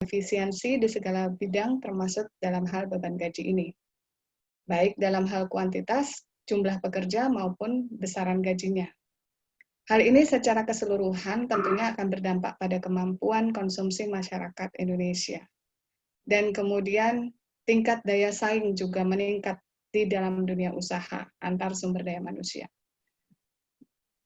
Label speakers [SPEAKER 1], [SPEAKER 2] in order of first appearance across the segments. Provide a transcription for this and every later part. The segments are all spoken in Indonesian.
[SPEAKER 1] efisiensi di segala bidang termasuk dalam hal beban gaji ini, baik dalam hal kuantitas, jumlah pekerja maupun besaran gajinya. Hal ini secara keseluruhan tentunya akan berdampak pada kemampuan konsumsi masyarakat Indonesia. Dan kemudian tingkat daya saing juga meningkat di dalam dunia usaha antar sumber daya manusia.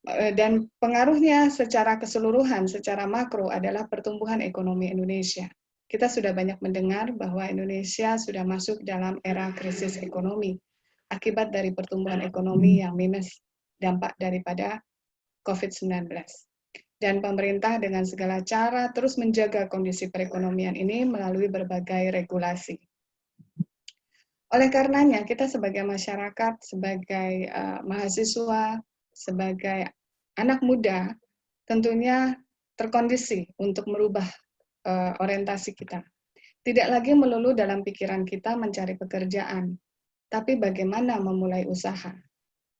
[SPEAKER 1] Dan pengaruhnya secara keseluruhan, secara makro adalah pertumbuhan ekonomi Indonesia. Kita sudah banyak mendengar bahwa Indonesia sudah masuk dalam era krisis ekonomi akibat dari pertumbuhan ekonomi yang minus, dampak daripada COVID-19. Dan pemerintah dengan segala cara terus menjaga kondisi perekonomian ini melalui berbagai regulasi. Oleh karenanya, kita sebagai masyarakat, sebagai mahasiswa, sebagai anak muda, tentunya terkondisi untuk merubah orientasi kita. Tidak lagi melulu dalam pikiran kita mencari pekerjaan, tapi bagaimana memulai usaha.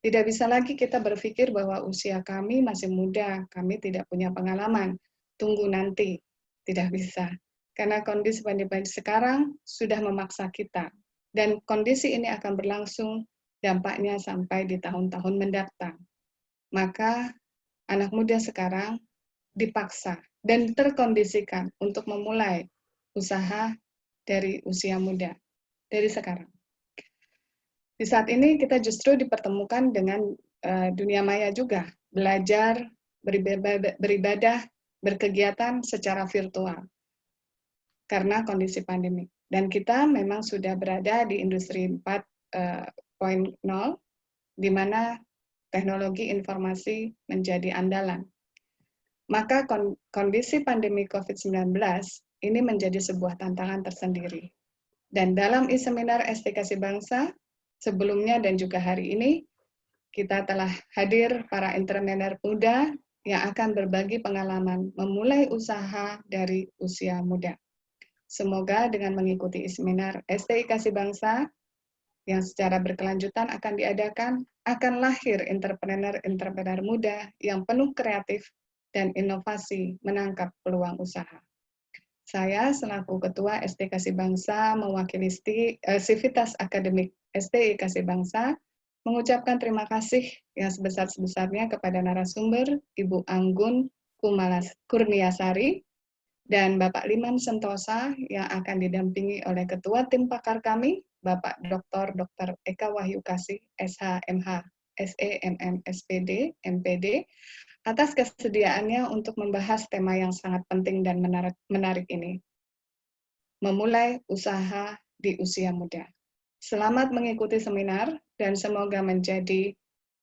[SPEAKER 1] Tidak bisa lagi kita berpikir bahwa usia kami masih muda, kami tidak punya pengalaman, tunggu nanti. Tidak bisa. Karena kondisi pandemi sekarang sudah memaksa kita. Dan kondisi ini akan berlangsung dampaknya sampai di tahun-tahun mendatang. Maka anak muda sekarang dipaksa dan terkondisikan untuk memulai usaha dari usia muda, dari sekarang. Di saat ini kita justru dipertemukan dengan dunia maya juga, belajar, beribadah, berkegiatan secara virtual karena kondisi pandemi. Dan kita memang sudah berada di industri 4.0, di mana teknologi informasi menjadi andalan. Maka kondisi pandemi COVID-19 ini menjadi sebuah tantangan tersendiri. Dan dalam e-seminar STKC Bangsa, sebelumnya dan juga hari ini, kita telah hadir para entrepreneur muda yang akan berbagi pengalaman memulai usaha dari usia muda. Semoga dengan mengikuti seminar STI Kasih Bangsa yang secara berkelanjutan akan diadakan, akan lahir entrepreneur muda yang penuh kreatif dan inovasi menangkap peluang usaha. Saya selaku Ketua STI Kasih Bangsa mewakili Sivitas Akademik STI Kasih Bangsa mengucapkan terima kasih yang sebesar-besarnya kepada narasumber Ibu Anggun Kurniasari dan Bapak Liman Sentosa yang akan didampingi oleh Ketua Tim Pakar kami, Bapak Dr. Eka Wahyu Kasih, SH, MH, SE, MM, SPD, MPD, atas kesediaannya untuk membahas tema yang sangat penting dan menarik ini. Memulai usaha di usia muda. Selamat mengikuti seminar dan semoga menjadi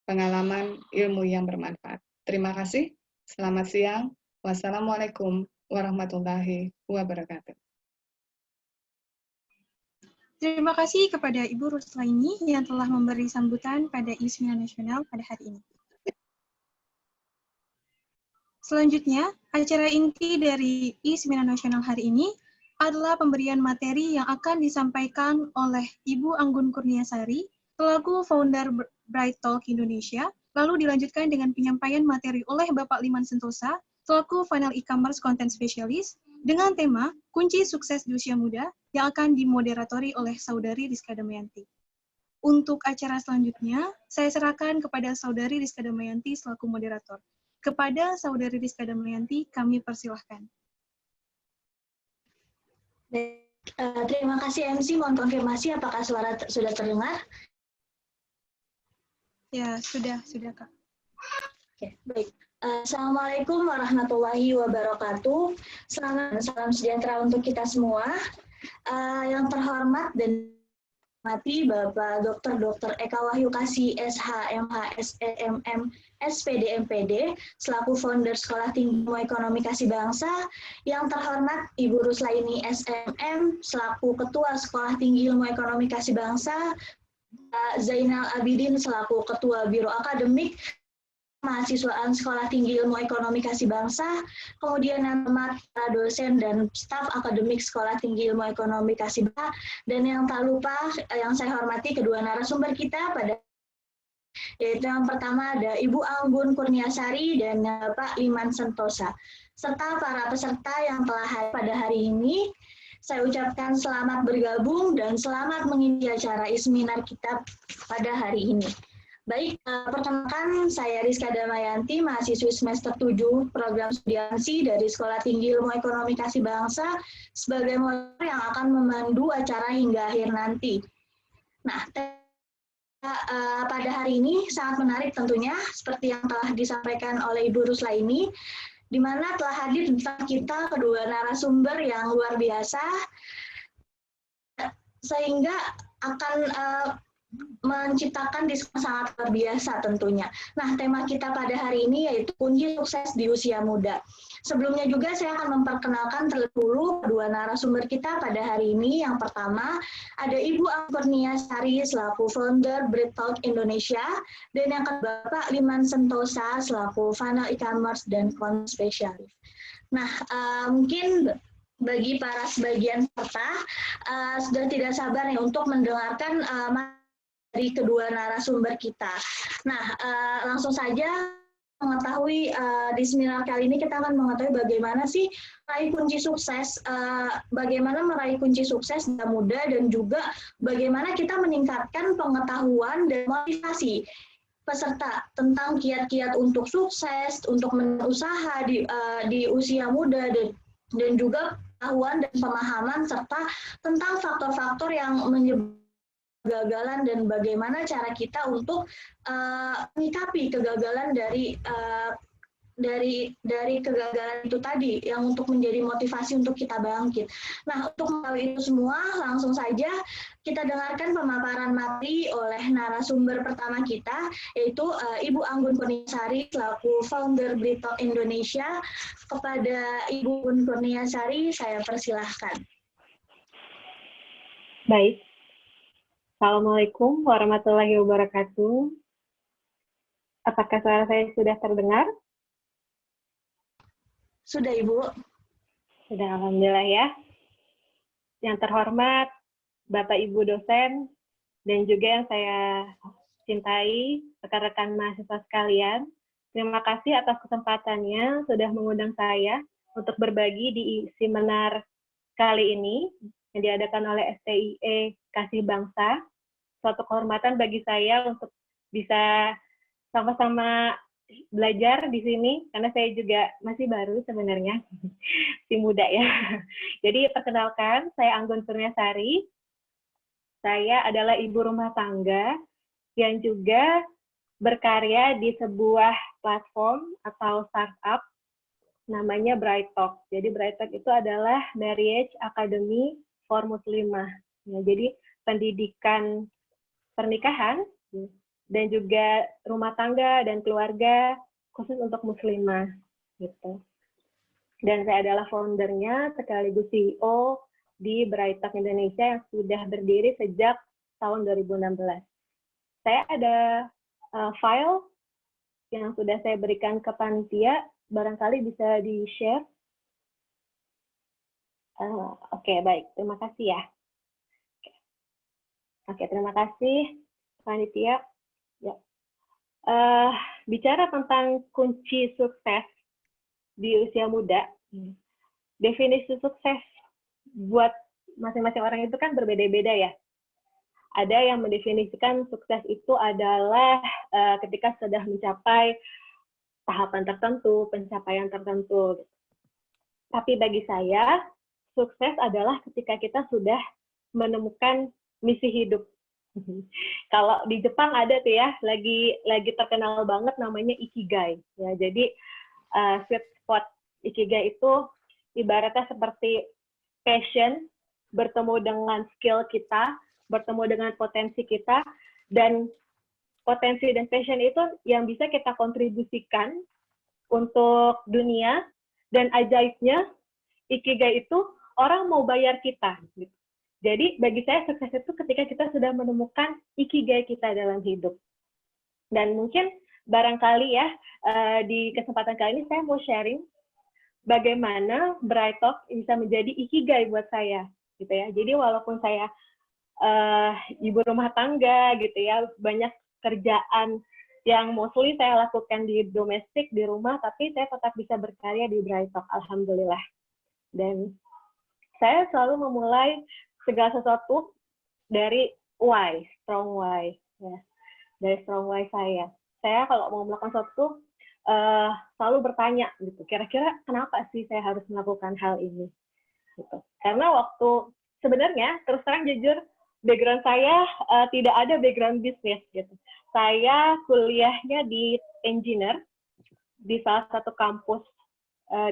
[SPEAKER 1] pengalaman ilmu yang bermanfaat. Terima kasih. Selamat siang. Wassalamualaikum warahmatullahi wabarakatuh.
[SPEAKER 2] Terima kasih kepada Ibu Ruslaini yang telah memberi sambutan pada e-seminar nasional pada hari ini. Selanjutnya, acara inti dari e-seminar nasional hari ini adalah pemberian materi yang akan disampaikan oleh Ibu Anggun Kurniasari, selaku founder Bright Talk Indonesia, lalu dilanjutkan dengan penyampaian materi oleh Bapak Liman Sentosa, selaku Final E-Commerce Content Specialist, dengan tema Kunci Sukses di Usia Muda yang akan dimoderatori oleh Saudari Rizka Damayanti. Untuk acara selanjutnya, saya serahkan kepada Saudari Rizka Damayanti selaku moderator. Kepada Saudari Rizka Damayanti, kami persilahkan.
[SPEAKER 3] Terima kasih MC, mohon konfirmasi apakah suara sudah terdengar?
[SPEAKER 2] Ya, sudah Kak.
[SPEAKER 3] Oke, baik. Assalamualaikum warahmatullahi wabarakatuh. Salam sejahtera untuk kita semua. Yang terhormat dan mati Bapak Dr. Eka Wahyu Kasih, SH, MH, SE, MM, SPD, MPD, selaku founder Sekolah Tinggi Ilmu Ekonomi Kasih Bangsa. Yang terhormat Ibu Ruslaini, SMM, selaku Ketua Sekolah Tinggi Ilmu Ekonomi Kasih Bangsa. Zainal Abidin, selaku Ketua Biro Akademik Mahasiswaan Sekolah Tinggi Ilmu Ekonomi Kasih Bangsa, kemudian yang terhormat para dosen dan staf akademik Sekolah Tinggi Ilmu Ekonomi Kasih Bangsa, dan yang tak lupa yang saya hormati kedua narasumber kita pada yaitu yang pertama ada Ibu Anggun Kurniasari dan Bapak Liman Sentosa, serta para peserta yang telah hadir pada hari ini. Saya ucapkan selamat bergabung dan selamat mengikuti acara seminar kita pada hari ini. Baik, perkenalkan saya Rizka Damayanti, mahasiswi semester 7 program studiansi dari Sekolah Tinggi Ilmu Ekonomi Kasih Bangsa sebagai moderator yang akan memandu acara hingga akhir nanti. Nah, pada hari ini sangat menarik tentunya, seperti yang telah disampaikan oleh Ibu Ruslaini, di mana telah hadir bersama kita kedua narasumber yang luar biasa, sehingga akan menciptakan diskusi sangat luar biasa tentunya. Nah, tema kita pada hari ini yaitu kunci sukses di usia muda. Sebelumnya juga saya akan memperkenalkan terlebih dahulu kedua narasumber kita pada hari ini. Yang pertama, ada Ibu Anggun Kurniasari selaku founder BreadTalk Indonesia, dan yang kedua Bapak Liman Sentosa selaku funnel e-commerce dan content specialist. Nah, mungkin bagi para sebagian peserta sudah tidak sabar nih untuk mendengarkan dari kedua narasumber kita. Nah, langsung saja mengetahui di seminar kali ini kita akan mengetahui bagaimana sih meraih kunci sukses, bagaimana meraih kunci sukses dalam muda, dan juga bagaimana kita meningkatkan pengetahuan dan motivasi peserta tentang kiat-kiat untuk sukses, untuk berusaha di usia muda, dan juga pengetahuan dan pemahaman serta tentang faktor-faktor yang menyebabkan kegagalan dan bagaimana cara kita untuk menyikapi kegagalan dari kegagalan itu tadi yang untuk menjadi motivasi untuk kita bangkit. Nah, untuk mengetahui itu semua, langsung saja kita dengarkan pemaparan materi oleh narasumber pertama kita, yaitu Ibu Anggun Kurniasari selaku founder BreadTalk Indonesia. Kepada Ibu Anggun Kurniasari, saya persilahkan.
[SPEAKER 4] Baik. Assalamualaikum warahmatullahi wabarakatuh. Apakah suara saya sudah terdengar?
[SPEAKER 3] Sudah, Ibu.
[SPEAKER 4] Sudah, alhamdulillah ya. Yang terhormat Bapak Ibu dosen dan juga yang saya cintai, rekan-rekan mahasiswa sekalian, terima kasih atas kesempatannya sudah mengundang saya untuk berbagi di seminar kali ini yang diadakan oleh STIE Kasih Bangsa. Suatu kehormatan bagi saya untuk bisa sama-sama belajar di sini, karena saya juga masih baru sebenarnya, si muda ya. Jadi perkenalkan, saya Anggun Kurniasari. Saya adalah ibu rumah tangga yang juga berkarya di sebuah platform atau startup namanya BreadTalk. Jadi BreadTalk itu adalah Marriage Academy for Muslimah. Ya, jadi pendidikan pernikahan dan juga rumah tangga dan keluarga khusus untuk muslimah gitu. Dan saya adalah foundernya sekaligus CEO di BreadTalk Indonesia yang sudah berdiri sejak tahun 2016. Saya ada file yang sudah saya berikan ke panitia, barangkali bisa di-share. Oke, baik, terima kasih ya. Oke, terima kasih, panitia. Ya. Bicara tentang kunci sukses di usia muda, definisi sukses buat masing-masing orang itu kan berbeda-beda ya. Ada yang mendefinisikan sukses itu adalah ketika sudah mencapai tahapan tertentu, pencapaian tertentu. Tapi bagi saya, sukses adalah ketika kita sudah menemukan misi hidup. Kalau di Jepang ada tuh ya, lagi terkenal banget namanya Ikigai. Ya, jadi sweet spot Ikigai itu ibaratnya seperti passion bertemu dengan skill kita, bertemu dengan potensi kita, dan potensi dan passion itu yang bisa kita kontribusikan untuk dunia, dan ajaibnya Ikigai itu orang mau bayar kita. Gitu. Jadi bagi saya sukses itu ketika kita sudah menemukan ikigai kita dalam hidup. Dan mungkin barangkali ya di kesempatan kali ini saya mau sharing bagaimana BreadTalk bisa menjadi ikigai buat saya, gitu ya. Jadi walaupun saya ibu rumah tangga, gitu ya, banyak kerjaan yang mostly saya lakukan di domestik di rumah, tapi saya tetap bisa berkarya di BreadTalk, alhamdulillah. Dan saya selalu memulai segala sesuatu dari why, strong why, ya, dari strong why saya. Saya kalau mau melakukan sesuatu selalu bertanya gitu, kira-kira kenapa sih saya harus melakukan hal ini? Gitu. Karena waktu sebenarnya terus terang jujur background saya tidak ada background bisnis gitu. Saya kuliahnya di engineer di salah satu kampus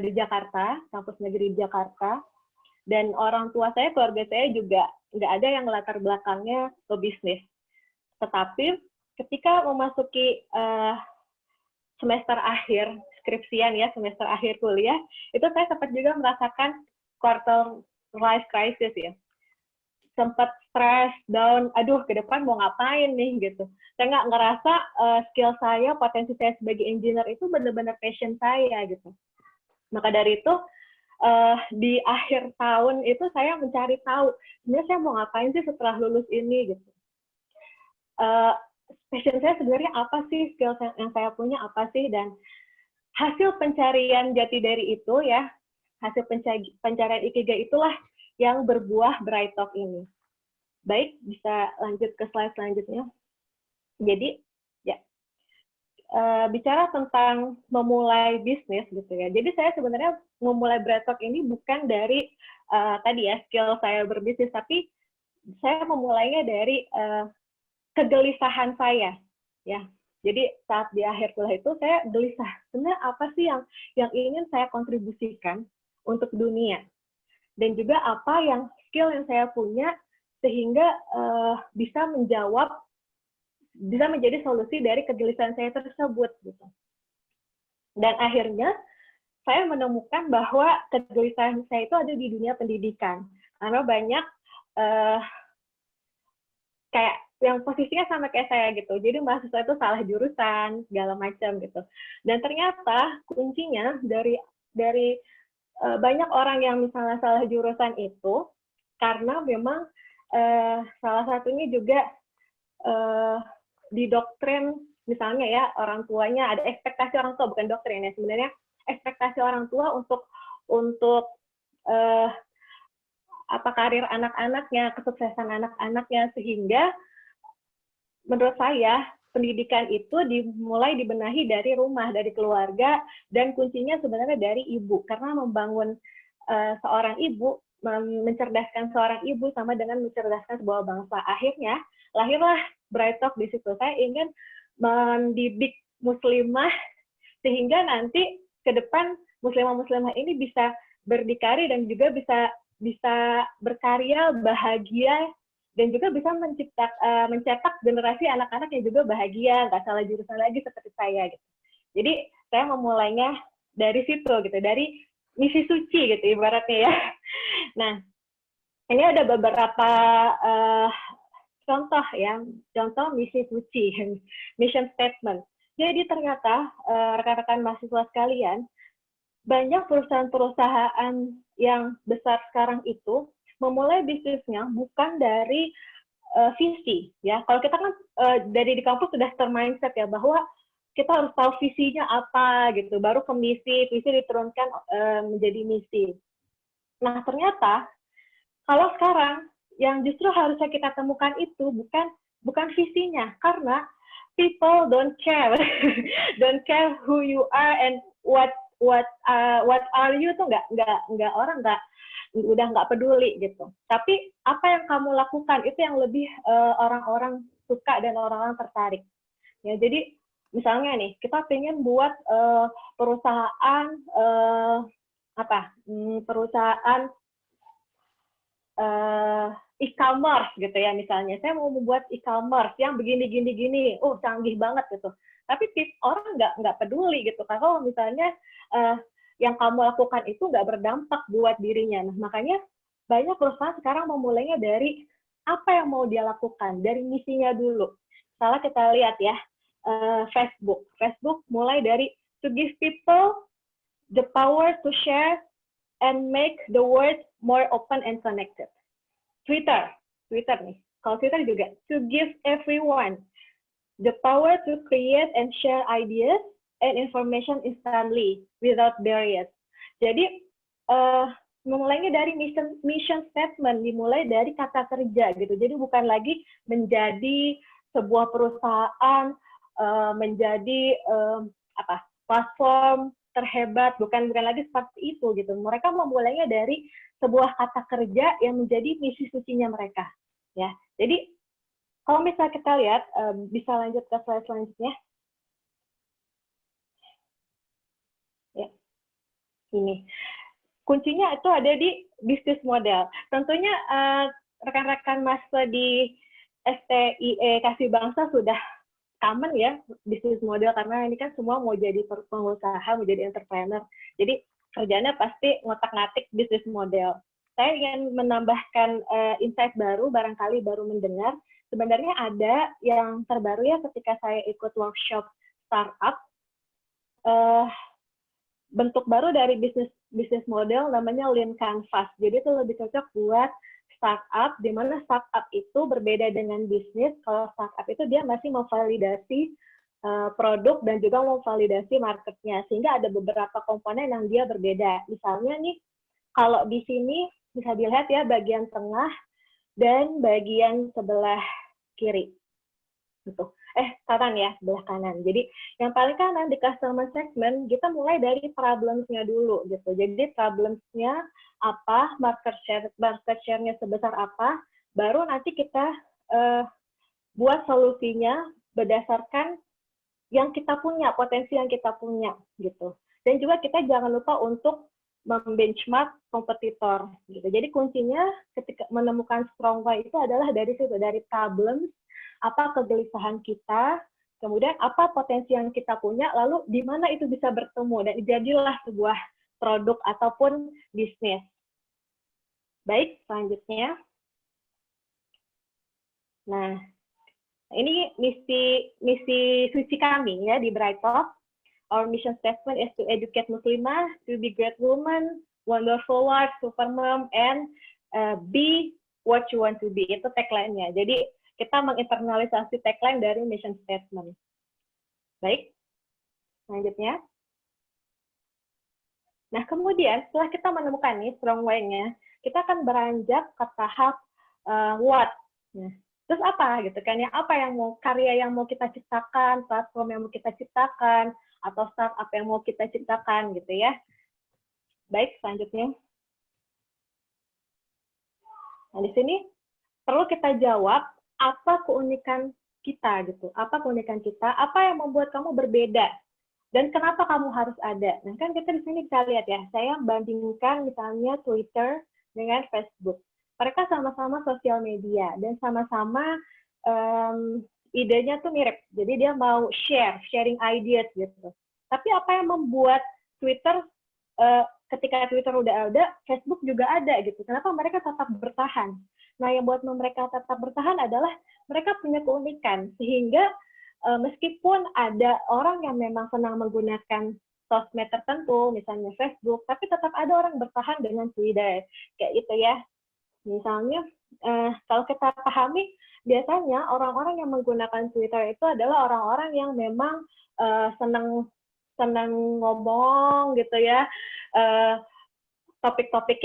[SPEAKER 4] di Jakarta, kampus negeri di Jakarta, dan orang tua saya, keluarga saya juga nggak ada yang latar belakangnya ke bisnis. Tetapi ketika memasuki semester akhir skripsian ya, semester akhir kuliah, itu saya sempat juga merasakan quarter life crisis ya. Sempat stres, down, aduh ke depan mau ngapain nih gitu. Saya nggak ngerasa skill saya, potensi saya sebagai engineer itu benar-benar passion saya gitu. Maka dari itu, di akhir tahun itu saya mencari tahu, sebenarnya saya mau ngapain sih setelah lulus ini gitu. Passion saya sebenarnya apa sih, skill yang saya punya apa sih, dan hasil pencarian jati diri itu ya, hasil pencarian Ikigai itulah yang berbuah BrightTalk ini. Baik, bisa lanjut ke slide selanjutnya. Jadi, ya, bicara tentang memulai bisnis gitu ya. Jadi saya sebenarnya memulai BrightTalk ini bukan dari tadi ya skill saya berbisnis, tapi saya memulainya dari kegelisahan saya, ya. Jadi saat di akhir kuliah itu saya gelisah, sebenarnya apa sih yang ingin saya kontribusikan untuk dunia, dan juga apa yang skill yang saya punya sehingga bisa menjadi solusi dari kegelisahan saya tersebut, gitu. Dan akhirnya saya menemukan bahwa kegelisahan saya itu ada di dunia pendidikan, karena banyak kayak yang posisinya sama kayak saya gitu, jadi mahasiswa itu salah jurusan segala macam gitu. Dan ternyata kuncinya dari banyak orang yang misalnya salah jurusan itu karena memang salah satunya juga didoktrin, misalnya ya orang tuanya, ada ekspektasi orang tua, bukan doktrin ya sebenarnya, ekspektasi orang tua untuk karir anak-anaknya, kesuksesan anak-anaknya, sehingga menurut saya pendidikan itu dimulai dibenahi dari rumah, dari keluarga, dan kuncinya sebenarnya dari ibu, karena membangun seorang ibu, mencerdaskan seorang ibu sama dengan mencerdaskan sebuah bangsa. Akhirnya lahirlah BrightTalk di situ. Saya ingin mendidik muslimah sehingga nanti ke depan muslimah-muslimah ini bisa berdikari dan juga bisa berkarya, bahagia, dan juga bisa mencetak generasi anak-anak yang juga bahagia, nggak salah jurusan lagi seperti saya gitu. Jadi saya memulainya dari situ gitu, dari misi suci gitu ibaratnya ya. Nah, ini ada beberapa contoh ya, contoh misi suci, mission statement. Jadi ternyata rekan-rekan mahasiswa sekalian, banyak perusahaan-perusahaan yang besar sekarang itu memulai bisnisnya bukan dari visi ya. Kalau kita kan dari di kampus sudah termindset ya bahwa kita harus tahu visinya apa gitu, baru ke misi diturunkan menjadi misi. Nah ternyata kalau sekarang yang justru harusnya kita temukan itu bukan visinya, karena people don't care don't care who you are and what are you tuh nggak orang udah nggak peduli gitu. Tapi apa yang kamu lakukan itu yang lebih orang-orang suka dan orang-orang tertarik. Ya, jadi misalnya nih kita pengen buat perusahaan perusahaan e-commerce gitu ya misalnya. Saya mau membuat e-commerce yang begini, canggih banget gitu. Tapi orang nggak peduli gitu. Kalau misalnya yang kamu lakukan itu nggak berdampak buat dirinya. Nah, makanya banyak perusahaan sekarang memulainya dari apa yang mau dia lakukan, dari misinya dulu. Misalnya kita lihat ya, Facebook. Facebook mulai dari to give people the power to share and make the world more open and connected. Twitter nih. Kalau Twitter juga, to give everyone the power to create and share ideas and information instantly without barriers. Jadi memulainya dari mission statement, dimulai dari kata kerja gitu. Jadi bukan lagi menjadi sebuah perusahaan, menjadi platform terhebat, bukan lagi seperti itu gitu. Mereka memulainya dari sebuah kata kerja yang menjadi misi sucinya mereka. Ya, jadi kalau misalnya kita lihat, bisa lanjut ke slide selanjutnya. Ya, ini. Kuncinya itu ada di bisnis model. Tentunya rekan-rekan mahasiswa di STIE Kasih Bangsa sudah common ya bisnis model, karena ini kan semua mau jadi pengusaha, mau jadi entrepreneur. Jadi kerjanya pasti ngotak-ngatik bisnis model. Saya ingin menambahkan insight baru, barangkali baru mendengar. Sebenarnya ada yang terbaru ya ketika saya ikut workshop startup. Bentuk baru dari bisnis model namanya Lean Canvas. Jadi itu lebih cocok buat startup, di mana startup itu berbeda dengan bisnis. Kalau startup itu dia masih memvalidasi produk dan juga memvalidasi marketnya, sehingga ada beberapa komponen yang dia berbeda. Misalnya nih, kalau di sini bisa dilihat ya bagian tengah dan bagian sebelah kiri. Gitu. Kanan ya, sebelah kanan. Jadi yang paling kanan di customer segment, kita mulai dari problems-nya dulu gitu. Jadi problems-nya apa, market share-nya sebesar apa, baru nanti kita buat solusinya berdasarkan yang kita punya, potensi yang kita punya gitu. Dan juga kita jangan lupa untuk membenchmark kompetitor gitu. Jadi kuncinya ketika menemukan strong why itu adalah dari situ, dari problems, apa kegelisahan kita, kemudian apa potensi yang kita punya, lalu di mana itu bisa bertemu, dan jadilah sebuah produk ataupun bisnis. Baik, selanjutnya. Nah, ini misi suci kami ya di BrightTalk. Our mission statement is to educate Muslimah, to be great woman, wonderful wife, super mom, and be what you want to be. Itu tagline-nya. Jadi kita menginternalisasi tagline dari mission statement. Baik, selanjutnya. Nah, kemudian setelah kita menemukan nih strong why-nya, kita akan beranjak ke tahap what. Nah, terus apa gitu kan ya? Apa yang mau, karya yang mau kita ciptakan, platform yang mau kita ciptakan, atau startup yang mau kita ciptakan gitu ya. Baik, selanjutnya. Nah, di sini perlu kita jawab apa keunikan kita gitu. Apa keunikan kita? Apa yang membuat kamu berbeda? Dan kenapa kamu harus ada? Nah, kan kita di sini bisa lihat ya, saya bandingkan misalnya Twitter dengan Facebook. Mereka sama-sama sosial media dan sama-sama idenya tuh mirip. Jadi dia mau sharing ideas gitu. Tapi apa yang membuat Twitter ketika Twitter udah ada, Facebook juga ada gitu. Kenapa mereka tetap bertahan? Nah, yang buat mereka tetap bertahan adalah mereka punya keunikan, sehingga meskipun ada orang yang memang senang menggunakan sosmed tertentu, misalnya Facebook, tapi tetap ada orang bertahan dengan Twitter, kayak gitu ya. Misalnya, kalau kita pahami, biasanya orang-orang yang menggunakan Twitter itu adalah orang-orang yang memang senang ngomong gitu ya, topik-topik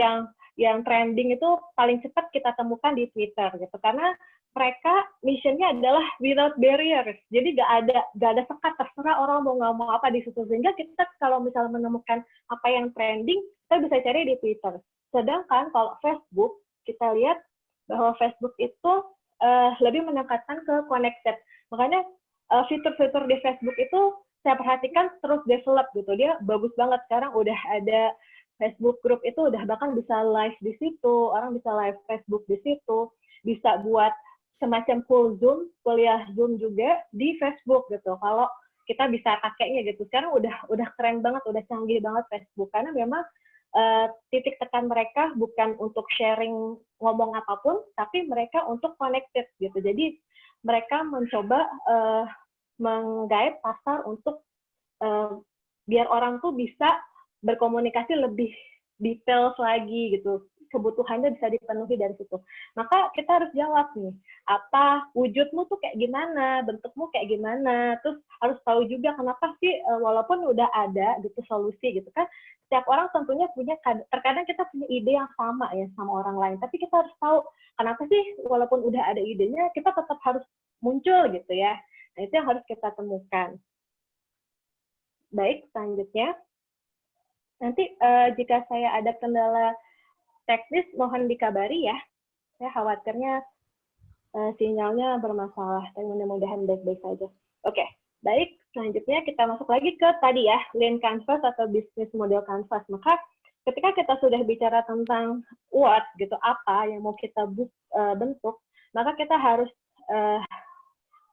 [SPEAKER 4] yang trending itu paling cepat kita temukan di Twitter gitu, karena mereka missionnya adalah without barriers, jadi gak ada sekat, terserah orang mau ngomong apa di situ, sehingga kita kalau misalnya menemukan apa yang trending, kita bisa cari di Twitter. Sedangkan kalau Facebook, kita lihat bahwa Facebook itu lebih menekankan ke connected, makanya fitur-fitur di Facebook itu saya perhatikan terus develop gitu, dia bagus banget. Sekarang udah ada Facebook group itu udah bahkan bisa live di situ, orang bisa live Facebook di situ, bisa buat semacam kuliah Zoom juga di Facebook gitu. Kalau kita bisa pakainya gitu. Sekarang udah keren banget, udah canggih banget Facebook, karena memang titik tekan mereka bukan untuk sharing ngomong apapun, tapi mereka untuk connected gitu. Jadi mereka mencoba menggait pasar untuk biar orang tuh bisa berkomunikasi lebih detail lagi gitu. kebutuhannya bisa dipenuhi dari situ. Maka kita harus jawab nih, apa wujudmu tuh kayak gimana, bentukmu kayak gimana, terus harus tahu juga kenapa sih walaupun udah ada gitu solusi gitu kan, setiap orang tentunya punya, terkadang kita punya ide yang sama ya sama orang lain, tapi kita harus tahu kenapa sih walaupun udah ada idenya, kita tetap harus muncul gitu ya. Nah, itu yang harus kita temukan. Baik, selanjutnya. Nanti jika saya ada kendala teknis, mohon dikabari ya. Saya khawatirnya sinyalnya bermasalah, tapi mudah-mudahan baik-baik saja. Oke, baik. Selanjutnya kita masuk lagi ke tadi ya, Lean Canvas atau Business Model Canvas. Maka ketika kita sudah bicara tentang what, gitu, apa yang mau kita bentuk, maka kita harus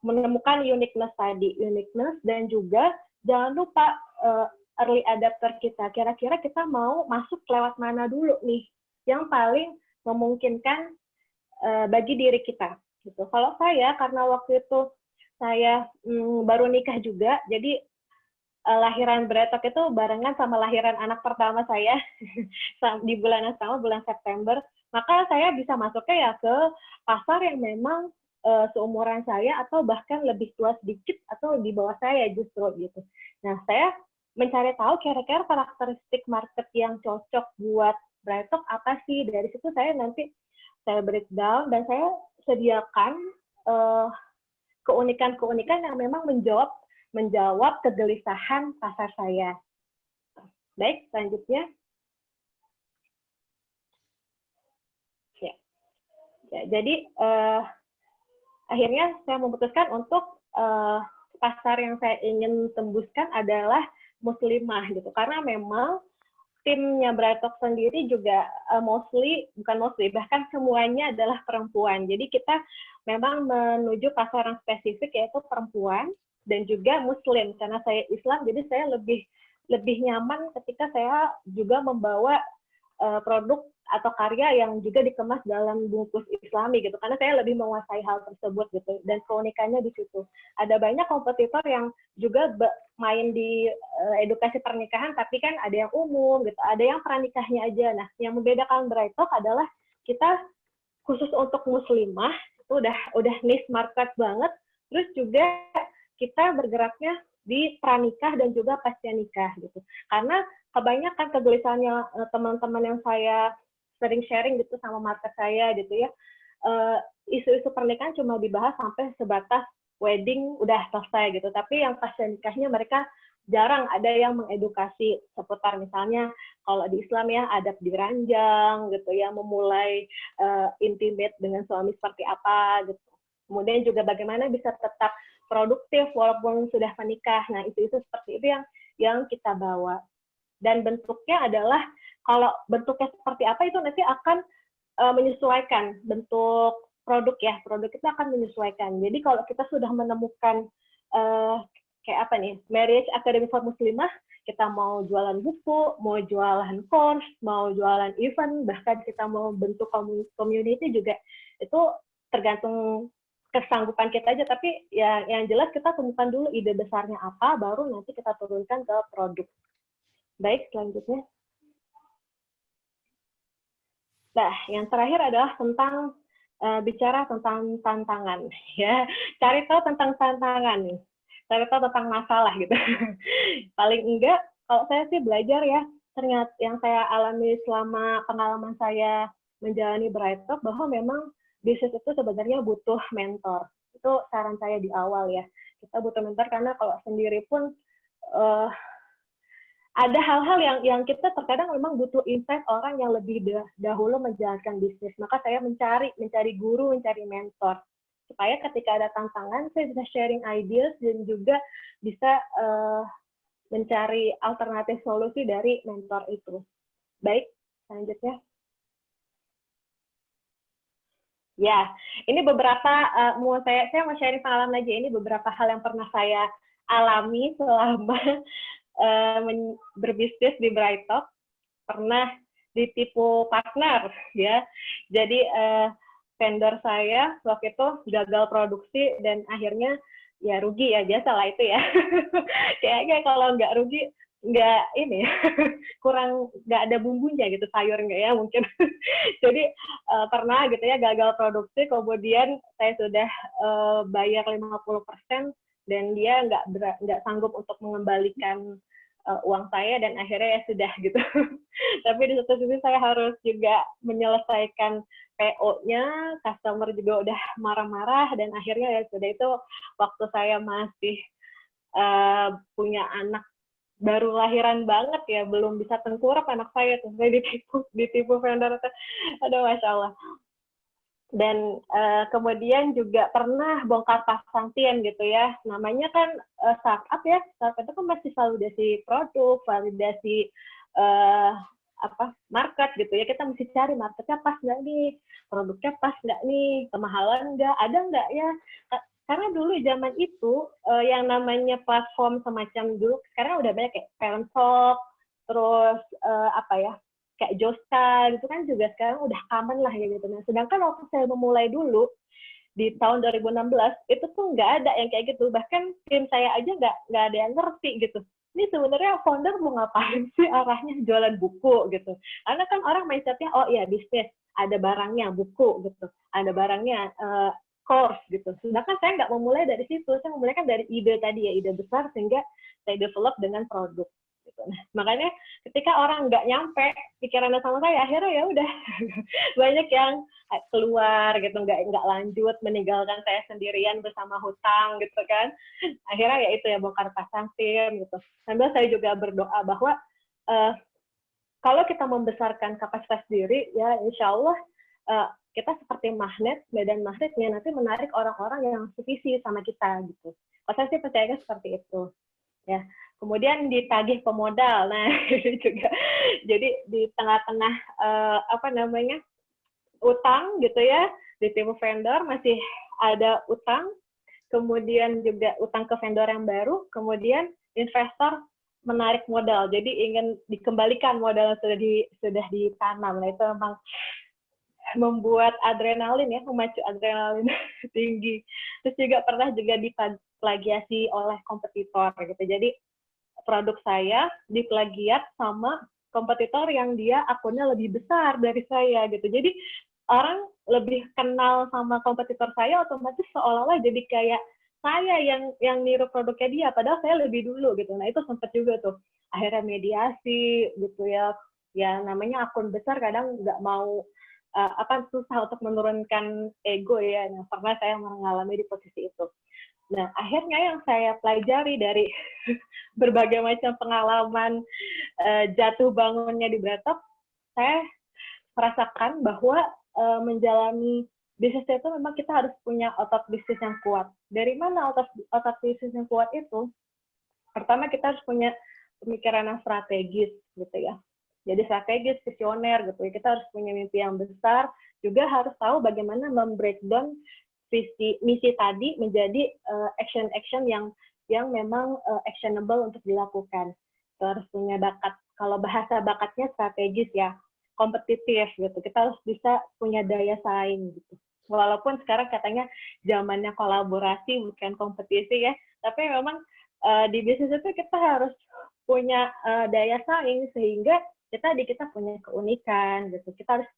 [SPEAKER 4] menemukan uniqueness tadi, uniqueness, dan juga jangan lupa early adapter kita. Kira-kira kita mau masuk lewat mana dulu nih, yang paling memungkinkan bagi diri kita. Gitu. Kalau saya, karena waktu itu saya baru nikah juga, jadi lahiran BrightTalk itu barengan sama lahiran anak pertama saya di bulan yang sama, bulan September. Maka saya bisa masuknya ya ke pasar yang memang seumuran saya atau bahkan lebih tua sedikit atau di bawah saya justru gitu. Nah, saya mencari tahu kira-kira karakteristik market yang cocok buat BrightTalk apa sih. Dari situ saya nanti saya breakdown dan saya sediakan keunikan-keunikan yang memang menjawab kegelisahan pasar saya. Baik, selanjutnya. Ya, jadi akhirnya saya memutuskan untuk pasar yang saya ingin tembuskan adalah muslimah gitu, karena memang timnya BrightTalk sendiri juga bahkan semuanya adalah perempuan. Jadi kita memang menuju pasar yang spesifik yaitu perempuan dan juga muslim. Karena saya Islam, jadi saya lebih nyaman ketika saya juga membawa produk atau karya yang juga dikemas dalam bungkus Islami gitu, karena saya lebih menguasai hal tersebut gitu, dan keunikannya di situ. Ada banyak kompetitor yang juga main di edukasi pernikahan, tapi kan ada yang umum gitu, ada yang pranikahnya aja. Nah, yang membedakan BrightTalk adalah kita khusus untuk muslimah itu udah niche market banget, terus juga kita bergeraknya di pranikah dan juga pasca nikah gitu. Karena kebanyakan kegelisahannya teman-teman yang saya sering sharing gitu sama market saya gitu ya, isu-isu pernikahan cuma dibahas sampai sebatas wedding udah selesai gitu, tapi yang pasca nikahnya mereka jarang ada yang mengedukasi seputar misalnya kalau di Islam ya adab diranjang gitu ya, memulai intimate dengan suami seperti apa gitu. Kemudian juga bagaimana bisa tetap produktif walaupun sudah menikah. Nah, isu-isu seperti itu yang kita bawa. Dan bentuknya adalah, kalau bentuknya seperti apa itu nanti akan menyesuaikan bentuk produk ya. Produk itu akan menyesuaikan. Jadi kalau kita sudah menemukan kayak apa nih, Marriage Academy for Muslimah, kita mau jualan buku, mau jualan course, mau jualan event, bahkan kita mau bentuk community juga, itu tergantung kesanggupan kita aja. Tapi ya yang jelas kita temukan dulu ide besarnya apa, baru nanti kita turunkan ke produk. Baik, selanjutnya. Nah, yang terakhir adalah tentang bicara tentang tantangan, ya. Cari tahu tentang tantangan nih, cari tahu tentang masalah gitu. Paling enggak, kalau saya sih belajar ya, ternyata yang saya alami selama pengalaman saya menjalani BrightTalk bahwa memang bisnis itu sebenarnya butuh mentor. Itu saran saya di awal ya. Kita butuh mentor karena kalau sendiri pun ada hal-hal yang kita terkadang memang butuh insight orang yang lebih dahulu menjalankan bisnis. Maka saya mencari guru, mencari mentor. Supaya ketika ada tantangan, saya bisa sharing ideas dan juga bisa mencari alternatif solusi dari mentor itu. Baik, selanjutnya. Ya, ini beberapa, saya mau sharing pengalaman aja. Ini beberapa hal yang pernah saya alami selama berbisnis di BrightTalk. Pernah ditipu partner ya, jadi vendor saya waktu itu gagal produksi dan akhirnya ya rugi ya, biasa lah itu ya. Kayaknya kalau nggak rugi nggak ini kurang nggak ada bumbunya gitu, sayur nggak ya mungkin. Jadi pernah gitu ya gagal produksi, kemudian saya sudah bayar 50% dan dia nggak sanggup untuk mengembalikan uang saya, dan akhirnya ya sudah gitu. Tapi di satu sisi saya harus juga menyelesaikan PO-nya, customer juga udah marah-marah, dan akhirnya ya sudah, itu waktu saya masih punya anak baru lahiran banget ya, belum bisa tengkurap anak saya tuh, saya ditipu vendor itu, aduh masya Allah. Dan kemudian juga pernah bongkar pasang tin gitu ya, namanya kan startup ya, startup itu kan masih validasi produk, validasi market gitu ya, kita mesti cari marketnya pas nggak nih, produknya pas nggak nih, kemahalan nggak, ada nggak ya. Karena dulu zaman itu yang namanya platform semacam dulu, sekarang udah banyak kayak Parentshop, terus kayak Joska gitu kan juga sekarang udah common lah ya gitu. Nah, sedangkan waktu saya memulai dulu di tahun 2016 itu tuh nggak ada yang kayak gitu. Bahkan tim saya aja nggak ada yang ngerti gitu. Ini sebenarnya founder mau ngapain sih, arahnya jualan buku gitu. Karena kan orang mindsetnya, oh iya bisnis, ada barangnya buku gitu, ada barangnya course gitu. Sedangkan saya nggak memulai dari situ, saya memulai kan dari ide tadi ya, ide besar sehingga saya develop dengan produk. Gitu. Nah, makanya ketika orang nggak nyampe pikirannya sama saya, akhirnya ya udah banyak yang keluar gitu, nggak lanjut, meninggalkan saya sendirian bersama hutang gitu kan. Akhirnya ya itu ya, bongkar pasang tim gitu. Sambil saya juga berdoa bahwa kalau kita membesarkan kapasitas diri, ya insya Allah kita seperti magnet, medan magnetnya nanti menarik orang-orang yang sevisi sama kita gitu. Saya sih percaya seperti itu. Ya, kemudian ditagih pemodal. Nah, juga jadi di tengah-tengah utang gitu ya, ditipu vendor, masih ada utang, kemudian juga utang ke vendor yang baru, kemudian investor menarik modal, jadi ingin dikembalikan modal yang sudah ditanam. Nah, itu memang membuat adrenalin ya, memacu adrenalin tinggi. Terus juga pernah juga diplagiasi oleh kompetitor gitu. Jadi produk saya diplagiat sama kompetitor yang dia akunnya lebih besar dari saya gitu. Jadi orang lebih kenal sama kompetitor saya, otomatis seolah-olah jadi kayak saya yang niru produknya dia, padahal saya lebih dulu gitu. Nah, itu sempat juga tuh akhirnya mediasi gitu ya. Ya namanya akun besar kadang nggak mau susah untuk menurunkan ego ya. Nah, pernah saya mengalami di posisi itu. Nah, akhirnya yang saya pelajari dari berbagai macam pengalaman jatuh bangunnya di BreadTalk, saya merasakan bahwa menjalani bisnis itu memang kita harus punya otot bisnis yang kuat. Dari mana otot bisnis yang kuat itu? Pertama, kita harus punya pemikiran yang strategis gitu ya. Jadi strategis, visioner gitu ya. Kita harus punya mimpi yang besar, juga harus tahu bagaimana membreakdown misi tadi menjadi action-action yang memang actionable untuk dilakukan. Kita harus punya bakat. Kalau bahasa bakatnya strategis ya, kompetitif gitu. Kita harus bisa punya daya saing gitu. Walaupun sekarang katanya zamannya kolaborasi bukan kompetisi ya, tapi memang di bisnis itu kita harus punya daya saing sehingga kita punya keunikan gitu. Kita harus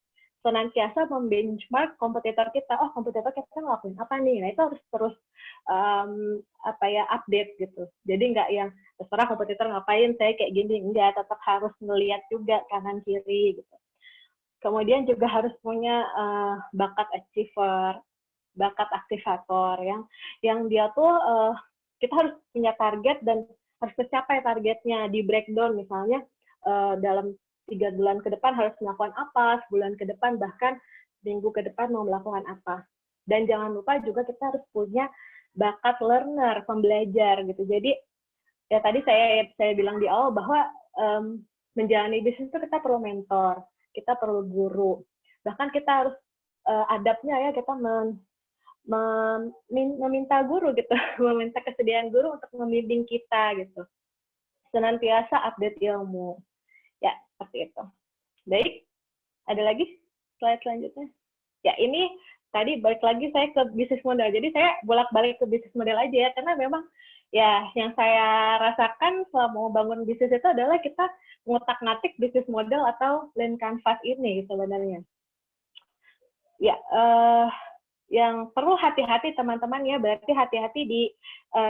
[SPEAKER 4] senantiasa membenchmark kompetitor kita. Oh, kompetitor kita ngelakuin apa nih? Nah, itu harus terus update gitu. Jadi nggak yang terserah kompetitor ngapain, saya kayak gini. Enggak, tetap harus ngelihat juga kanan kiri gitu. Kemudian juga harus punya bakat achiever, bakat aktivator yang dia tuh kita harus punya target dan harus tercapai targetnya, di breakdown misalnya dalam 3 bulan ke depan harus melakukan apa, sebulan ke depan, bahkan minggu ke depan mau melakukan apa. Dan jangan lupa juga kita harus punya bakat learner, pembelajar gitu. Jadi ya tadi saya bilang di awal bahwa menjalani bisnis itu kita perlu mentor, kita perlu guru. Bahkan kita harus adabnya ya, kita meminta guru gitu, meminta kesediaan guru untuk membimbing kita gitu. Senantiasa update ilmu. Ya, seperti itu. Baik, ada lagi slide selanjutnya? Ya, ini tadi balik lagi saya ke bisnis model. Jadi saya bolak-balik ke bisnis model aja ya, karena memang Ya, yang saya rasakan selama membangun bisnis itu adalah kita ngotak-ngatik bisnis model atau lean canvas ini sebenarnya. Ya, yang perlu hati-hati teman-teman ya, berarti hati-hati di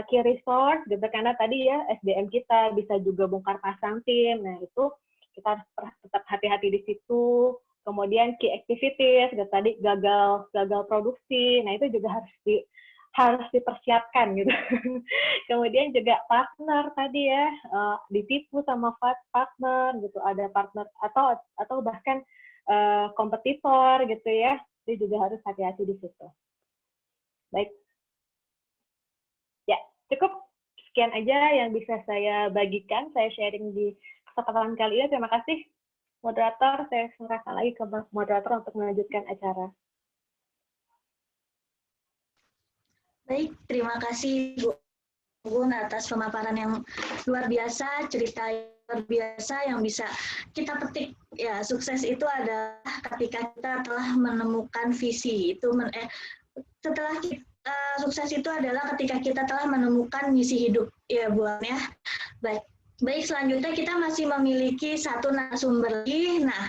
[SPEAKER 4] key resource gitu, karena tadi ya SDM kita bisa juga bongkar pasang tim, nah itu kita harus tetap hati-hati di situ. Kemudian key activities, gitu, tadi gagal produksi, nah itu juga harus dipersiapkan gitu. Kemudian juga partner tadi ya, ditipu sama partner gitu, ada partner atau bahkan kompetitor gitu ya, itu juga harus hati-hati di situ. Baik, ya cukup sekian aja yang bisa saya bagikan, saya sharing di kesempatan kali ini. Terima kasih moderator, saya serahkan lagi ke moderator untuk melanjutkan acara.
[SPEAKER 3] Baik, terima kasih Bu Gun atas pemaparan yang luar biasa, cerita yang luar biasa yang bisa kita petik. Ya, sukses itu adalah ketika kita telah menemukan visi. Setelah sukses itu adalah ketika kita telah menemukan misi hidup, ya Bu ya. Baik, selanjutnya kita masih memiliki satu narasumber lagi. Nah,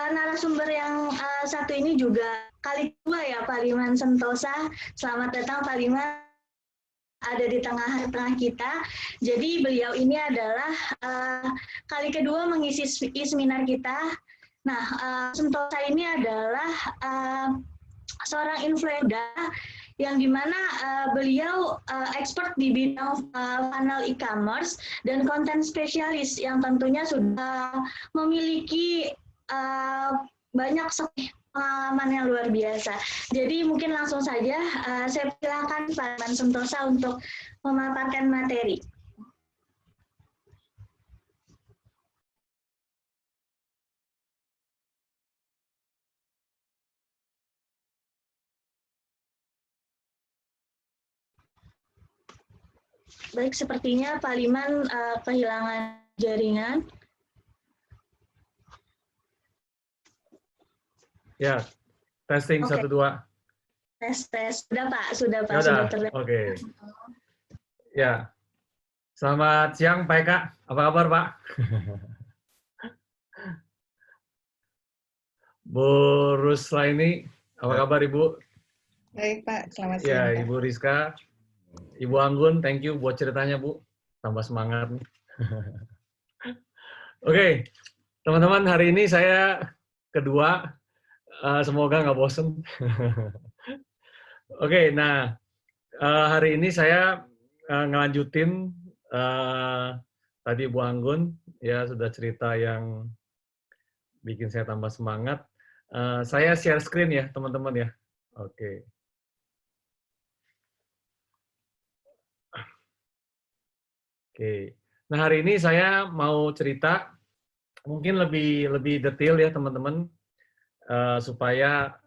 [SPEAKER 3] narasumber yang satu ini juga kali kedua ya, Pak Liman Sentosa. Selamat datang Pak Liman, ada di tengah-tengah kita. Jadi beliau ini adalah kali kedua mengisi seminar kita. Nah, Sentosa ini adalah seorang influencer yang dimana beliau expert di bidang funnel e-commerce dan konten spesialis yang tentunya sudah memiliki banyak pengalaman yang luar biasa. Jadi mungkin langsung saja saya silakan Pak Liman Sentosa untuk memaparkan materi. Baik, sepertinya Pak Liman kehilangan jaringan.
[SPEAKER 5] Ya, testing
[SPEAKER 3] Oke.
[SPEAKER 5] 1 2.
[SPEAKER 3] Tes. Sudah Pak, sudah Pak.
[SPEAKER 5] Ya
[SPEAKER 3] Sudah
[SPEAKER 5] udah,
[SPEAKER 3] terlihat.
[SPEAKER 5] oke. Ya, selamat siang Pak Eka. Apa kabar Pak? Bu Ruslaini, apa kabar Ibu?
[SPEAKER 1] Baik Pak, selamat siang
[SPEAKER 5] Ya,
[SPEAKER 1] Pak.
[SPEAKER 5] Ibu Rizka, Ibu Anggun, thank you buat ceritanya Bu. Tambah semangat nih. Oke, teman-teman, hari ini saya kedua. Semoga nggak bosen. Oke, nah hari ini saya ngelanjutin tadi Bu Anggun ya sudah cerita yang bikin saya tambah semangat. Saya share screen ya teman-teman ya. Oke. Oke. Nah hari ini saya mau cerita mungkin lebih detail ya teman-teman supaya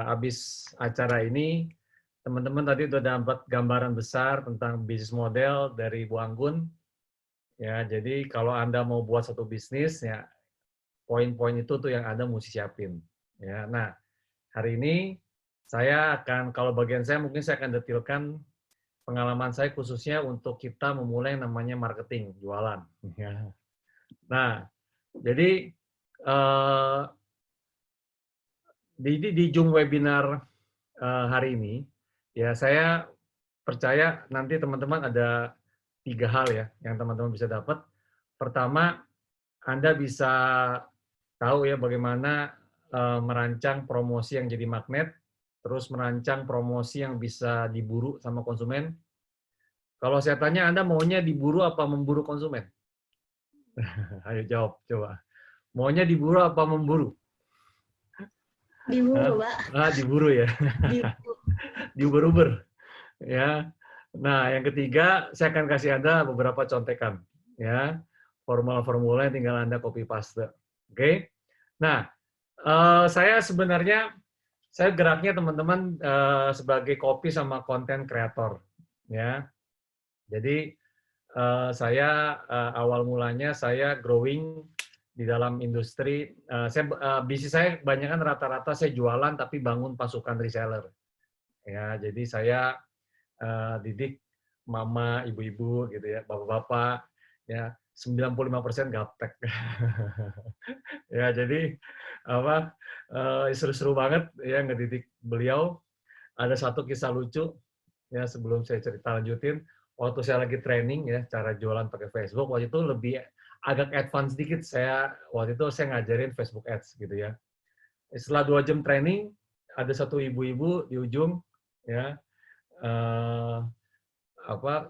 [SPEAKER 5] habis acara ini teman-teman tadi sudah dapat gambaran besar tentang bisnis model dari Bu Anggun. Ya, jadi kalau Anda mau buat satu bisnis, ya poin-poin itu tuh yang Anda mesti siapin. Ya, nah hari ini saya akan, kalau bagian saya mungkin saya akan detailkan pengalaman saya khususnya untuk kita memulai yang namanya marketing, jualan. Ya. Nah, jadi di Zoom webinar hari ini, ya saya percaya nanti teman-teman ada 3 hal ya yang teman-teman bisa dapat. Pertama, Anda bisa tahu ya bagaimana merancang promosi yang jadi magnet, terus merancang promosi yang bisa diburu sama konsumen. Kalau saya tanya, Anda maunya diburu apa memburu konsumen? Ayo jawab, coba. Maunya diburu apa memburu?
[SPEAKER 3] Diburu, Pak.
[SPEAKER 5] Diburu ya. Diuber-uber. Ya. Nah, yang ketiga, saya akan kasih Anda beberapa contekan. Ya. Formula-formula yang tinggal Anda copy paste. Oke. Nah, saya sebenarnya, saya geraknya teman-teman sebagai copy sama konten kreator. Ya. Jadi, saya awal mulanya saya growing di dalam industri, bisnis saya kebanyakan rata-rata saya jualan tapi bangun pasukan reseller. Ya, jadi saya didik mama, ibu-ibu gitu ya, bapak-bapak, ya 95% gaptek. Ya, jadi apa seru-seru banget ya ngedidik beliau. Ada satu kisah lucu ya sebelum saya cerita lanjutin. Waktu saya lagi training ya cara jualan pakai Facebook, waktu itu lebih agak advance dikit. Waktu itu saya ngajarin Facebook Ads gitu ya. Setelah 2 jam training, ada satu ibu-ibu di ujung ya eh,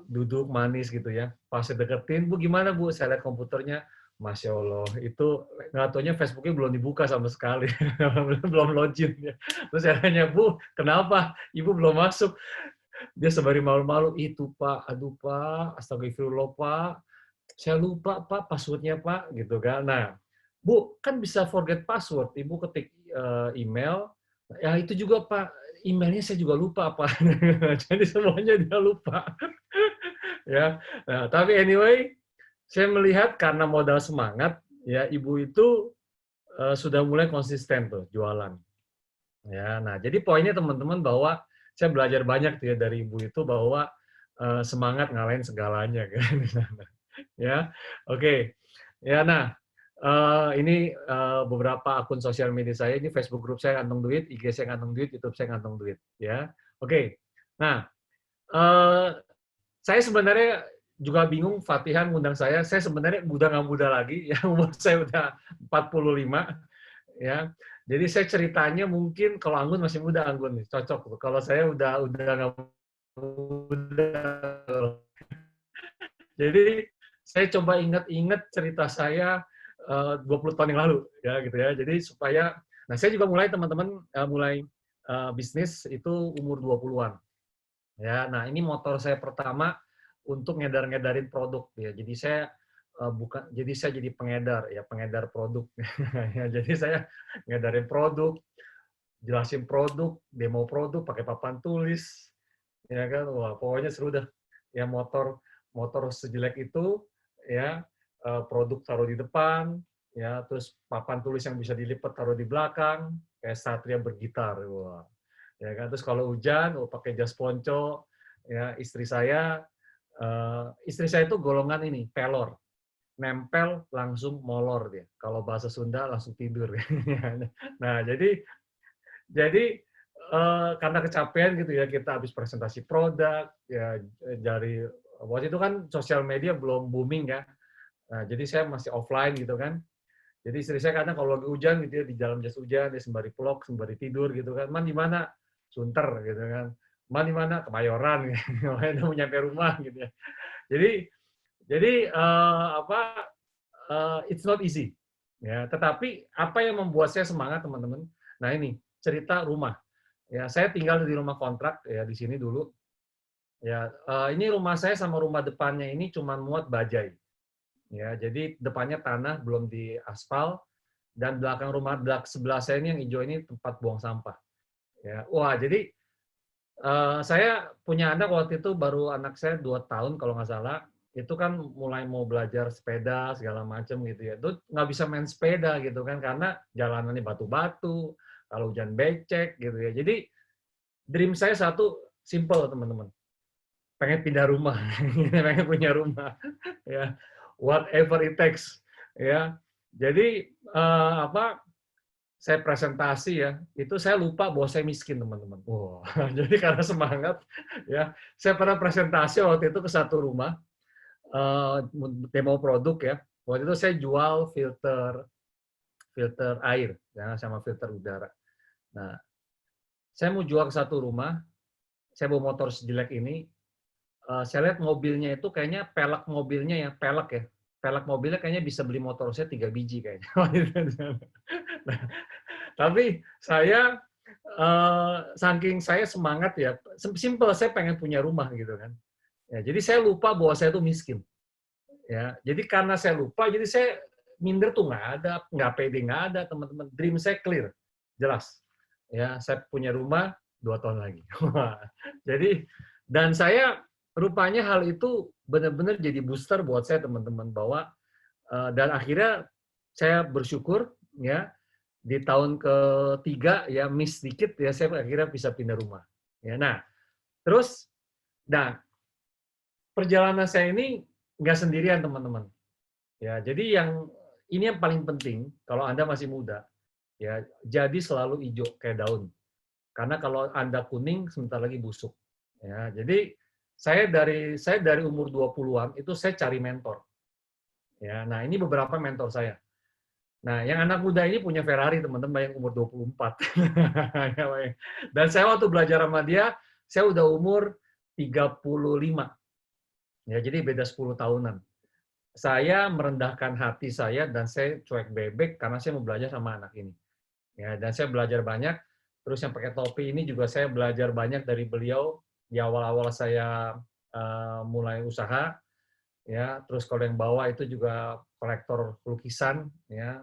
[SPEAKER 5] duduk manis gitu ya. Pas saya deketin, Bu gimana Bu? Saya lihat komputernya, Masya Allah, itu nggak taunya Facebooknya belum dibuka sama sekali, belum login ya. Terus saya tanya, Bu, kenapa? Ibu belum masuk. Dia sembari malu-malu, itu Pak, aduh Pak, astagfirullah Pak, saya lupa Pak, passwordnya Pak, gitu kan. Nah, Bu, kan bisa forget password, Ibu ketik email, ya itu juga Pak, emailnya saya juga lupa Pak. Jadi semuanya dia lupa. Ya, nah, tapi anyway, saya melihat karena modal semangat, ya ibu itu sudah mulai konsisten tuh jualan. Ya, nah jadi poinnya teman-teman bahwa saya belajar banyak tuh ya dari ibu itu bahwa semangat ngalahin segalanya kan. Ya, oke. Ya, nah ini beberapa akun sosial media saya. Ini Facebook grup saya kantong duit, IG saya kantong duit, YouTube saya kantong duit. Ya, oke. Nah, saya sebenarnya juga bingung Fatihan ngundang saya. Saya sebenarnya udah nggak muda lagi, ya umur saya udah 45, ya. Jadi saya ceritanya mungkin kalau Anggun masih muda, Anggun nih cocok. Kalau saya udah nggak muda. Jadi saya coba ingat-ingat cerita saya 20 tahun yang lalu, ya gitu ya. Jadi supaya, nah saya juga mulai teman-teman mulai bisnis itu umur 20-an. Ya, nah ini motor saya pertama untuk ngedar-ngedarin produk ya. Jadi saya jadi pengedar ya, pengedar produk. Ya, jadi saya ngedarin produk, jelasin produk, demo produk pakai papan tulis. Ya kan, wah pokoknya seru dah. Ya motor sejelek itu ya, produk taruh di depan, ya terus papan tulis yang bisa dilipat taruh di belakang, kayak Satria bergitar. Wah. Ya kan, terus kalau hujan pakai jas ponco. Ya, istri saya itu golongan ini pelor, nempel langsung molor dia, kalau bahasa Sunda langsung tidur. Nah jadi karena kecapean gitu ya, kita habis presentasi produk ya, dari waktu itu kan sosial media belum booming ya. Nah, jadi saya masih offline gitu kan. Jadi istri saya kadang kalau lagi hujan gitu ya, di dalam jas hujan, dia sembari vlog, sembari tidur gitu kan. Man di mana? Sunter gitu kan. Man di mana? Kemayoran gitu. Udah mau nyampe rumah gitu ya. Jadi it's not easy. Ya, tetapi apa yang membuat saya semangat teman-teman? Nah ini cerita rumah. Ya, saya tinggal di rumah kontrak ya di sini dulu. Ya, ini rumah saya sama rumah depannya ini cuma muat bajai. Ya, jadi depannya tanah belum diaspal, dan belakang rumah sebelah saya ini yang hijau ini tempat buang sampah. Ya, wah jadi saya punya anak waktu itu baru anak saya 2 tahun kalau nggak salah, itu kan mulai mau belajar sepeda segala macam gitu ya. Itu nggak bisa main sepeda gitu kan karena jalanannya batu-batu, kalau hujan becek gitu ya. Jadi dream saya satu simple teman-teman, pengen pindah rumah, pengen punya rumah, ya whatever it takes, ya. Jadi saya presentasi ya, itu saya lupa bahwa saya miskin teman-teman. Wow. Jadi karena semangat, ya, saya pernah presentasi waktu itu ke satu rumah demo produk ya. Waktu itu saya jual filter air, ya, sama filter udara. Nah, saya mau jual ke satu rumah, saya bawa motor sejelek ini, saya lihat mobilnya itu kayaknya pelek mobilnya ya, pelek mobilnya kayaknya bisa beli motor saya 3 biji kayaknya. Nah, tapi saya saking saya semangat ya, simple saya pengen punya rumah gitu kan. Ya, jadi saya lupa bahwa saya itu miskin. Ya, jadi karena saya lupa, jadi saya minder tuh nggak pede nggak ada teman-teman. Dream saya clear, jelas. Ya, saya punya rumah 2 tahun lagi. Jadi dan saya rupanya hal itu benar-benar jadi booster buat saya teman-teman bahwa dan akhirnya saya bersyukur ya di tahun ketiga ya miss sedikit ya saya akhirnya bisa pindah rumah. Ya, nah terus, nah perjalanan saya ini nggak sendirian, teman-teman. Ya, jadi ini yang paling penting kalau Anda masih muda, ya, jadi selalu hijau kayak daun. Karena kalau Anda kuning, sebentar lagi busuk. Ya, jadi saya dari umur 20-an itu saya cari mentor. Ya, nah ini beberapa mentor saya. Nah, yang anak muda ini punya Ferrari, teman-teman, yang umur 24. Dan saya waktu belajar sama dia, saya udah umur 35. Ya, jadi beda 10 tahunan. Saya merendahkan hati saya dan saya cuek bebek karena saya mau belajar sama anak ini. Ya, dan saya belajar banyak. Terus yang pakai topi ini juga saya belajar banyak dari beliau di awal-awal saya mulai usaha. Ya, terus kalau yang bawah itu juga kolektor lukisan. Ya,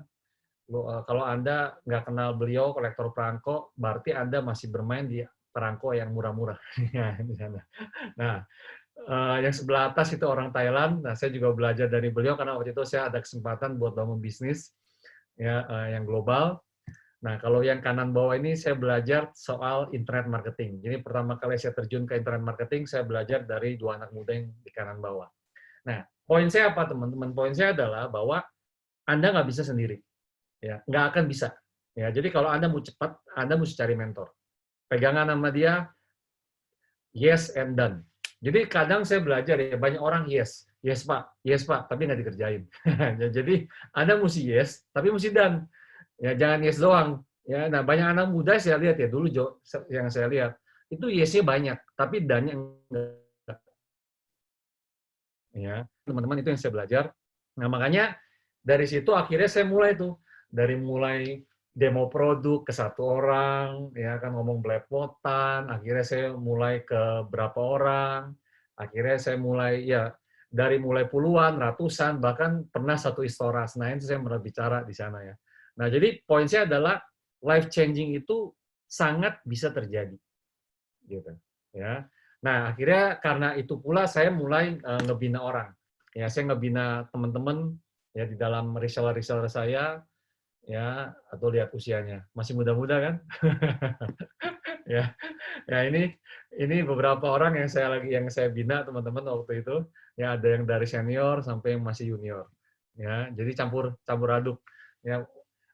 [SPEAKER 5] kalau Anda nggak kenal beliau kolektor perangko, berarti Anda masih bermain di perangko yang murah-murah. Di sana. Nah, yang sebelah atas itu orang Thailand. Nah, saya juga belajar dari beliau karena waktu itu saya ada kesempatan buat bangun bisnis ya yang global. Nah, kalau yang kanan bawah ini saya belajar soal internet marketing. Jadi pertama kali saya terjun ke internet marketing, saya belajar dari dua anak muda yang di kanan bawah. Nah, poin saya apa, teman-teman? Poin saya adalah bahwa Anda nggak bisa sendiri. Ya, nggak akan bisa. Ya, jadi kalau Anda mau cepat, Anda mesti cari mentor. Pegangan sama dia, yes and done. Jadi kadang saya belajar ya, banyak orang yes Pak, tapi nggak dikerjain. Jadi Anda mesti yes, tapi mesti done. Ya, jangan yes doang. Ya, nah banyak anak muda saya lihat ya dulu yang saya lihat itu yes-nya banyak, tapi done-nya enggak. Ya, teman-teman itu yang saya belajar. Nah makanya dari situ akhirnya saya mulai mulai demo produk ke satu orang, ya kan ngomong belepotan. Akhirnya saya mulai ke berapa orang. Akhirnya saya mulai dari mulai puluhan, ratusan, bahkan pernah satu Istora Senayan saya pernah bicara di sana ya. Nah, jadi poin saya adalah life changing itu sangat bisa terjadi, gitu. Ya. Nah, akhirnya karena itu pula saya mulai ngebina orang. Ya, saya ngebina teman-teman ya di dalam reseller saya, ya atau lihat usianya masih muda-muda kan? Ya, ya ini beberapa orang yang saya bina teman-teman waktu itu. Ya, ada yang dari senior sampai yang masih junior. Ya, jadi campur aduk. Ya,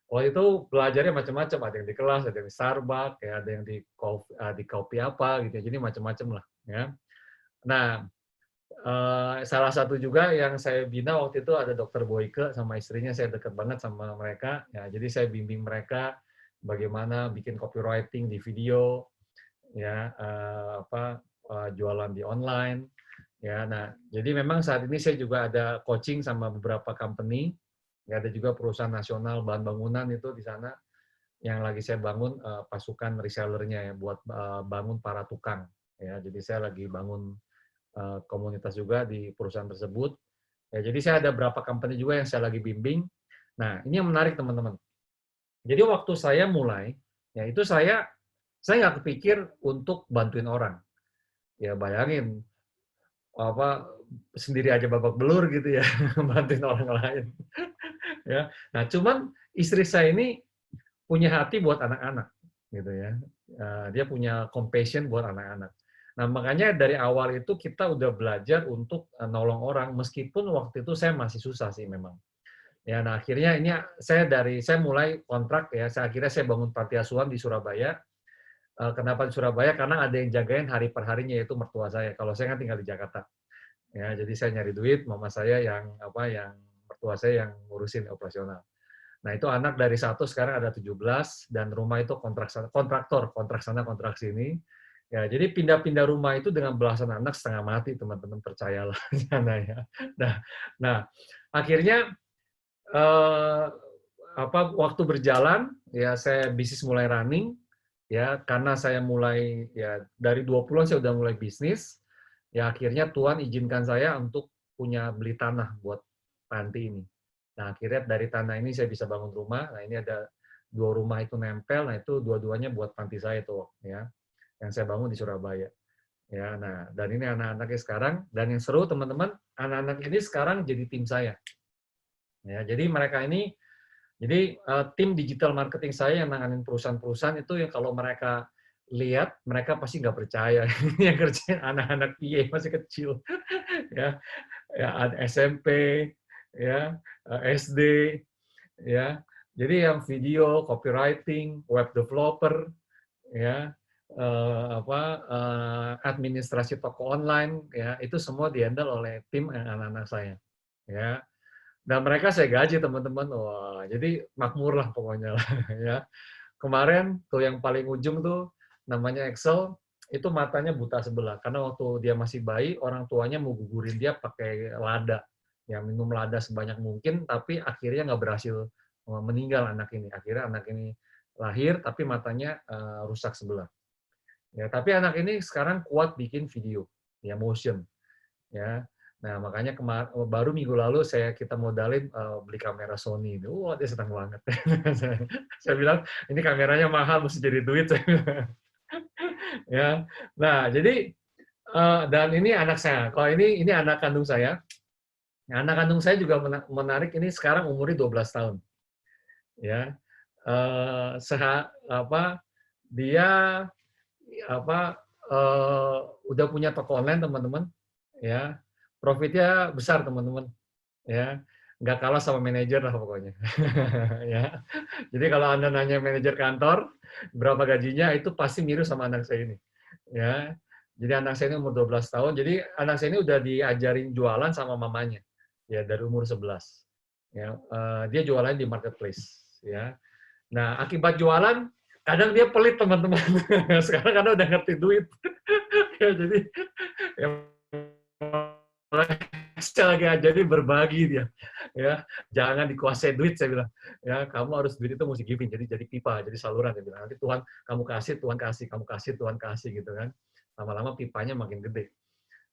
[SPEAKER 5] waktu itu belajarnya macam-macam, ada yang di kelas, ada yang di Starbucks, ya, ada yang di kopi apa gitu, jadi macam-macam lah. Ya. Nah, salah satu juga yang saya bina waktu itu ada Dr. Boyke sama istrinya, saya dekat banget sama mereka. Ya, jadi saya bimbing mereka bagaimana bikin copywriting di video, ya jualan di online. Ya, nah jadi memang saat ini saya juga ada coaching sama beberapa company. Ya, ada juga perusahaan nasional bahan bangunan itu di sana yang lagi saya bangun pasukan resellernya ya buat bangun para tukang. Ya, jadi saya lagi bangun komunitas juga di perusahaan tersebut. Ya, jadi saya ada beberapa company juga yang saya lagi bimbing. Nah, ini yang menarik teman-teman. Jadi waktu saya mulai, ya itu saya nggak kepikir untuk bantuin orang. Ya bayangin sendiri aja babak belur gitu ya, bantuin orang lain. Ya. Nah, cuman istri saya ini punya hati buat anak-anak gitu ya. Dia punya compassion buat anak-anak. Nah, makanya dari awal itu kita udah belajar untuk nolong orang meskipun waktu itu saya masih susah sih memang. Ya, nah akhirnya ini saya mulai kontrak ya, akhirnya saya bangun panti asuhan di Surabaya. Kenapa di Surabaya? Karena ada yang jagain hari per harinya yaitu mertua saya. Kalau saya kan tinggal di Jakarta. Ya, jadi saya nyari duit, mama saya yang mertua saya yang ngurusin operasional. Nah, itu anak dari 1 sekarang ada 17 dan rumah itu kontrak sana kontrak sini. Ya, jadi pindah-pindah rumah itu dengan belasan anak setengah mati, teman-teman percayalah. Nah, akhirnya waktu berjalan ya saya bisnis mulai running ya karena saya mulai ya dari 20-an saya udah mulai bisnis ya akhirnya Tuhan izinkan saya untuk beli tanah buat panti ini. Nah akhirnya dari tanah ini saya bisa bangun rumah. Nah ini ada 2 rumah itu nempel. Nah itu dua-duanya buat panti saya tuh ya yang saya bangun di Surabaya. Ya, nah dan ini anak-anaknya sekarang dan yang seru teman-teman anak-anak ini sekarang jadi tim saya. Ya, jadi mereka ini, tim digital marketing saya yang nanganin perusahaan-perusahaan itu yang kalau mereka lihat, mereka pasti nggak percaya. Yang kerjain anak-anak PA masih kecil. ya, ya SMP, ya, SD, ya. Jadi yang video, copywriting, web developer, ya, administrasi toko online, ya, itu semua dihandle oleh tim anak-anak saya, ya. Dan mereka saya gaji teman-teman, wah, jadi makmur lah pokoknya lah, ya. Kemarin tuh yang paling ujung tuh namanya Excel, itu matanya buta sebelah karena waktu dia masih bayi orang tuanya mau gugurin dia pakai lada, ya minum lada sebanyak mungkin, tapi akhirnya nggak berhasil, meninggal anak ini. Akhirnya anak ini lahir tapi matanya rusak sebelah. Ya, tapi anak ini sekarang kuat bikin video, ya motion, ya. Nah, makanya baru minggu lalu kita modalin beli kamera Sony. Wah, dia senang banget. Saya bilang, ini kameranya mahal, mesti jadi duit. Saya bilang. Ya, nah jadi dan ini anak saya. Kalau ini anak kandung saya. Anak kandung saya juga menarik. Ini sekarang umurnya 12 tahun. Ya, dia udah punya toko online teman-teman. Ya, profitnya besar teman-teman, ya nggak kalah sama manajer lah pokoknya. Ya, jadi kalau Anda nanya manajer kantor berapa gajinya, itu pasti mirip sama anak saya ini, ya. Jadi anak saya ini umur 12 tahun, jadi anak saya ini udah diajarin jualan sama mamanya, ya dari umur 11. Ya, dia jualan di marketplace, ya. Nah, akibat jualan kadang dia pelit teman-teman. Sekarang karena udah ngerti duit. Ya, jadi ya, saya lagi ajarin berbagi dia, ya jangan dikuasai duit, saya bilang, ya kamu harus duit itu mesti giving, jadi pipa, jadi saluran, dia bilang, nanti Tuhan kamu kasih, Tuhan kasih, kamu kasih, Tuhan kasih, gitu kan, lama-lama pipanya makin gede.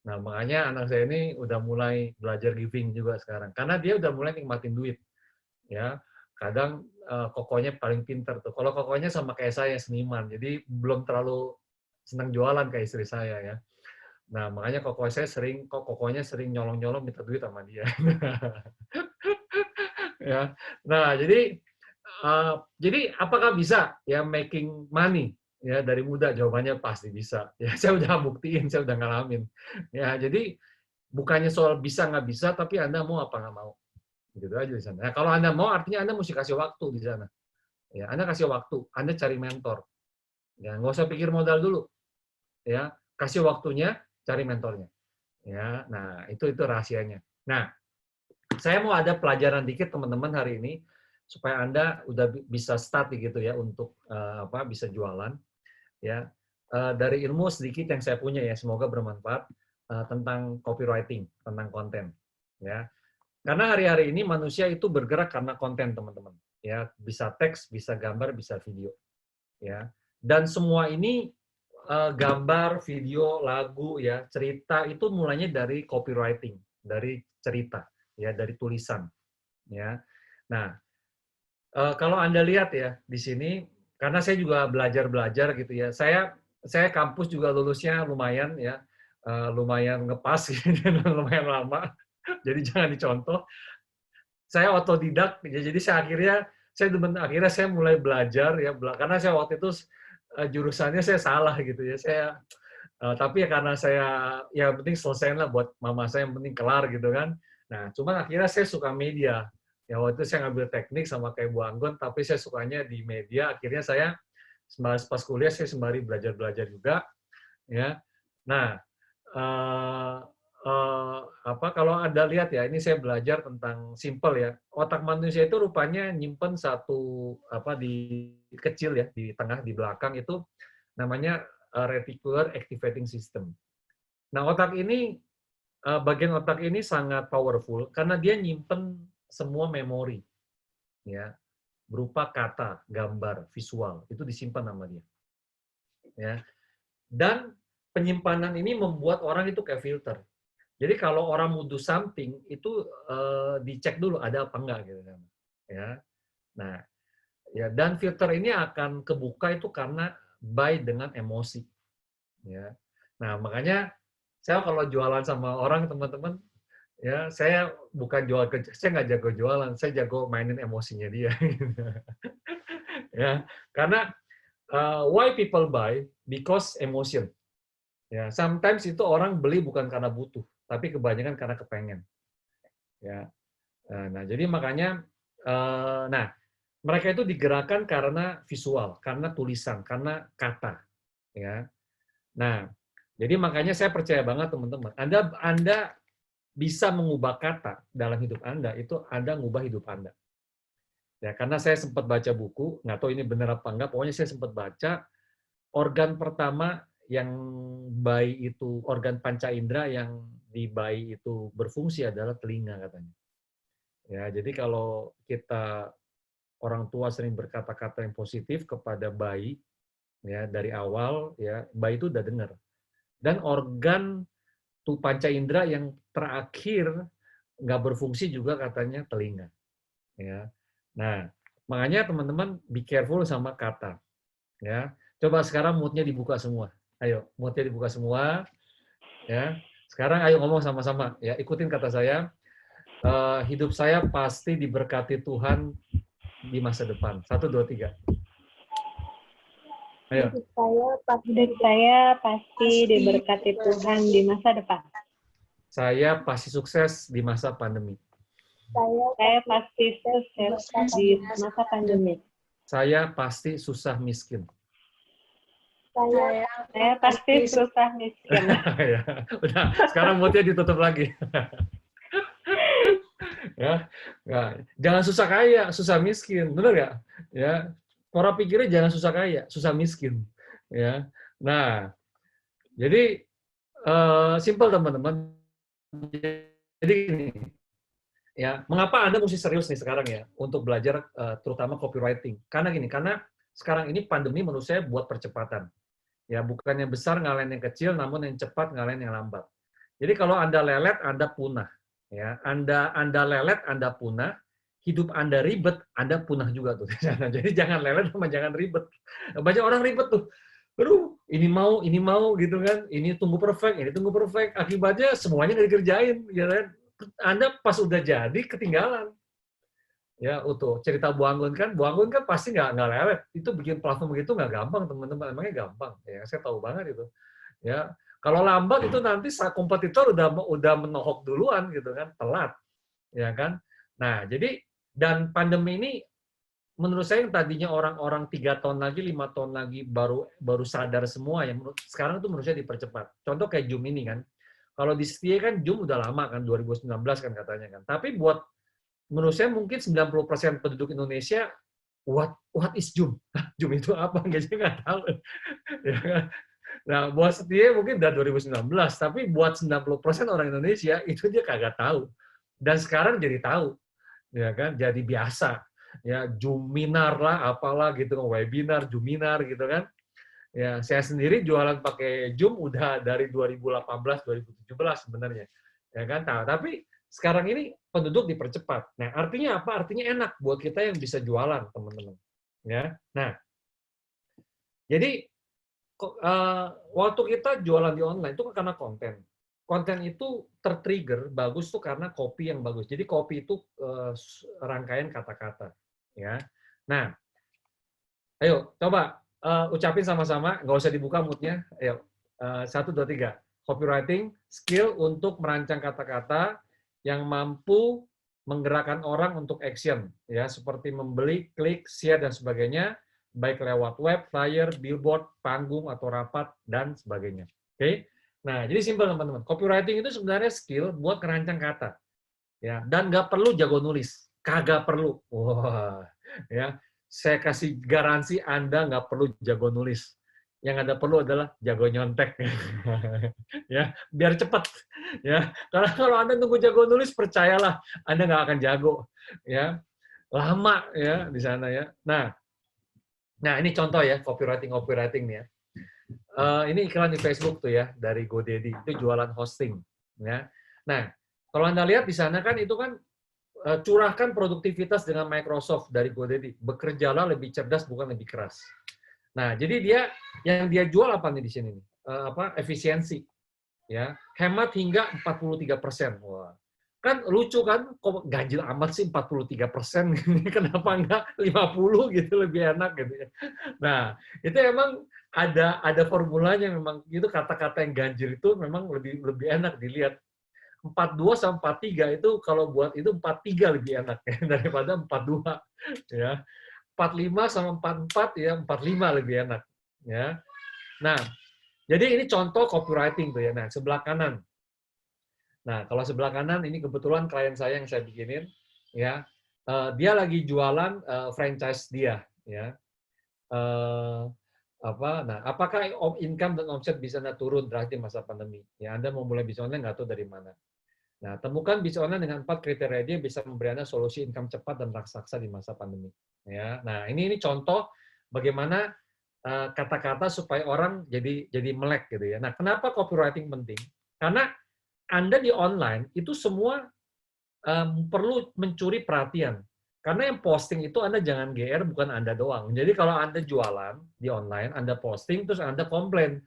[SPEAKER 5] Nah, makanya anak saya ini udah mulai belajar giving juga sekarang, karena dia udah mulai nikmatin duit, ya. Kadang kokonya paling pinter tuh, kalau kokonya sama kayak saya seniman, jadi belum terlalu senang jualan kayak istri saya, ya. Nah, makanya kokonya sering nyolong-nyolong minta duit sama dia. Ya. Nah, jadi apakah bisa ya making money ya dari muda? Jawabannya pasti bisa. Ya, saya udah buktiin, saya udah ngalamin. Ya, jadi bukannya soal bisa nggak bisa, tapi Anda mau apa nggak mau. Gitu aja di sana. Nah, kalau Anda mau, artinya Anda mesti kasih waktu di sana. Ya, Anda kasih waktu, Anda cari mentor. Ya, nggak usah pikir modal dulu. Ya, kasih waktunya, cari mentornya. Ya, nah itu rahasianya. Nah, saya mau ada pelajaran dikit teman-teman hari ini supaya Anda udah bisa start gitu ya untuk bisa jualan. Ya, dari ilmu sedikit yang saya punya ya, semoga bermanfaat tentang copywriting, tentang konten. Ya, karena hari-hari ini manusia itu bergerak karena konten teman-teman. Ya, bisa teks, bisa gambar, bisa video. Ya, dan semua ini gambar, video, lagu, ya cerita itu mulainya dari copywriting, dari cerita, ya dari tulisan, ya. Nah, kalau Anda lihat ya di sini, karena saya juga belajar gitu ya. Saya kampus juga lulusnya lumayan ya, lumayan ngepas, gitu, lumayan lama. Jadi jangan dicontoh. Saya otodidak, jadi akhirnya saya mulai belajar ya, karena saya waktu itu jurusannya saya salah gitu ya. Tapi ya karena saya ya penting selesaiin lah buat mama saya, yang penting kelar gitu kan. Nah, cuman akhirnya saya suka media. Ya waktu itu saya ngambil teknik sama kayak Bu Anggun, tapi saya sukanya di media. Akhirnya saya pas kuliah saya sembari belajar juga ya. Nah, kalau Anda lihat ya, ini saya belajar tentang simple ya. Otak manusia itu rupanya nyimpen satu di kecil ya, di tengah, di belakang itu namanya reticular activating system. Nah, bagian otak ini sangat powerful karena dia nyimpen semua memori ya, berupa kata, gambar, visual, itu disimpan sama dia. Ya. Dan penyimpanan ini membuat orang itu kayak filter. Jadi kalau orang mau do something itu dicek dulu ada apa enggak gitu kan. Ya. Nah, ya dan filter ini akan kebuka itu karena buy dengan emosi. Ya. Nah, makanya saya kalau jualan sama orang teman-teman ya, saya bukan saya nggak jago jualan, saya jago mainin emosinya dia. Ya, karena why people buy? Because emotion. Ya, sometimes itu orang beli bukan karena butuh, tapi kebanyakan karena kepengen. Ya. Nah, jadi makanya, nah mereka itu digerakkan karena visual, karena tulisan, karena kata. Ya. Nah, jadi makanya saya percaya banget teman-teman, Anda bisa mengubah kata dalam hidup Anda, itu Anda ngubah hidup Anda. Ya, karena saya sempat baca buku, nggak tahu ini benar apa enggak, pokoknya saya sempat baca, organ pertama yang bayi itu, organ panca indera yang di bayi itu berfungsi adalah telinga katanya. Ya, jadi kalau kita orang tua sering berkata-kata yang positif kepada bayi, ya dari awal, ya bayi itu udah dengar. Dan organ tuh panca indera yang terakhir nggak berfungsi juga katanya telinga. Ya, nah makanya teman-teman be careful sama kata. Ya, coba sekarang moodnya dibuka semua. Ayo, moodnya dibuka semua. Ya, sekarang ayo ngomong sama-sama. Ya, ikutin kata saya. Hidup saya pasti diberkati Tuhan di masa depan. 1, 2, 3. Ayo.
[SPEAKER 4] Hidup saya pasti diberkati Tuhan di masa depan.
[SPEAKER 5] Saya pasti sukses di masa pandemi.
[SPEAKER 4] Saya pasti sukses di masa pandemi.
[SPEAKER 5] Saya pasti susah miskin.
[SPEAKER 4] Saya pasti susah miskin.
[SPEAKER 5] Ya, udah. Sekarang moodnya ditutup lagi. Ya, jangan susah kaya, susah miskin, benar nggak? Ya, pola pikirnya jangan susah kaya, susah miskin. Ya, nah, jadi simpel teman-teman. Jadi gini, ya, mengapa Anda mesti serius nih sekarang ya untuk belajar terutama copywriting? Karena gini, karena sekarang ini pandemi menurut saya buat percepatan. Ya, bukan yang besar ngalahin yang kecil, namun yang cepat ngalahin yang lambat. Jadi kalau Anda lelet, Anda punah. Ya, Anda lelet, Anda punah. Hidup Anda ribet, Anda punah juga tuh. Jadi jangan lelet sama jangan ribet. Banyak orang ribet tuh. Aduh, ini mau gitu kan. Ini tunggu perfect, ini tunggu perfect. Akibatnya semuanya nggak dikerjain, ya kan? Anda pas udah jadi ketinggalan. Ya, utuh. Cerita Bu Anggun kan pasti nggak lelet. Itu bikin platform begitu nggak gampang, teman-teman. Emangnya gampang. Ya, saya tahu banget itu. Ya, kalau lambat itu nanti kompetitor udah menohok duluan gitu kan, telat. Ya kan? Nah, jadi dan pandemi ini menurut saya yang tadinya orang-orang 3 tahun lagi, 5 tahun lagi baru sadar semua yang sekarang itu menurut saya dipercepat. Contoh kayak Zoom ini kan. Kalau di setia kan Zoom udah lama kan 2019 kan katanya kan. Tapi buat menurut saya mungkin 90% penduduk Indonesia what is Zoom? Zoom itu apa? Nggak tahu. Ya kan? Nah, buat setia mungkin udah 2019, tapi buat 90% orang Indonesia itu dia kagak tahu. Dan sekarang jadi tahu. Ya kan? Jadi biasa. Ya, Zoominar lah, apalah gitu, webinar, Zoominar gitu kan. Ya, saya sendiri jualan pakai Zoom udah dari 2018, 2017 sebenarnya. Ya kan? Nah, tapi sekarang ini penduduk dipercepat. Nah, artinya apa? Artinya enak buat kita yang bisa jualan, teman-teman. Ya. Nah, jadi waktu kita jualan di online itu karena konten. Konten itu tertrigger bagus tuh karena copy yang bagus. Jadi copy itu rangkaian kata-kata. Ya. Nah, ayo coba ucapin sama-sama, nggak usah dibuka moodnya. Ayo, 1, 2, 3. Copywriting, skill untuk merancang kata-kata yang mampu menggerakkan orang untuk action, ya seperti membeli, klik, share dan sebagainya, baik lewat web, flyer, billboard, panggung atau rapat dan sebagainya. Oke? Nah, jadi simpel teman-teman. Copywriting itu sebenarnya skill buat merancang kata, ya dan nggak perlu jago nulis, kagak perlu. Wah, ya saya kasih garansi Anda nggak perlu jago nulis. Yang Anda perlu adalah jago nyontek. Ya, biar cepat. Ya, karena kalau Anda tunggu jago nulis, percayalah Anda nggak akan jago. Ya, lama ya di sana ya. Nah, ini contoh ya copywriting nih ya. Ini iklan di Facebook tuh ya dari GoDaddy itu jualan hosting. Ya. Nah, kalau Anda lihat di sana kan itu kan curahkan produktivitas dengan Microsoft dari GoDaddy. Bekerjalah lebih cerdas bukan lebih keras. Nah, jadi yang dia jual apa nih di sini nih? Efisiensi. Ya, hemat hingga 43%. Wah. Kan lucu kan, kok ganjil amat sih 43%, kenapa enggak 50 gitu lebih enak gitu ya. Nah, itu emang ada formulanya memang itu kata-kata yang ganjil itu memang lebih enak dilihat. 42 sama 43 itu kalau buat itu 43 lebih enak ya, daripada 42 ya. 45 sama 44 ya 45 lebih enak ya. Nah, jadi ini contoh copywriting tuh ya. Nah, sebelah kanan. Nah, kalau sebelah kanan ini kebetulan klien saya yang saya bikinin ya. Dia lagi jualan franchise dia ya. Apakah income dan omset bisa turun drastis masa pandemi? Ya, Anda mau mulai bisnis online nggak tahu dari mana. Nah, temukan bisnis online dengan 4 kriteria dia bisa memberi Anda solusi income cepat dan raksasa di masa pandemi. Ya, nah ini contoh bagaimana kata-kata supaya orang jadi melek gitu ya. Nah, kenapa copywriting penting? Karena Anda di online itu semua perlu mencuri perhatian. Karena yang posting itu Anda jangan GR, bukan Anda doang. Jadi kalau Anda jualan di online, Anda posting, terus Anda komplain.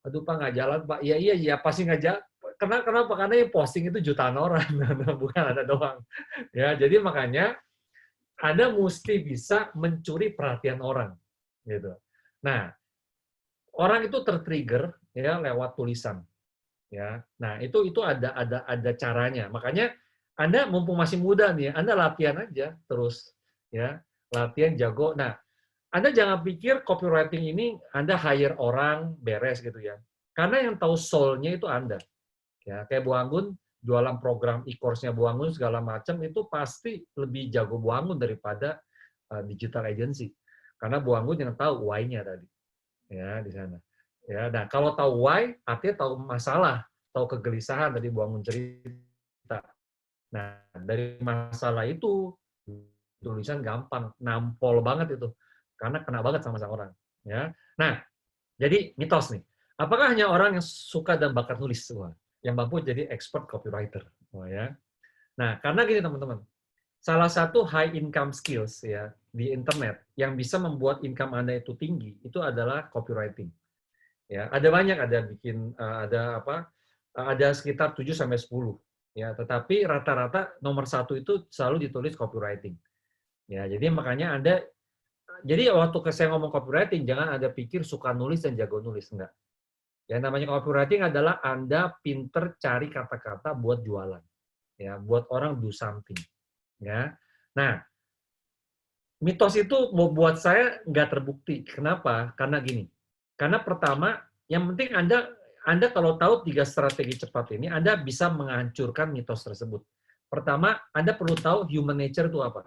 [SPEAKER 5] Aduh Pak, nggak jalan Pak. Iya, pasti nggak jalan. Kenapa? Karena yang posting itu jutaan orang, bukan Anda doang. Ya, jadi makanya Anda mesti bisa mencuri perhatian orang. Gitu. Nah, orang itu tertrigger ya lewat tulisan. Ya, nah itu ada caranya. Makanya Anda mumpung masih muda nih, Anda latihan aja terus, ya latihan jago. Nah, Anda jangan pikir copywriting ini Anda hire orang beres gitu ya. Karena yang tahu soul-nya itu Anda. Ya, kayak Bu Anggun jualan program e-course-nya Bu Anggun segala macam itu pasti lebih jago Bu Anggun daripada digital agency. Karena Bu Anggun yang tahu why-nya tadi. Ya, di sana. Ya, nah kalau tahu why, artinya tahu masalah, tahu kegelisahan tadi Bu Anggun cerita. Nah, dari masalah itu tulisan gampang, nampol banget itu. Karena kena banget sama orang, ya. Nah, jadi mitos nih. Apakah hanya orang yang suka dan bakat nulis semua yang mampu jadi expert copywriter? Oh ya. Nah, karena gini teman-teman. Salah satu high income skills ya di internet yang bisa membuat income Anda itu tinggi itu adalah copywriting. Ya, ada banyak, ada bikin ada sekitar 7 sampai 10 ya, tetapi rata-rata nomor 1 itu selalu ditulis copywriting. Ya, jadi makanya jadi waktu saya ngomong copywriting jangan Anda pikir suka nulis dan jago nulis, enggak. Yang namanya copywriting adalah Anda pinter cari kata-kata buat jualan. Ya, buat orang do something. Ya. Nah, mitos itu buat saya nggak terbukti. Kenapa? Karena gini. Karena pertama, yang penting Anda kalau tahu 3 strategi cepat ini, Anda bisa menghancurkan mitos tersebut. Pertama, Anda perlu tahu human nature itu apa.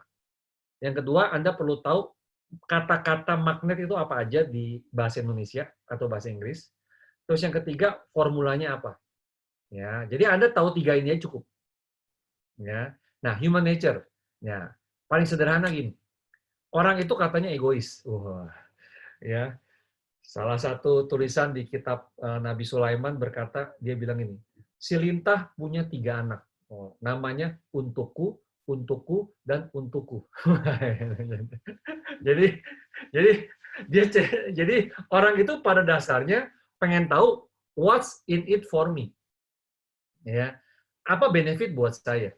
[SPEAKER 5] Yang kedua, Anda perlu tahu kata-kata magnet itu apa aja di bahasa Indonesia atau bahasa Inggris. Terus yang ketiga, formulanya apa. Ya, jadi Anda tahu 3 ini aja cukup. Ya. Nah, human nature. Ya, paling sederhana gini. Orang itu katanya egois. Ya. Salah satu tulisan di kitab Nabi Sulaiman berkata, dia bilang ini, si lintah punya 3 anak. Namanya untukku, dan untukku. jadi orang itu pada dasarnya pengen tahu what's in it for me. Ya, apa benefit buat saya?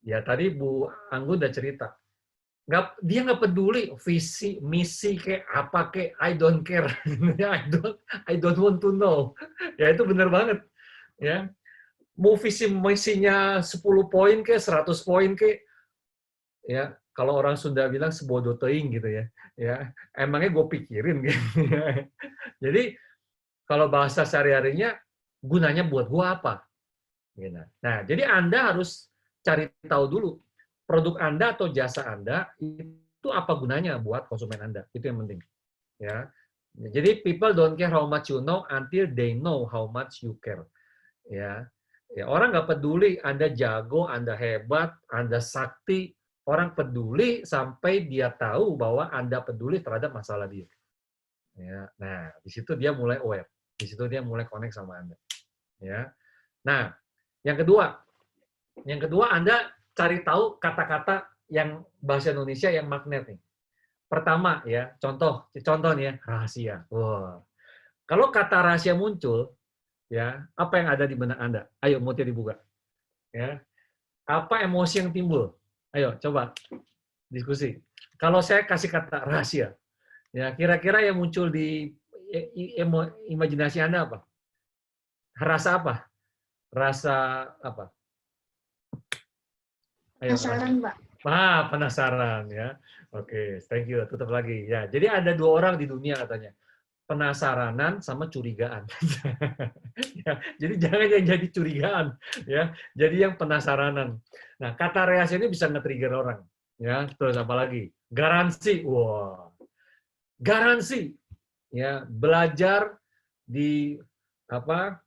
[SPEAKER 5] Ya tadi Bu Anggun udah cerita. Dia nggak peduli visi, misi kayak apa kayak I don't care. I don't want to know. Ya itu benar banget. Ya. Mau visi misinya 10 poin kayak 100 poin kayak ya kalau orang Sunda bilang sebodoh teuing gitu ya. Ya, emangnya gue pikirin gitu. Jadi kalau bahasa sehari-harinya gunanya buat gue apa? Nah, jadi Anda harus cari tahu dulu produk Anda atau jasa Anda itu apa gunanya buat konsumen Anda. Itu yang penting. Ya. Jadi people don't care how much you know until they know how much you care. Ya. Ya, orang nggak peduli Anda jago, Anda hebat, Anda sakti. Orang peduli sampai dia tahu bahwa Anda peduli terhadap masalah dia. Ya. Nah, di situ dia mulai aware. Di situ dia mulai connect sama Anda. Ya. Nah, yang kedua Anda cari tahu kata-kata yang bahasa Indonesia yang magnet nih. Pertama ya, contoh nih ya, rahasia. Wow. Kalau kata rahasia muncul, ya apa yang ada di benak Anda? Ayo, mulutnya dibuka. Ya, apa emosi yang timbul? Ayo, coba diskusi. Kalau saya kasih kata rahasia, ya kira-kira yang muncul di imajinasi Anda apa? Rasa apa? rasa apa? Ayo,
[SPEAKER 3] Penasaran, Mbak.
[SPEAKER 5] penasaran ya. Oke, thank you. Tutup lagi. Ya, jadi ada 2 orang di dunia katanya. Penasaranan sama curigaan. Ya, jadi jangan yang jadi curigaan, ya. Jadi yang penasaranan. Nah, kata reaksi ini bisa nge-trigger orang. Ya, terus apa lagi? Garansi. Wah. Garansi. Ya, belajar di apa?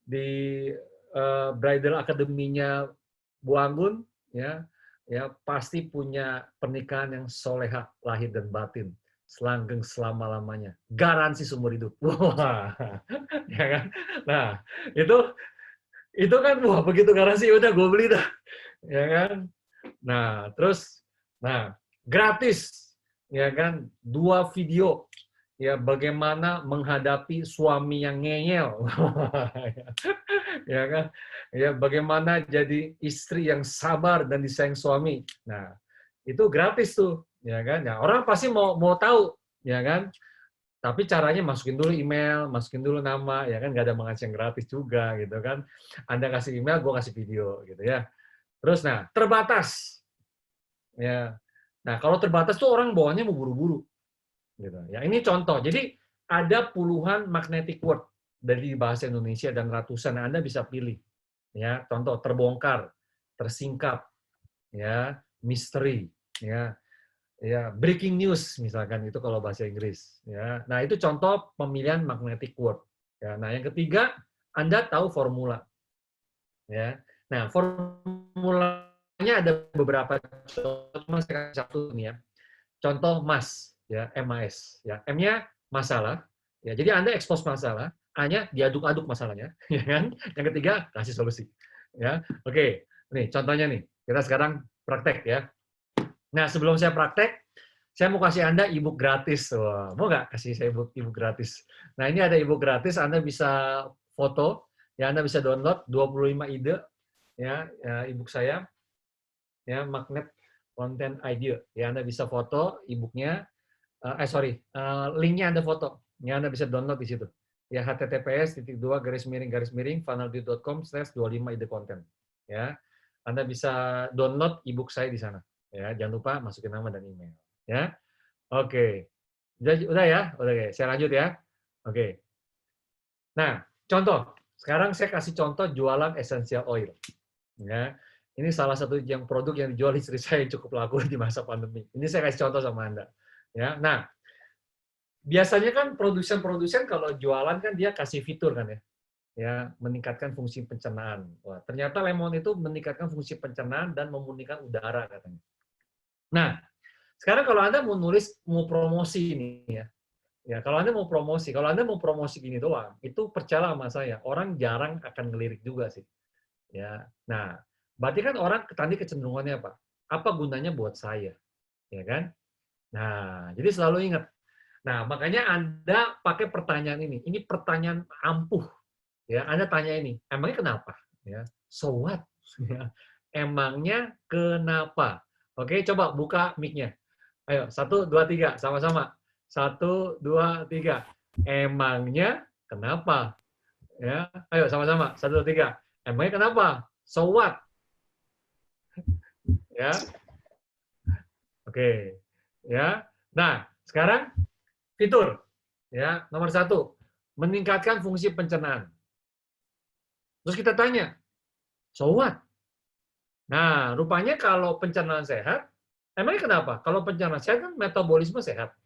[SPEAKER 5] Di Bridal Academy-nya Bu Anggun, ya pasti punya pernikahan yang soleha lahir dan batin, selanggeng selama-lamanya, garansi seumur hidup. Wah, ya kan? Nah, itu kan wah begitu garansi udah gue beli dah, ya kan? Nah, terus gratis, ya kan? 2 video ya bagaimana menghadapi suami yang ngeyel. Ya kan? Ya bagaimana jadi istri yang sabar dan disayang suami. Nah, itu gratis tuh, ya kan? Ya, orang pasti mau tahu, ya kan? Tapi caranya masukin dulu email, masukin dulu nama, ya kan? Nggak ada mengasih yang gratis juga, gitu kan? Anda kasih email, gue kasih video, gitu ya. Terus, terbatas, ya. Nah, kalau terbatas tuh orang bawahnya mau buru-buru, gitu. Ya, ini contoh. Jadi ada puluhan magnetic word dari bahasa Indonesia dan ratusan. Nah, Anda bisa pilih. Ya, contoh terbongkar, tersingkap, ya, misteri, ya, breaking news misalkan itu kalau bahasa Inggris, ya. Nah, itu contoh pemilihan magnetic word. Ya, nah, yang ketiga, Anda tahu formula. Ya. Nah, formulanya ada beberapa contoh, cuma saya kasih satu nih ya. Contoh MAS, ya, MAS, ya. M-nya masalah, ya. Jadi Anda expose masalah, A-nya diaduk-aduk masalahnya, ya kan? Yang ketiga kasih solusi, ya. Oke, nih contohnya nih. Kita sekarang praktek ya. Nah, sebelum saya praktek, saya mau kasih Anda e-book gratis. Wah, mau nggak kasih saya e-book gratis? Nah, ini ada e-book gratis, Anda bisa foto, ya Anda bisa download 25 ide, ya e-book saya, ya magnet content idea. Ya, Anda bisa foto e-booknya, linknya Anda foto, ya Anda bisa download di situ. Ya, https://funneldude.com/25 ide konten. Ya, Anda bisa download e-book saya di sana. Ya, jangan lupa masukin nama dan email. Ya, oke. Udah ya, oke. Saya lanjut ya. Oke. Nah, contoh. Sekarang saya kasih contoh jualan essential oil. Ya, ini salah satu produk yang dijual istri saya yang cukup laku di masa pandemi. Ini saya kasih contoh sama Anda. Ya, nah, biasanya kan produsen-produsen kalau jualan kan dia kasih fitur kan ya. Ya, meningkatkan fungsi pencernaan. Wah, ternyata lemon itu meningkatkan fungsi pencernaan dan memurnikan udara katanya. Nah, sekarang kalau Anda mau promosi ini ya. Ya, kalau Anda mau promosi gini doang, itu percaya sama saya, orang jarang akan ngelirik juga sih. Ya. Nah, berarti kan orang tadi kecenderungannya apa? Apa gunanya buat saya? Ya kan? Nah, jadi selalu ingat. Nah, makanya Anda pakai pertanyaan ini. Ini pertanyaan ampuh. Ya, Anda tanya ini, emangnya kenapa? Ya, so what? Ya, emangnya kenapa? Oke, coba buka mic-nya. Ayo, 1, 2, 3, sama-sama. 1, 2, 3. Emangnya kenapa? Ya, ayo sama-sama. 1, 2, 3. Emangnya kenapa? So what? Ya. Oke. Ya. Nah, sekarang fitur. Ya, nomor 1, meningkatkan fungsi pencernaan. Terus kita tanya, so what? Nah, rupanya kalau pencernaan sehat, emangnya kenapa? Kalau pencernaan sehat kan metabolisme sehat.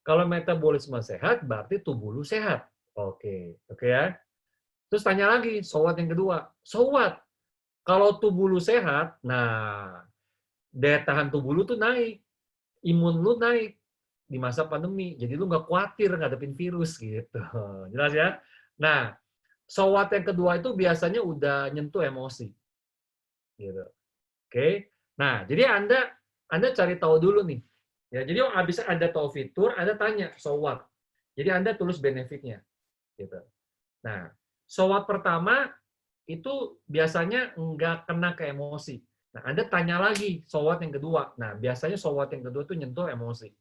[SPEAKER 5] Kalau metabolisme sehat, berarti tubuh lu sehat. Oke, oke ya. Terus tanya lagi, so what yang kedua? So what? Kalau tubuh lu sehat, nah, daya tahan tubuh lu tuh naik. Imun lu naik di masa pandemi. Jadi lu nggak khawatir ngadepin virus gitu. Jelas ya? Nah, so what yang kedua itu biasanya udah nyentuh emosi. Gitu. Oke. Nah, jadi Anda cari tahu dulu nih. Ya, jadi habis Anda tahu fitur, Anda tanya, so what? Jadi Anda tulis benefitnya. Gitu. Nah, so what pertama itu biasanya nggak kena ke emosi. Nah, Anda tanya lagi, so what yang kedua. Nah, biasanya so what yang kedua itu nyentuh emosi.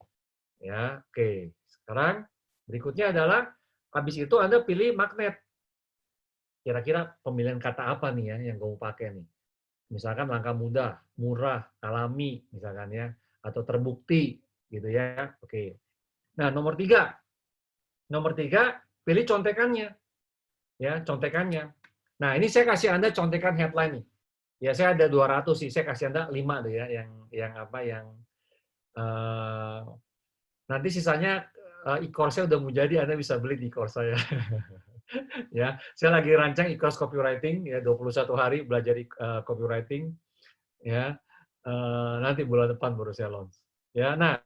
[SPEAKER 5] Ya, oke. Sekarang berikutnya adalah habis itu Anda pilih magnet. kira-kira pemilihan kata apa nih ya yang kamu pakai nih. Misalkan langkah mudah, murah, alami, misalkan ya, atau terbukti, gitu ya. Oke. Nah, nomor tiga, pilih contekannya, ya, contekannya. Nah, ini saya kasih Anda contekan headline nih. Ya, saya ada 200 sih, saya kasih Anda 5 deh ya, yang nanti sisanya e-course saya udah mau jadi, Anda bisa beli di e-course saya. Ya, saya lagi rancang e-course copywriting ya 21 hari belajar copywriting ya. Nanti bulan depan baru saya launch. Ya, nah,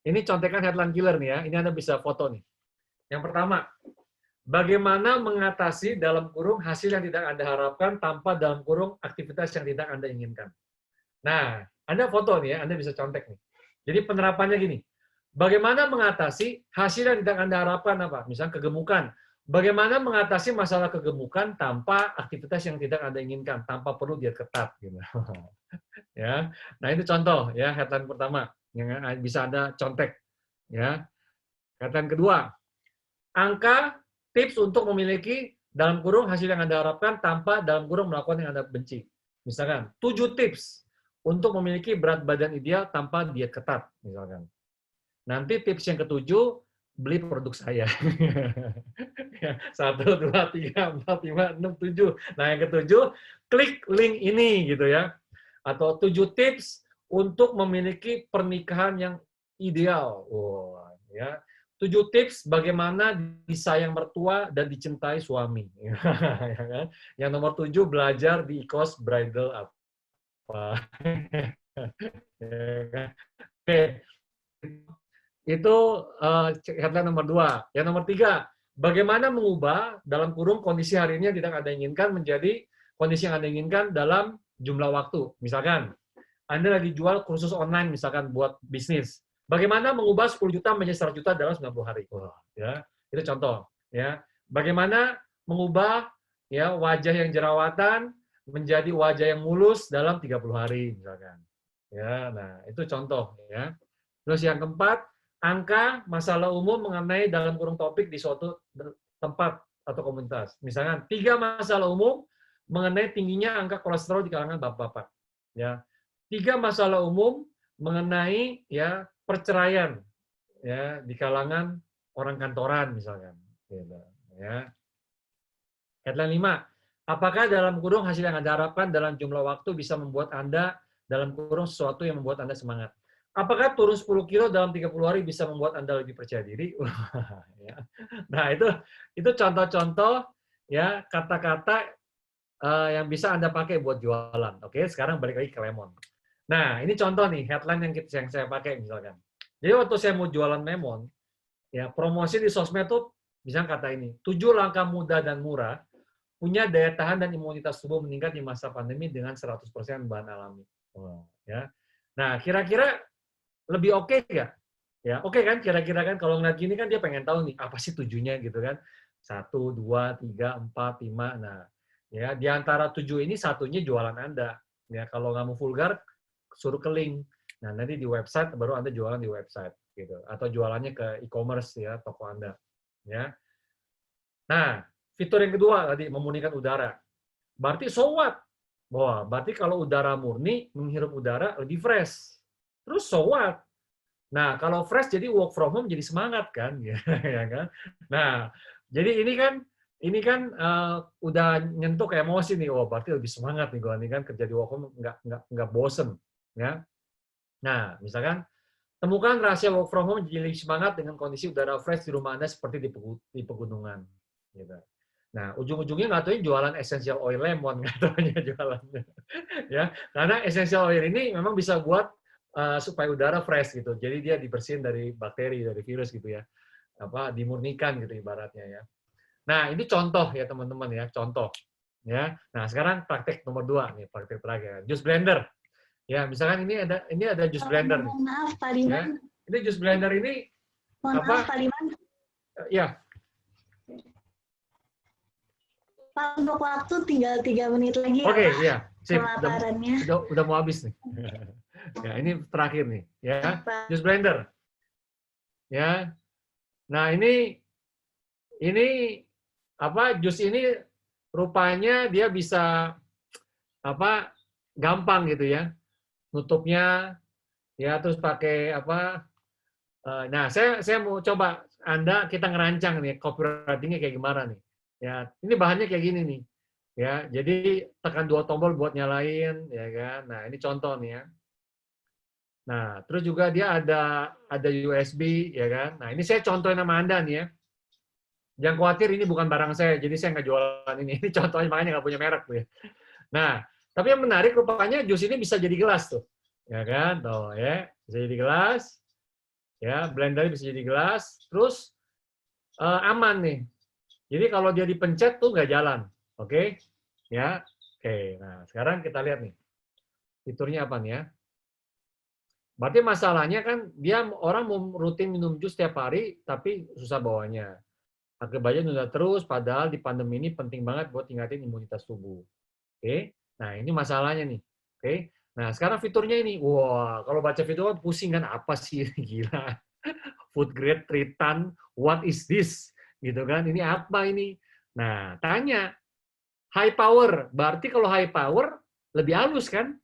[SPEAKER 5] ini contekan headline killer nih ya. Ini Anda bisa foto nih. Yang pertama, bagaimana mengatasi dalam kurung hasil yang tidak Anda harapkan tanpa dalam kurung aktivitas yang tidak Anda inginkan. Nah, Anda foto nih ya, Anda bisa contek nih. Jadi penerapannya gini, bagaimana mengatasi hasil yang tidak Anda harapkan apa? Misalnya kegemukan. Bagaimana mengatasi masalah kegemukan tanpa aktivitas yang tidak Anda inginkan, tanpa perlu diet ketat. Gitu. Ya, nah itu contoh ya headline pertama yang bisa Anda contek. Ya, headline kedua, angka tips untuk memiliki dalam kurung hasil yang Anda harapkan tanpa dalam kurung melakukan yang Anda benci. Misalkan 7 tips untuk memiliki berat badan ideal tanpa diet ketat, misalkan. Nanti tips yang ketujuh, beli produk saya. 1, 2, 3, 4, 5, 6, 7. Nah, yang ketujuh, klik link ini gitu ya. Atau 7 tips untuk memiliki pernikahan yang ideal. Oh, ya. 7 tips bagaimana disayang mertua dan dicintai suami. Ya kan? Yang nomor 7, belajar di e-course bridal apa. Ya kan? Oke. Itu headline nomor 2. Yang nomor 3, bagaimana mengubah dalam kurung kondisi hari ini yang tidak Anda inginkan menjadi kondisi yang Anda inginkan dalam jumlah waktu. Misalkan, Anda lagi jual kursus online misalkan buat bisnis. Bagaimana mengubah 10 juta menjadi 100 juta dalam 90 hari. Wah, ya, itu contoh. Ya, bagaimana mengubah ya wajah yang jerawatan menjadi wajah yang mulus dalam 30 hari misalkan. Ya, nah itu contoh ya. Terus yang keempat, angka masalah umum mengenai dalam kurung topik di suatu tempat atau komunitas. Misalkan 3 masalah umum mengenai tingginya angka kolesterol di kalangan bapak-bapak. Ya, 3 masalah umum mengenai ya perceraian ya di kalangan orang kantoran misalkan. Gitu, ya. Headline 5, apakah dalam kurung hasil yang Anda harapkan dalam jumlah waktu bisa membuat Anda dalam kurung sesuatu yang membuat Anda semangat? Apakah turun 10 kilo dalam 30 hari bisa membuat Anda lebih percaya diri? Nah, itu contoh-contoh ya kata-kata yang bisa Anda pakai buat jualan. Oke, sekarang balik lagi ke lemon. Nah, ini contoh nih headline yang saya pakai misalkan. Jadi waktu saya mau jualan lemon, ya promosi di sosmed tuh misalnya kata ini, 7 langkah mudah dan murah punya daya tahan dan imunitas tubuh meningkat di masa pandemi dengan 100% bahan alami. Ya. Nah, kira-kira lebih oke nggak? Ya, oke kan? Kira-kira kan kalau ngeliat gini kan dia pengen tahu nih apa sih tujuhnya gitu kan? 1, 2, 3, 4, 5. Nah, ya di antara 7 ini satunya jualan Anda. Ya, kalau nggak mau vulgar, suruh ke link. Nah, nanti di website baru Anda jualan di website gitu. Atau jualannya ke e-commerce ya, toko Anda. Ya. Nah, fitur yang kedua tadi memurnikan udara. Berarti so what? Wah, berarti kalau udara murni menghirup udara lebih fresh. Terus so what? Nah, kalau fresh jadi work from home jadi semangat kan, ya kan? Nah, jadi ini kan udah nyentuh ke emosi nih, oh berarti lebih semangat nih gue nih kan kerja di work from home nggak bosen, ya. Nah, misalkan temukan rahasia work from home jadi semangat dengan kondisi udara fresh di rumah Anda seperti di pegunungan, gitu. Nah, ujung-ujungnya nggak tahu jualan essential oil lemon, nggak tahunya jualannya, ya. Karena essential oil ini memang bisa buat supaya udara fresh gitu. Jadi dia dibersihin dari bakteri, dari virus gitu ya. Apa dimurnikan gitu ibaratnya ya. Nah, ini contoh ya teman-teman ya, contoh. Ya. Nah, sekarang praktek nomor 2 nih, praktek terakhir. Jus blender. Ya, misalkan ini ada jus blender nih.
[SPEAKER 3] Maaf, Pak Liman.
[SPEAKER 5] Ya. Ini jus blender ini
[SPEAKER 3] Maaf, Pak Liman.
[SPEAKER 5] Ya.
[SPEAKER 3] Pak, untuk waktu tinggal 3 menit lagi.
[SPEAKER 5] Oke, ya. Sip.
[SPEAKER 3] Pemaparannya.
[SPEAKER 5] Udah mau habis nih. Ya, ini terakhir nih, ya. Jus blender. Ya. Nah, ini apa? Jus ini rupanya dia bisa apa gampang gitu ya nutupnya ya, terus pakai apa. Nah, saya mau coba kita ngerancang nih copywriting-nya kayak gimana nih. Ya, ini bahannya kayak gini nih. Ya, jadi tekan 2 tombol buat nyalain, ya kan. Nah, ini contoh nih ya. Nah, terus juga dia ada USB, ya kan. Nah, ini saya contohin sama Anda nih ya. Jangan khawatir, ini bukan barang saya, jadi saya nggak jualan ini. Ini contohnya, makanya nggak punya merek tuh ya. Nah, tapi yang menarik rupanya jus ini bisa jadi gelas tuh, ya kan. Tuh ya, bisa jadi gelas. Ya, blender bisa jadi gelas, terus aman nih. Jadi kalau dia dipencet tuh nggak jalan, oke? Ya, oke. Nah, sekarang kita lihat nih, fiturnya apa nih ya? Berarti masalahnya kan dia orang mau rutin minum jus setiap hari, tapi susah bawanya. Akibatnya nunda terus, padahal di pandemi ini penting banget buat tingkatin imunitas tubuh. Oke? Nah, ini masalahnya nih. Oke? Nah, sekarang fiturnya ini. Wah, kalau baca fitur pusing kan, apa sih? Gila. Food grade Tritan, what is this? Gitu kan, ini apa ini? Nah, tanya. High power, berarti kalau high power lebih halus kan?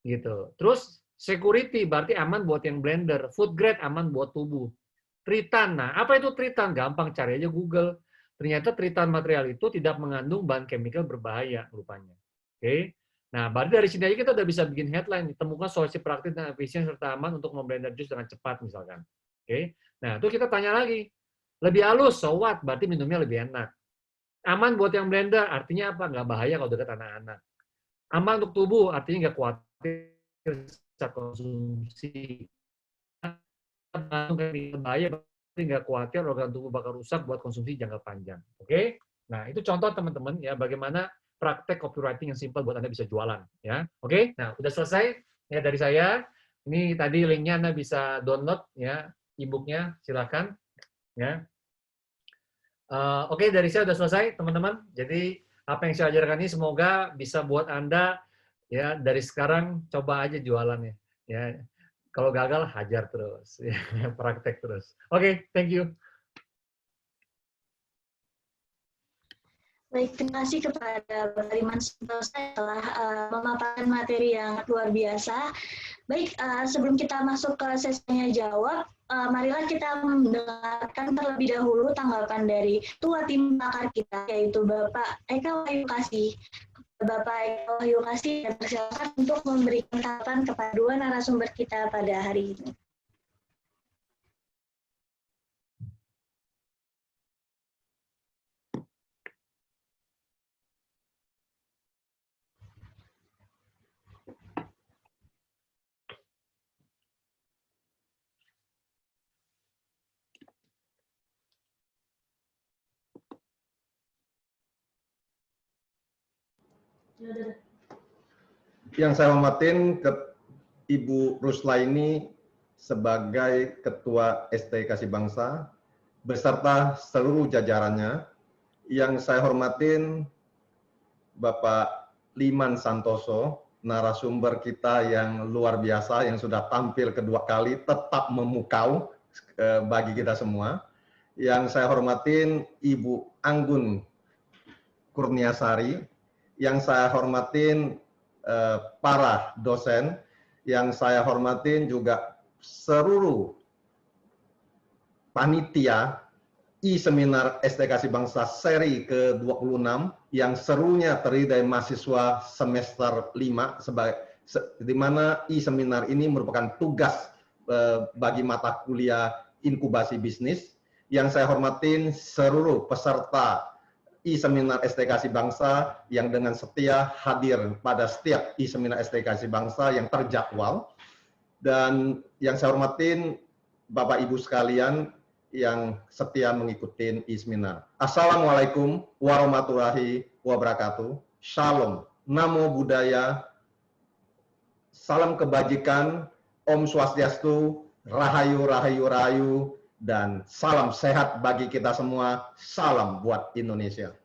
[SPEAKER 5] Gitu. Terus security, berarti aman buat yang blender. Food grade, aman buat tubuh. Tritan. Nah, apa itu Tritan? Gampang, cari aja Google. Ternyata Tritan material itu tidak mengandung bahan kimia berbahaya rupanya. Oke. Nah, baru dari sini aja kita udah bisa bikin headline. Temukan solusi praktis dan efisien serta aman untuk memblender jus dengan cepat misalkan. Oke. Nah, itu kita tanya lagi. Lebih halus, so what? Berarti minumnya lebih enak. Aman buat yang blender, artinya apa? Nggak bahaya kalau dekat anak-anak. Aman untuk tubuh, artinya nggak khawatir saat konsumsi. Bahaya, berarti nggak khawatir organ tubuh bakal rusak buat konsumsi jangka panjang. Oke? Nah, itu contoh teman-teman ya bagaimana praktek copywriting yang simpel buat Anda bisa jualan ya. Oke? Nah, udah selesai ya dari saya. Ini tadi linknya Anda bisa download ya e-booknya, silakan ya. Oke, dari saya udah selesai teman-teman. Jadi apa yang saya ajarkan ini semoga bisa buat Anda ya dari sekarang coba aja jualannya ya. Kalau gagal, hajar terus, ya, praktek terus. Oke, thank you.
[SPEAKER 3] Baik, terima kasih kepada Pak Riman Santosa yang telah memaparkan materi yang luar biasa. Baik, sebelum kita masuk ke sesi tanya jawab, marilah kita mendengarkan terlebih dahulu tanggapan dari Ketua Tim Pakar kita, yaitu Bapak Eka Wahyukasih. Bapak Eka Wahyukasih dipersilakan untuk memberikan tanggapan kepada dua narasumber kita pada hari ini.
[SPEAKER 6] Yang saya hormatin Ibu Ruslaini sebagai Ketua ST Kasih Bangsa beserta seluruh jajarannya. Yang saya hormatin Bapak Liman Santoso, narasumber kita yang luar biasa yang sudah tampil kedua kali tetap memukau bagi kita semua. Yang saya hormatin Ibu Anggun Kurniasari, yang saya hormatin para dosen, yang saya hormatin juga seluruh panitia e-seminar ST Kasih Bangsa seri ke-26 yang serunya terdiri dari mahasiswa semester 5, di mana e-seminar ini merupakan tugas bagi mata kuliah inkubasi bisnis. Yang saya hormatin seluruh peserta e-seminar ST Kasih Bangsa yang dengan setia hadir pada setiap e-seminar ST Kasih Bangsa yang terjadwal. Dan yang saya hormatin Bapak Ibu sekalian yang setia mengikuti e-seminar. Assalamualaikum warahmatullahi wabarakatuh. Shalom, Namo Buddhaya, salam kebajikan, Om Swastiastu, Rahayu, Rahayu, Rahayu, dan salam sehat bagi kita semua, salam buat Indonesia.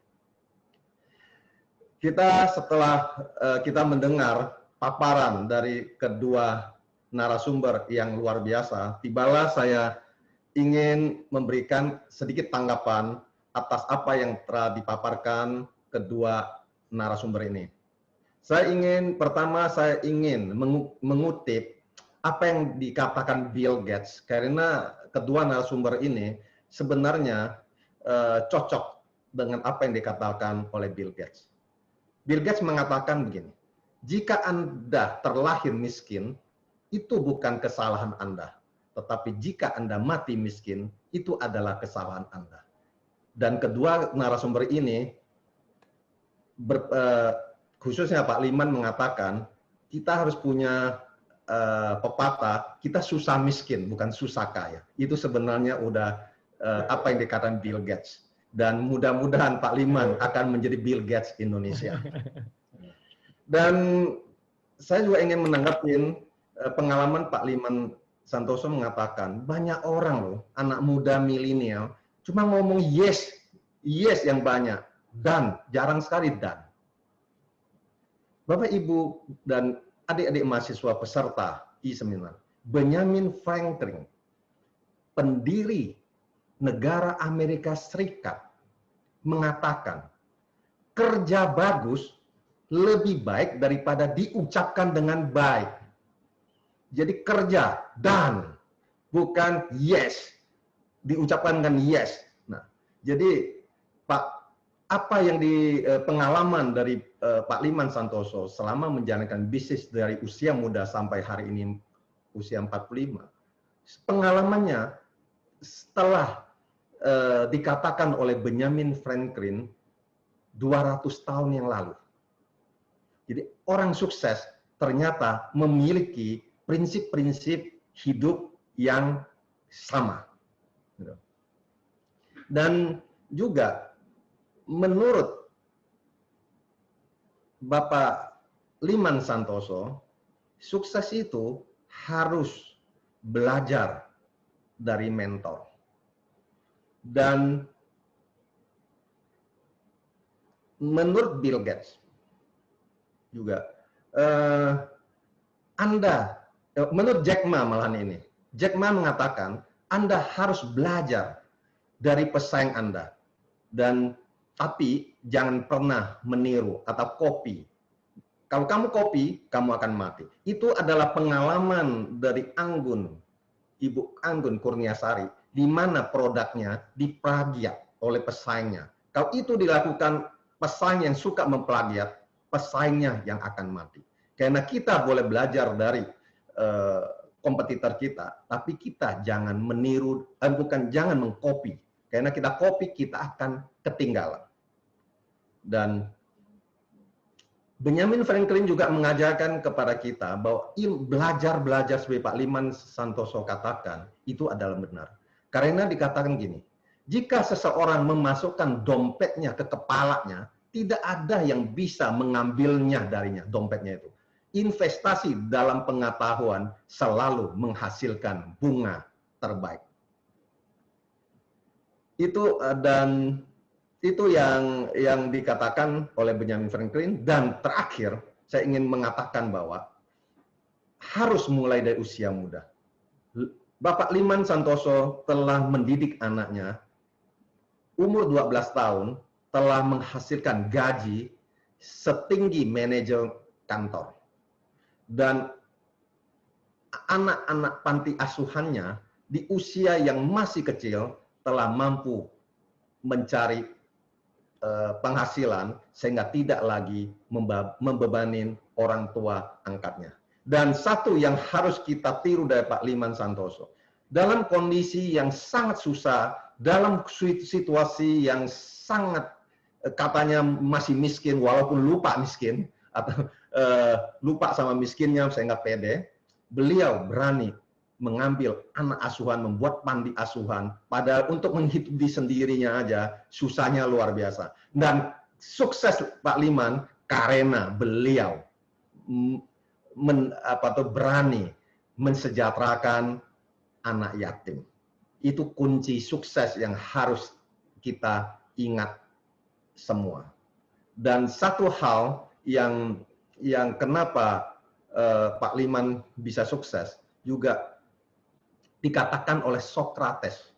[SPEAKER 6] Setelah kita mendengar paparan dari kedua narasumber yang luar biasa, tibalah saya ingin memberikan sedikit tanggapan atas apa yang telah dipaparkan kedua narasumber ini. Pertama saya ingin mengutip apa yang dikatakan Bill Gates, karena kedua narasumber ini sebenarnya cocok dengan apa yang dikatakan oleh Bill Gates. Bill Gates mengatakan begini, jika Anda terlahir miskin, itu bukan kesalahan Anda. Tetapi jika Anda mati miskin, itu adalah kesalahan Anda. Dan kedua narasumber ini, khususnya Pak Liman mengatakan, kita harus punya pepatah, kita susah miskin, bukan susah kaya. Itu sebenarnya udah apa yang dikatakan Bill Gates. Dan mudah-mudahan Pak Liman akan menjadi Bill Gates Indonesia. Dan saya juga ingin menanggapin pengalaman Pak Liman Santoso mengatakan, banyak orang loh, anak muda milenial, cuma ngomong yes yang banyak, dan jarang sekali dan. Bapak, Ibu, dan adik-adik mahasiswa peserta e-seminar, Benjamin Franklin, pendiri negara Amerika Serikat, mengatakan, kerja bagus lebih baik daripada diucapkan dengan baik. Jadi kerja dan bukan yes, diucapkan dengan yes. Nah, jadi Pak, apa yang di pengalaman dari Pak Liman Santoso selama menjalankan bisnis dari usia muda sampai hari ini usia 45, pengalamannya setelah dikatakan oleh Benjamin Franklin 200 tahun yang lalu. Jadi orang sukses ternyata memiliki prinsip-prinsip hidup yang sama. Dan juga menurut Bapak Liman Santoso, sukses itu harus belajar dari mentor. Dan menurut Bill Gates juga, menurut Jack Ma malahan ini, Jack Ma mengatakan, Anda harus belajar dari pesaing Anda. Tapi jangan pernah meniru atau copy. Kalau kamu copy, kamu akan mati. Itu adalah pengalaman dari Ibu Anggun Kurniasari, di mana produknya diplagiat oleh pesaingnya. Kalau itu dilakukan pesaing yang suka memplagiat, pesaingnya yang akan mati. Karena kita boleh belajar dari kompetitor kita, tapi kita jangan meniru, jangan mengcopy. Karena kita copy, kita akan ketinggalan. Dan Benjamin Franklin juga mengajarkan kepada kita bahwa belajar seperti Pak Liman Santoso katakan, itu adalah benar. Karena dikatakan gini, jika seseorang memasukkan dompetnya ke kepalanya, tidak ada yang bisa mengambilnya darinya, dompetnya itu. Investasi dalam pengetahuan selalu menghasilkan bunga terbaik. Itu yang dikatakan oleh Benjamin Franklin. Dan terakhir, saya ingin mengatakan bahwa harus mulai dari usia muda. Bapak Liman Santoso telah mendidik anaknya, umur 12 tahun, telah menghasilkan gaji setinggi manajer kantor. Dan anak-anak panti asuhannya di usia yang masih kecil telah mampu mencari penghasilan sehingga tidak lagi membebanin orang tua angkatnya. Dan satu yang harus kita tiru dari Pak Liman Santoso, dalam kondisi yang sangat susah, dalam situasi yang sangat katanya masih miskin walaupun lupa miskin atau lupa sama miskinnya sehingga pede, beliau berani mengambil anak asuhan, membuat panti asuhan, padahal untuk menghidupi sendirinya aja susahnya luar biasa. Dan sukses Pak Liman karena beliau berani mensejahterakan anak yatim. Itu kunci sukses yang harus kita ingat semua. Dan satu hal yang kenapa Pak Liman bisa sukses juga dikatakan oleh Socrates.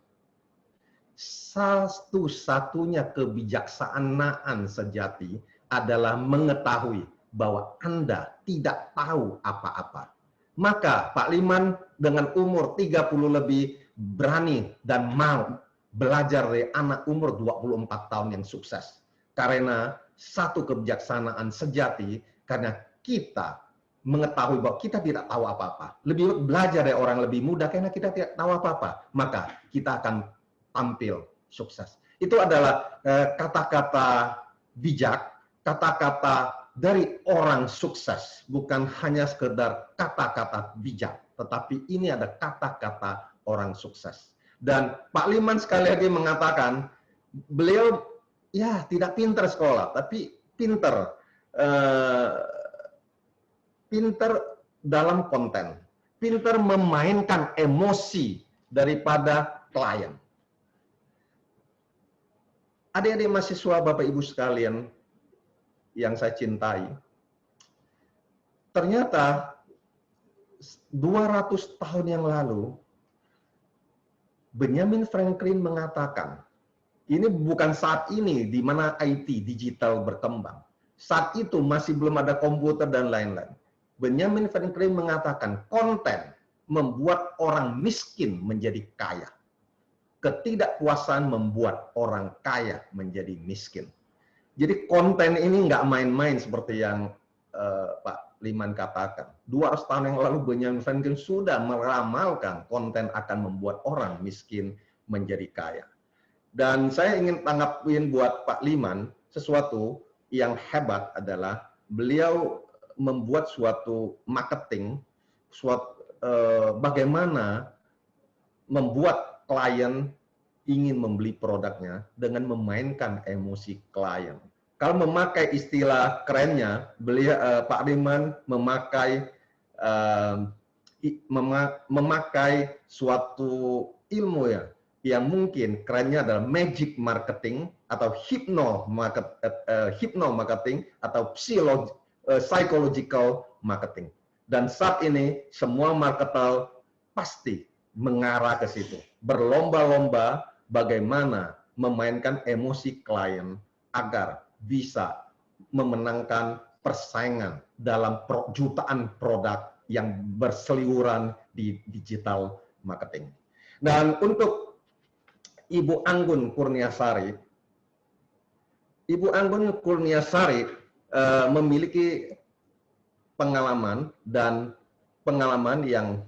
[SPEAKER 6] satu-satunya kebijaksanaan sejati adalah mengetahui bahwa Anda tidak tahu apa-apa. Maka Pak Liman dengan umur 30 lebih berani dan mau belajar dari anak umur 24 tahun yang sukses. Karena satu kebijaksanaan sejati, karena kita mengetahui bahwa kita tidak tahu apa-apa. Lebih belajar dari orang lebih muda karena kita tidak tahu apa-apa. Maka kita akan tampil sukses. Itu adalah kata-kata bijak, kata-kata dari orang sukses, bukan hanya sekedar kata-kata bijak, tetapi ini ada kata-kata orang sukses. Dan Pak Liman sekali lagi mengatakan, beliau ya tidak pintar sekolah, tapi pintar dalam konten, pintar memainkan emosi daripada klien. Adik-adik mahasiswa, Bapak Ibu sekalian yang saya cintai, ternyata 200 tahun yang lalu Benjamin Franklin mengatakan, ini bukan saat ini di mana IT digital berkembang. Saat itu masih belum ada komputer dan lain-lain. Benjamin Franklin mengatakan konten membuat orang miskin menjadi kaya. Ketidakpuasan membuat orang kaya menjadi miskin. Jadi konten ini nggak main-main seperti yang Pak Liman katakan. 200 tahun yang lalu Benjamin Franklin sudah meramalkan konten akan membuat orang miskin menjadi kaya. Dan saya ingin tanggapin buat Pak Liman, sesuatu yang hebat adalah beliau membuat suatu marketing, bagaimana membuat klien ingin membeli produknya dengan memainkan emosi klien. Kalau memakai istilah kerennya, beliau Pak Liman memakai suatu ilmu ya, yang mungkin kerennya adalah magic marketing atau hypno marketing atau psychological marketing. Dan saat ini semua marketer pasti mengarah ke situ, berlomba-lomba bagaimana memainkan emosi klien agar bisa memenangkan persaingan dalam jutaan produk yang berseliweran di digital marketing. Dan untuk Ibu Anggun Kurniasari, Ibu Anggun Kurniasari memiliki pengalaman yang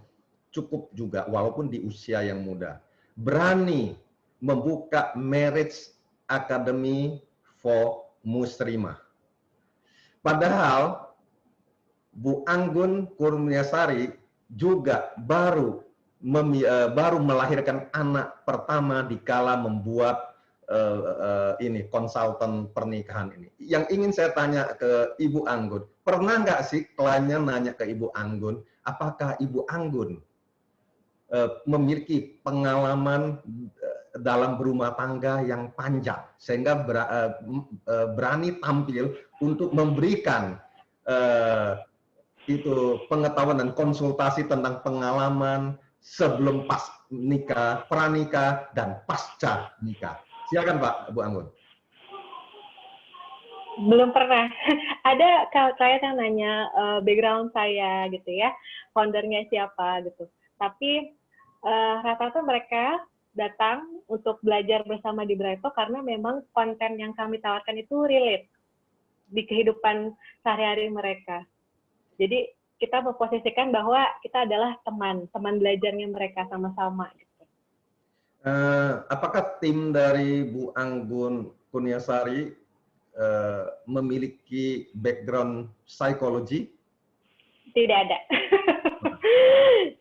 [SPEAKER 6] cukup juga walaupun di usia yang muda. Berani membuka Marriage Academy for Muslimah. Padahal Bu Anggun Kurniasari juga baru melahirkan anak pertama dikala membuat konsultan pernikahan ini. Yang ingin saya tanya ke Ibu Anggun, pernah nggak sih kliennya nanya ke Ibu Anggun, apakah Ibu Anggun memiliki pengalaman dalam berumah tangga yang panjang sehingga berani tampil untuk memberikan pengetahuan dan konsultasi tentang pengalaman sebelum pas nikah, pranikah, dan pasca nikah. Silakan Pak, Bu Anggun.
[SPEAKER 4] Belum pernah. Ada klien yang nanya background saya gitu ya, foundernya siapa gitu. Tapi rata-rata mereka datang untuk belajar bersama di Brighto karena memang konten yang kami tawarkan itu relate di kehidupan sehari-hari mereka. Jadi kita memposisikan bahwa kita adalah teman belajarnya mereka sama-sama. Gitu.
[SPEAKER 6] Apakah tim dari Bu Anggun Kurniasari memiliki background psikologi?
[SPEAKER 4] Tidak ada.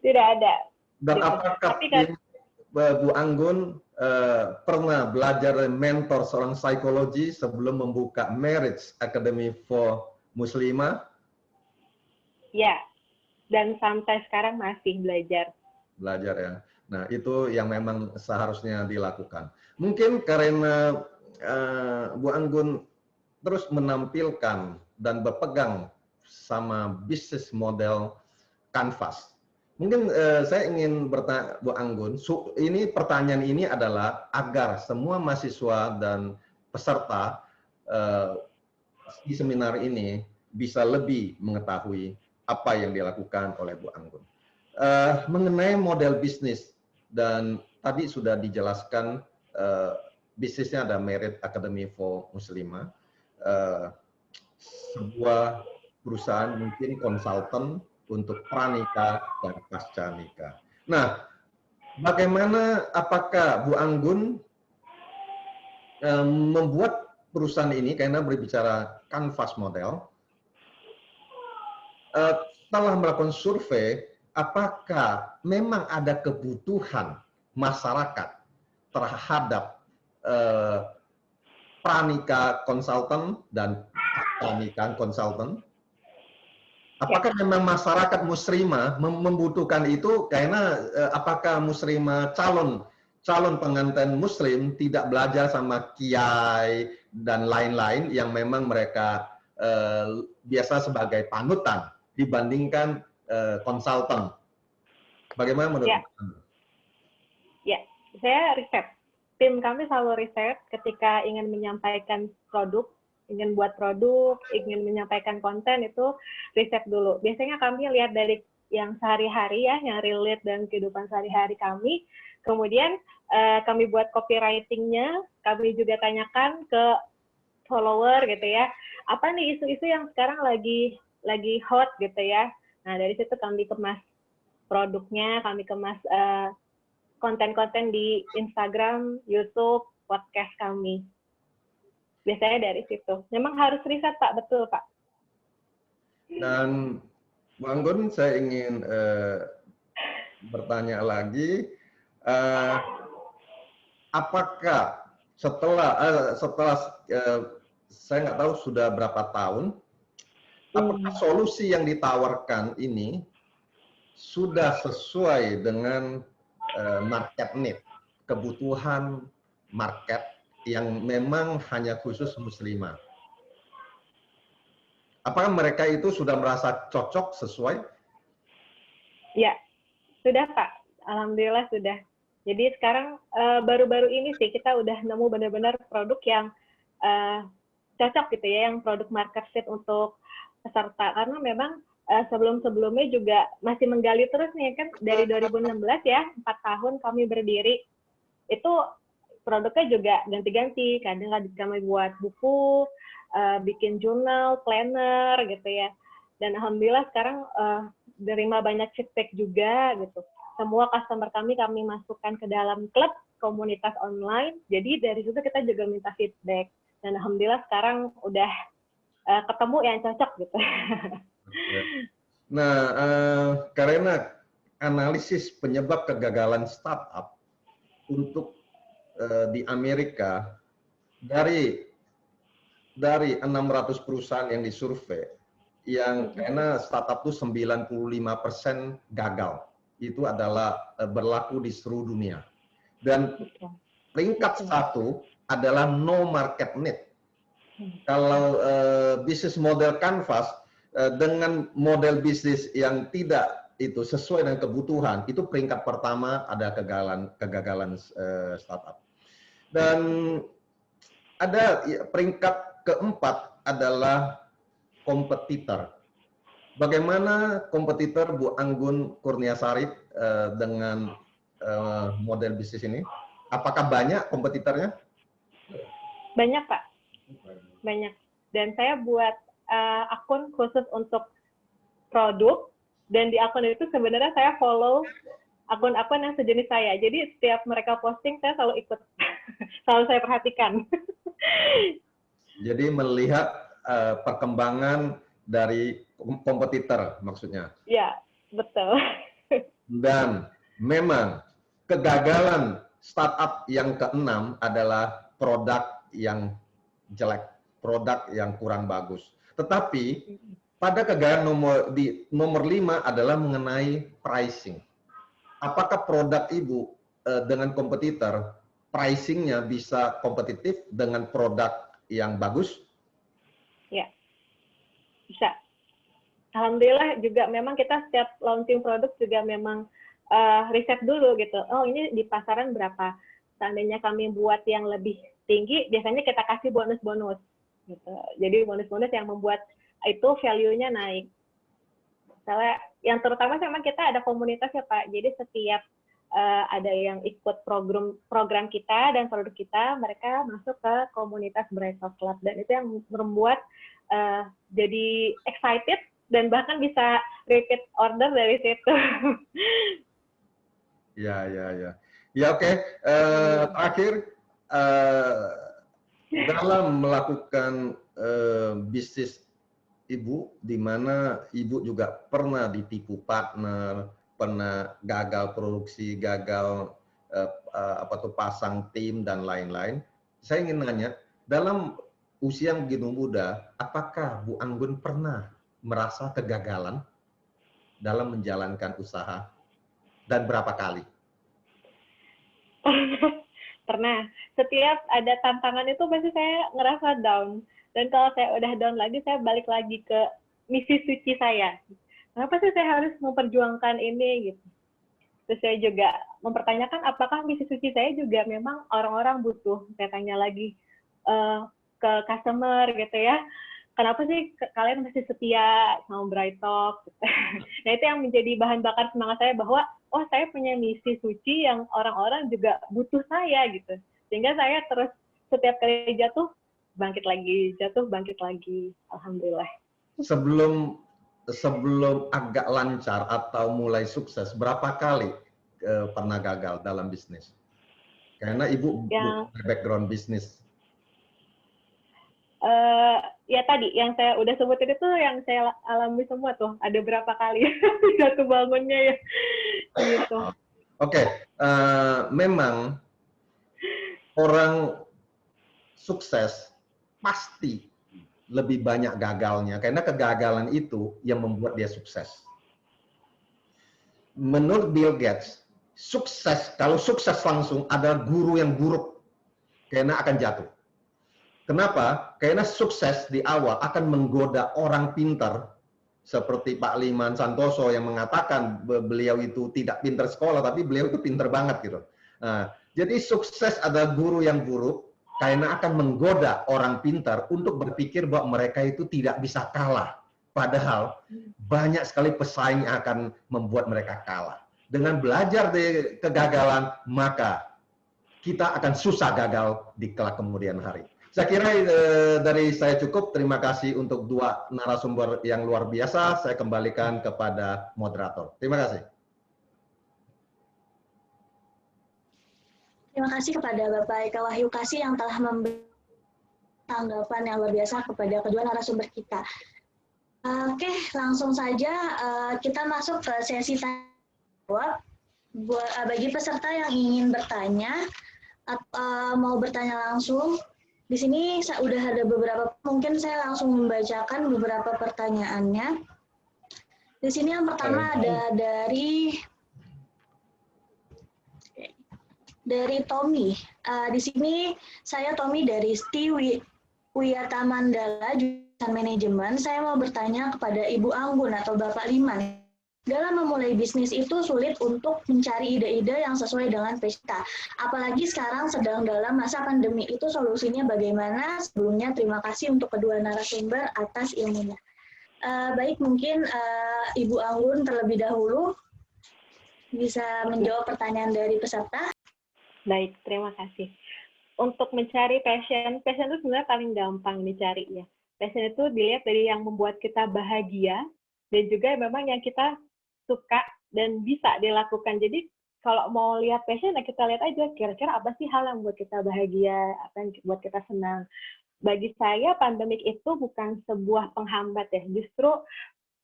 [SPEAKER 4] Tidak ada.
[SPEAKER 6] Dan apakah tim Bu Anggun pernah belajar mentor seorang psikologi sebelum membuka Marriage Academy for Muslimah?
[SPEAKER 4] Ya, dan sampai sekarang masih belajar.
[SPEAKER 6] Belajar ya. Nah, itu yang memang seharusnya dilakukan. Mungkin karena Bu Anggun terus menampilkan dan berpegang sama bisnis model Canvas, Mungkin saya ingin bertanya, Bu Anggun, ini pertanyaan ini adalah agar semua mahasiswa dan peserta di seminar ini bisa lebih mengetahui apa yang dilakukan oleh Bu Anggun. Mengenai model bisnis, dan tadi sudah dijelaskan bisnisnya ada Merit Academy for Muslimah, sebuah perusahaan mungkin konsultan untuk pranikah dan pasca nikah. Nah, bagaimana, apakah Bu Anggun membuat perusahaan ini, karena berbicara kanvas model, setelah melakukan survei, apakah memang ada kebutuhan masyarakat terhadap pranikah konsultan dan pranikah konsultan? Apakah memang masyarakat muslimah membutuhkan itu, karena apakah muslimah calon pengantin muslim tidak belajar sama kiai dan lain-lain yang memang mereka biasa sebagai panutan dibandingkan konsultan? Bagaimana menurut Anda?
[SPEAKER 4] Ya, saya riset. Tim kami selalu riset ketika ingin menyampaikan produk, ingin buat produk, ingin menyampaikan konten, itu riset dulu. Biasanya kami lihat dari yang sehari-hari ya, yang relate dan kehidupan sehari-hari kami. Kemudian kami buat copywriting-nya, kami juga tanyakan ke follower gitu ya, apa nih isu-isu yang sekarang lagi hot gitu ya. Nah, dari situ kami kemas produknya, kami kemas konten-konten di Instagram, YouTube, podcast kami. Biasanya dari situ. Memang harus riset, Pak. Betul, Pak.
[SPEAKER 6] Dan Bu Anggun, saya ingin bertanya lagi, apakah setelah saya nggak tahu sudah berapa tahun, apakah solusi yang ditawarkan ini sudah sesuai dengan market need, kebutuhan market yang memang hanya khusus muslimah? Apakah mereka itu sudah merasa cocok, sesuai?
[SPEAKER 4] Ya, sudah Pak. Alhamdulillah sudah. Jadi sekarang baru-baru ini sih kita udah nemu benar-benar produk yang cocok gitu ya, yang produk market fit untuk peserta. Karena memang sebelum-sebelumnya juga masih menggali terus nih kan, dari 2016 ya, 4 tahun kami berdiri. Itu produknya juga ganti-ganti, kadang kami buat buku, bikin jurnal, planner gitu ya. Dan alhamdulillah sekarang menerima banyak feedback juga gitu. Semua customer kami masukkan ke dalam klub komunitas online. Jadi dari situ kita juga minta feedback. Dan alhamdulillah sekarang udah ketemu yang cocok gitu.
[SPEAKER 6] Nah, karena analisis penyebab kegagalan startup untuk di Amerika, dari 600 perusahaan yang disurvei, yang karena startup itu 95% gagal, itu adalah berlaku di seluruh dunia. Dan peringkat 1 adalah no market need. Kalau bisnis model canvas dengan model bisnis yang tidak itu sesuai dengan kebutuhan, itu peringkat pertama ada kegagalan startup. Dan ada peringkat keempat adalah kompetitor. Bagaimana kompetitor Bu Anggun Kurniasari dengan model bisnis ini? Apakah banyak kompetitornya?
[SPEAKER 4] Banyak, Pak. Banyak. Dan saya buat akun khusus untuk produk, dan di akun itu sebenarnya saya follow akun-akun yang sejenis saya. Jadi setiap mereka posting, saya selalu ikut. Selalu saya perhatikan.
[SPEAKER 6] Jadi melihat perkembangan dari kompetitor maksudnya.
[SPEAKER 4] Ya, betul.
[SPEAKER 6] Dan memang kegagalan startup yang keenam adalah produk yang jelek, produk yang kurang bagus. Tetapi pada kegagalan nomor 5 adalah mengenai pricing. Apakah produk Ibu dengan kompetitor, pricing-nya bisa kompetitif dengan produk yang bagus?
[SPEAKER 4] Ya, bisa. alhamdulillah juga memang kita setiap launching produk juga memang riset dulu gitu. Oh, ini di pasaran berapa? Seandainya kami buat yang lebih tinggi, biasanya kita kasih bonus-bonus gitu. Jadi bonus-bonus yang membuat itu value-nya naik. Misalnya yang terutama memang kita ada komunitas ya Pak. Jadi setiap ada yang ikut program kita dan produk kita, mereka masuk ke komunitas Brighttalk Club, dan itu yang membuat jadi excited dan bahkan bisa repeat order dari situ.
[SPEAKER 6] Ya, oke. Terakhir, dalam melakukan bisnis Ibu, di mana Ibu juga pernah ditipu partner, pernah gagal produksi, gagal pasang tim dan lain-lain. Saya ingin nanya, dalam usia yang begitu muda, apakah Bu Anggun pernah merasa kegagalan dalam menjalankan usaha, dan berapa kali?
[SPEAKER 4] Pernah. Setiap ada tantangan itu pasti saya ngerasa down. Dan kalau saya udah down lagi, saya balik lagi ke misi suci saya. Kenapa sih saya harus memperjuangkan ini gitu? Terus saya juga mempertanyakan apakah misi suci saya juga memang orang-orang butuh. Saya tanya lagi ke customer gitu ya. Kenapa sih kalian masih setia sama Brighttalk? Nah, itu yang menjadi bahan bakar semangat saya bahwa oh, saya punya misi suci yang orang-orang juga butuh saya gitu. Sehingga saya terus setiap kali jatuh bangkit lagi, jatuh bangkit lagi. Alhamdulillah.
[SPEAKER 6] Sebelum agak lancar atau mulai sukses, berapa kali pernah gagal dalam bisnis? Karena Ibu background bisnis.
[SPEAKER 4] Ya tadi yang saya udah sebutin itu yang saya alami semua tuh. Ada berapa kali jatuh bangunnya ya gitu.
[SPEAKER 6] Oke. Memang orang sukses pasti lebih banyak gagalnya, karena kegagalan itu yang membuat dia sukses. Menurut Bill Gates, kalau sukses langsung adalah guru yang buruk, karena akan jatuh. Kenapa? Karena sukses di awal akan menggoda orang pintar, seperti Pak Liman Santoso yang mengatakan beliau itu tidak pintar sekolah, tapi beliau itu pintar banget gitu. Nah, jadi sukses adalah guru yang buruk, karena akan menggoda orang pintar untuk berpikir bahwa mereka itu tidak bisa kalah. Padahal banyak sekali pesaing yang akan membuat mereka kalah. Dengan belajar dari kegagalan, maka kita akan susah gagal di kelak kemudian hari. Saya kira dari saya cukup. Terima kasih untuk dua narasumber yang luar biasa. Saya kembalikan kepada moderator. Terima kasih.
[SPEAKER 3] Terima kasih kepada Bapak Eka Wahyu Kasih yang telah memberi tanggapan yang luar biasa kepada kedua narasumber kita. Oke, langsung saja kita masuk ke sesi tanya jawab. Bagi peserta yang ingin bertanya atau mau bertanya langsung, di sini saya udah ada beberapa, mungkin saya langsung membacakan beberapa pertanyaannya. Di sini yang pertama ada dari Tommy. Di sini saya Tommy dari Sti Wiyata Mandala, jurusan manajemen. Saya mau bertanya kepada Ibu Anggun atau Bapak Liman. Dalam memulai bisnis itu sulit untuk mencari ide-ide yang sesuai dengan passion. Apalagi sekarang sedang dalam masa pandemi, itu solusinya bagaimana? Sebelumnya terima kasih untuk kedua narasumber atas ilmunya. Baik, mungkin Ibu Anggun terlebih dahulu bisa menjawab pertanyaan dari peserta.
[SPEAKER 4] Baik, terima kasih. Untuk mencari passion itu sebenarnya paling gampang dicari ya. Passion itu dilihat dari yang membuat kita bahagia dan juga memang yang kita suka dan bisa dilakukan. Jadi kalau mau lihat passion, kita lihat aja kira-kira apa sih hal yang buat kita bahagia, apa yang buat kita senang. Bagi saya pandemik itu bukan sebuah penghambat ya. Justru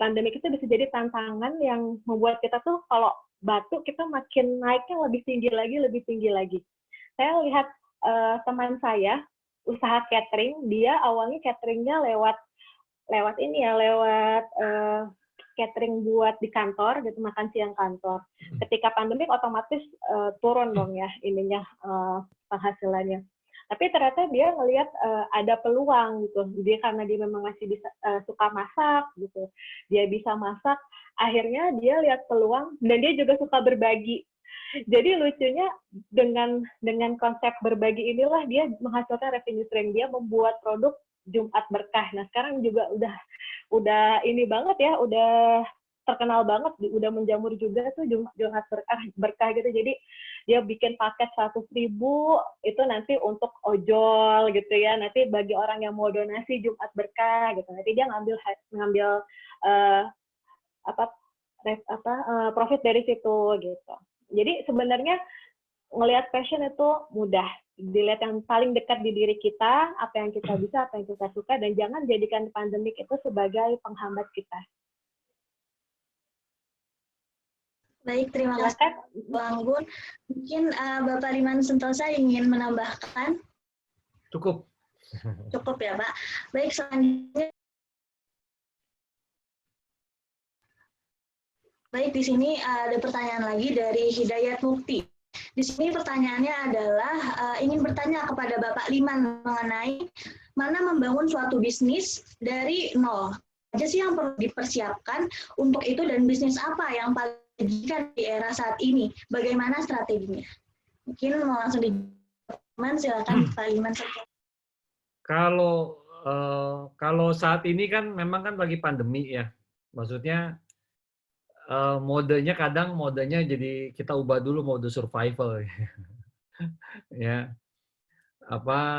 [SPEAKER 4] pandemik itu bisa jadi tantangan yang membuat kita tuh kalau batuk kita makin naiknya lebih tinggi lagi. Saya lihat teman saya usaha catering, dia awalnya cateringnya lewat catering buat di kantor gitu, makan siang kantor. Ketika pandemik otomatis turun dong ya ininya penghasilannya. Tapi ternyata dia ngelihat ada peluang gitu. Dia karena dia memang masih bisa suka masak gitu. Dia bisa masak, akhirnya dia lihat peluang dan dia juga suka berbagi. Jadi lucunya dengan konsep berbagi inilah dia menghasilkan revenue stream. Dia membuat produk Jumat Berkah. Nah, sekarang juga udah ini banget ya, udah terkenal banget, udah menjamur juga tuh Jumat Berkah gitu. Jadi dia bikin paket 100.000 itu nanti untuk ojol gitu ya. Nanti bagi orang yang mau donasi Jumat Berkah gitu. Nanti dia ngambil profit dari situ gitu. Jadi sebenarnya ngelihat passion itu mudah. Dilihat yang paling dekat di diri kita, apa yang kita bisa, apa yang kita suka, dan jangan jadikan pandemik itu sebagai penghambat kita.
[SPEAKER 3] Baik, terima kasih Bu Anggun. Mungkin Bapak Liman Sentosa ingin menambahkan?
[SPEAKER 5] Cukup.
[SPEAKER 3] Cukup ya, Pak. Baik, selanjutnya. Baik, di sini ada pertanyaan lagi dari Hidayat Mukti. Di sini pertanyaannya adalah ingin bertanya kepada Bapak Liman mengenai mana membangun suatu bisnis dari nol. Apa sih yang perlu dipersiapkan untuk itu dan bisnis apa yang paling dijajikan di era saat ini? Bagaimana strateginya? Mungkin mau langsung dijawab, silakan Pak Liman.
[SPEAKER 5] Kalau saat ini kan memang kan lagi pandemi ya. Maksudnya modenya jadi kita ubah dulu mode survival ya.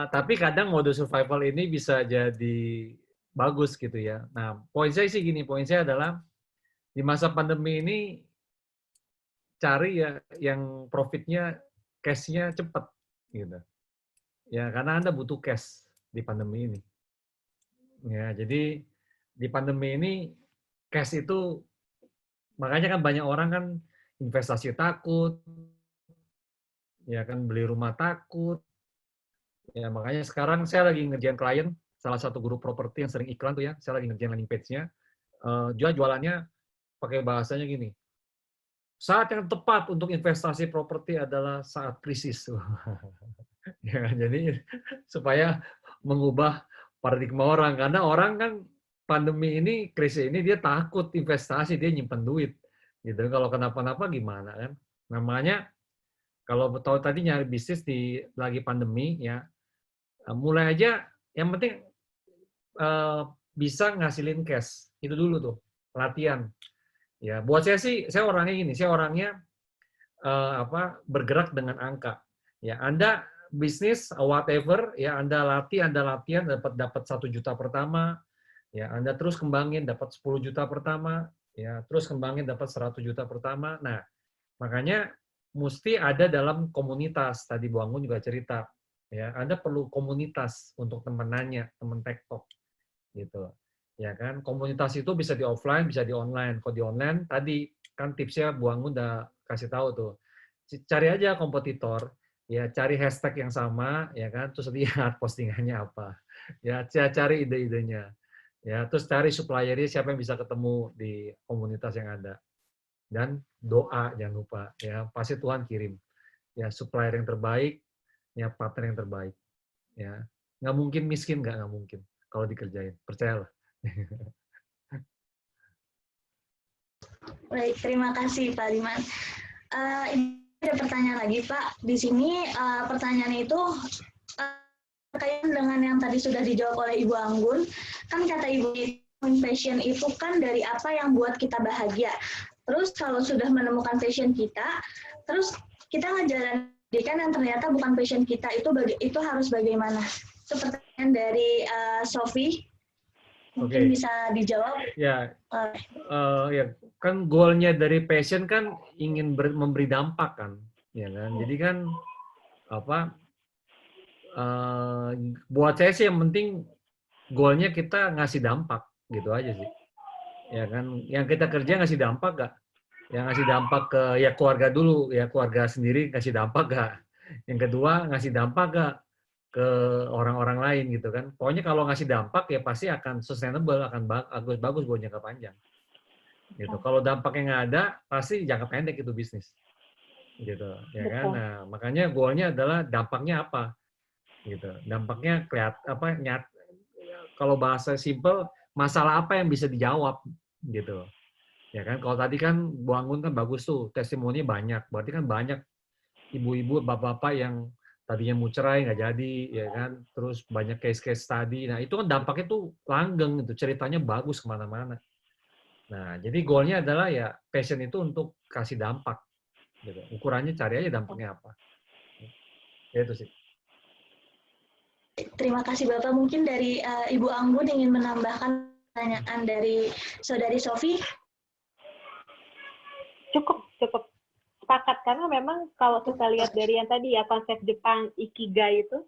[SPEAKER 5] Tapi kadang mode survival ini bisa jadi bagus gitu ya. Nah, poin saya sih gini, poin saya adalah di masa pandemi ini cari ya yang profitnya, cash-nya cepat gitu. Ya, karena Anda butuh cash di pandemi ini. Ya, jadi di pandemi ini cash itu makanya kan banyak orang kan investasi takut, ya kan beli rumah takut. Ya makanya sekarang saya lagi ngerjain klien, salah satu grup properti yang sering iklan tuh ya, saya lagi ngerjain landing page-nya. Jualannya pakai bahasanya gini, saat yang tepat untuk investasi properti adalah saat krisis. Ya, jadi supaya mengubah paradigma orang, karena orang kan pandemi ini, krisis ini dia takut investasi, dia nyimpen duit. Gitu. Kalau kenapa-napa gimana kan? Namanya kalau tahu tadi nyari bisnis lagi pandemi ya, mulai aja yang penting bisa ngasilin cash. Itu dulu tuh, latihan. Ya, buat saya sih, saya orangnya gini, saya orangnya bergerak dengan angka. Ya, Anda bisnis whatever, ya Anda latihan dapat 1 juta pertama, ya Anda terus kembangin dapat 10 juta pertama, ya terus kembangin dapat 100 juta pertama. Nah, makanya mesti ada dalam komunitas. Tadi Bu Anggun juga cerita, ya Anda perlu komunitas untuk temenannya, temen TikTok gitu. Ya kan, komunitas itu bisa di offline, bisa di online. Kalau di online tadi kan tipsnya Bu Anggun udah kasih tahu tuh. Cari aja kompetitor, ya cari hashtag yang sama, ya kan, terus lihat postingannya apa. Ya cari ide-idenya. Ya, terus cari suppliernya siapa yang bisa ketemu di komunitas yang ada. Dan doa jangan lupa, ya pasti Tuhan kirim. Ya supplier yang terbaik, ya partner yang terbaik. Ya, nggak mungkin miskin, nggak mungkin kalau dikerjain, percayalah.
[SPEAKER 3] Baik, terima kasih Pak Liman. Ada pertanyaan lagi Pak. Di sini pertanyaan itu terkait dengan yang tadi sudah dijawab oleh Ibu Anggun. Kan kata Ibu, passion itu kan dari apa yang buat kita bahagia. Terus kalau sudah menemukan passion kita, terus kita ngejalanin yang ternyata bukan passion kita, itu harus bagaimana? Itu pertanyaan dari Sofi. Mungkin bisa dijawab.
[SPEAKER 5] Ya, ya kan goalnya dari passion kan ingin memberi dampak kan, ya kan. Jadi kan buat saya sih yang penting goalnya kita ngasih dampak gitu aja sih, ya kan. Yang kita kerja ngasih dampak gak? Yang ngasih dampak ke ya keluarga dulu, ya keluarga sendiri ngasih dampak gak? Yang kedua ngasih dampak gak ke orang-orang lain gitu kan. Pokoknya kalau ngasih dampak ya pasti akan sustainable, akan bagus buat jangka panjang. Gitu. Kalau dampaknya nggak ada, pasti jangka pendek itu bisnis. Gitu, ya kan? Nah, makanya goalnya adalah dampaknya apa? gitu. Dampaknya kalau bahasa simple, masalah apa yang bisa dijawab gitu. Ya kan, kalau tadi kan Bu Anggun kan bagus tuh, testimoni banyak. Berarti kan banyak ibu-ibu, bapak-bapak yang tadinya mau cerai nggak jadi, ya kan. Terus banyak case-case tadi. Nah, itu kan dampaknya tuh langgeng gitu, ceritanya bagus kemana-mana. Nah, jadi goalnya adalah ya passion itu untuk kasih dampak. Gitu. Ukurannya cari aja dampaknya apa. Ya itu sih.
[SPEAKER 3] Terima kasih Bapak. Mungkin dari Ibu Anggun ingin menambahkan pertanyaan dari Saudari Sofi.
[SPEAKER 4] Cukup sepakat, karena memang kalau kita lihat dari yang tadi ya, konsep Jepang Ikigai itu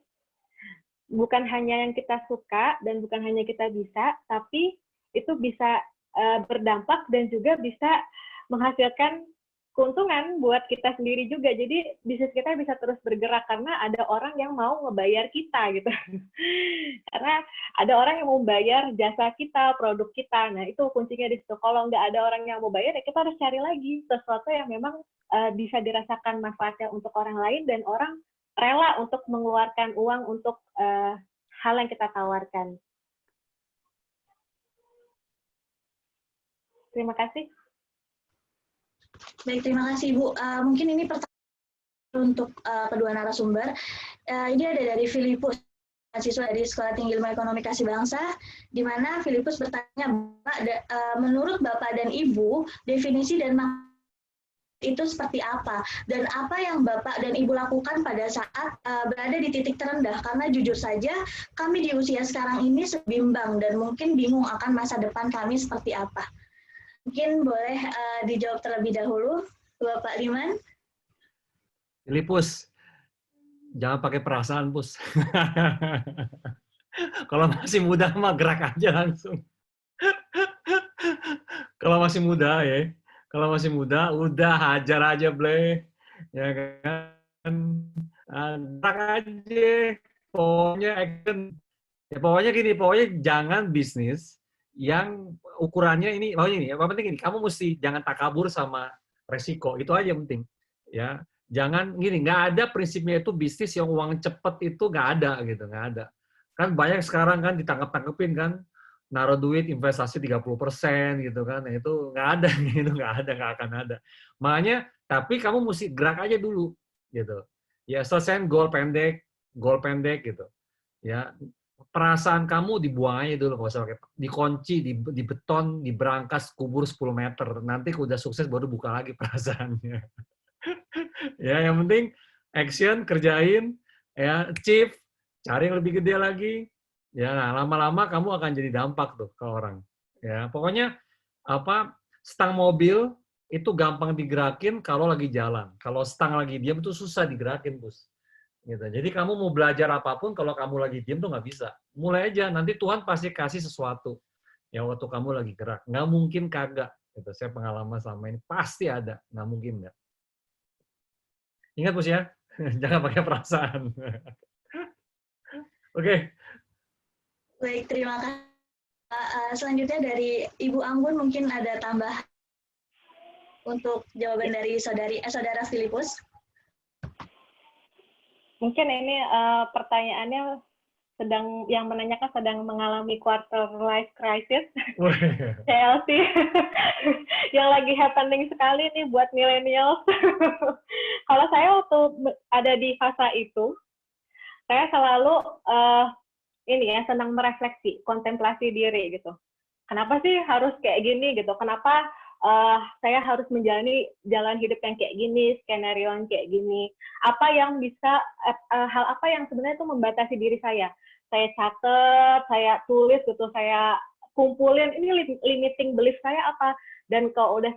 [SPEAKER 4] bukan hanya yang kita suka dan bukan hanya kita bisa, tapi itu bisa berdampak dan juga bisa menghasilkan keuntungan buat kita sendiri juga. Jadi bisnis kita bisa terus bergerak karena ada orang yang mau ngebayar kita gitu. Karena ada orang yang mau bayar jasa kita, produk kita. Nah, itu kuncinya di situ. Kalau nggak ada orang yang mau bayar, ya kita harus cari lagi sesuatu yang memang bisa dirasakan manfaatnya untuk orang lain dan orang rela untuk mengeluarkan uang untuk hal yang kita tawarkan. Terima kasih.
[SPEAKER 3] Baik, terima kasih Ibu. Mungkin ini pertanyaan untuk kedua narasumber. Ini ada dari Filipus, mahasiswa dari Sekolah Tinggi Ilmu Ekonomi Kasih Bangsa, di mana Filipus bertanya, menurut Bapak dan Ibu, definisi dan makna itu seperti apa? Dan apa yang Bapak dan Ibu lakukan pada saat berada di titik terendah? Karena jujur saja, kami di usia sekarang ini bimbang dan mungkin bingung akan masa depan kami seperti apa. Mungkin boleh dijawab terlebih dahulu, Bapak Liman.
[SPEAKER 5] Filipus, jangan pakai perasaan, Pus. Kalau masih muda mah gerak aja langsung. Kalau masih muda ya, kalau masih muda udah hajar aja, Ble. Ya kan? Gerak aja. Pokoknya action. Ya pokoknya gini, pokoknya jangan bisnis yang ukurannya ini, pokoknya ini, yang penting ini, kamu mesti jangan takabur sama resiko, itu aja yang penting. Ya, jangan gini, nggak ada prinsipnya itu bisnis yang uang cepet itu nggak ada gitu, nggak ada. Kan banyak sekarang kan ditangkap-tangkepin kan, naruh duit investasi 30% gitu kan, nah, itu nggak ada, gitu, nggak akan ada. Makanya, tapi kamu mesti gerak aja dulu, gitu. Ya, selesaiin goal pendek gitu. Ya, perasaan kamu dibuang aja dulu, nggak usah pakai, dikunci, di beton, di berangkas, kubur 10 meter. Nanti udah sukses baru buka lagi perasaannya. Ya, yang penting action, kerjain, ya, achieve, cari yang lebih gede lagi. Ya, nah, lama-lama kamu akan jadi dampak tuh ke orang. Ya, pokoknya stang mobil itu gampang digerakin kalau lagi jalan. Kalau stang lagi diam itu susah digerakin, Bos. Gitu. Jadi kamu mau belajar apapun, kalau kamu lagi diem tuh nggak bisa. Mulai aja, nanti Tuhan pasti kasih sesuatu. Ya waktu kamu lagi gerak. Nggak mungkin kagak. Gitu. Saya pengalaman selama ini, pasti ada. Nggak mungkin nggak. Ingat, Bos ya, jangan pakai perasaan. Oke.
[SPEAKER 3] Baik, terima kasih. Selanjutnya dari Ibu Anggun mungkin ada tambah untuk jawaban dari saudara Filipus.
[SPEAKER 4] Mungkin ini pertanyaannya yang menanyakan sedang mengalami quarter life crisis, CLC, yang lagi happening sekali nih buat millennials. Kalau saya waktu ada di fase itu, saya selalu senang merefleksi, kontemplasi diri gitu. Kenapa sih harus kayak gini gitu? Kenapa saya harus menjalani jalan hidup yang kayak gini, skenario yang kayak gini? Apa yang bisa, hal apa yang sebenarnya itu membatasi diri saya? Saya catat, saya tulis gitu, saya kumpulin ini limiting belief saya apa? Dan kalau udah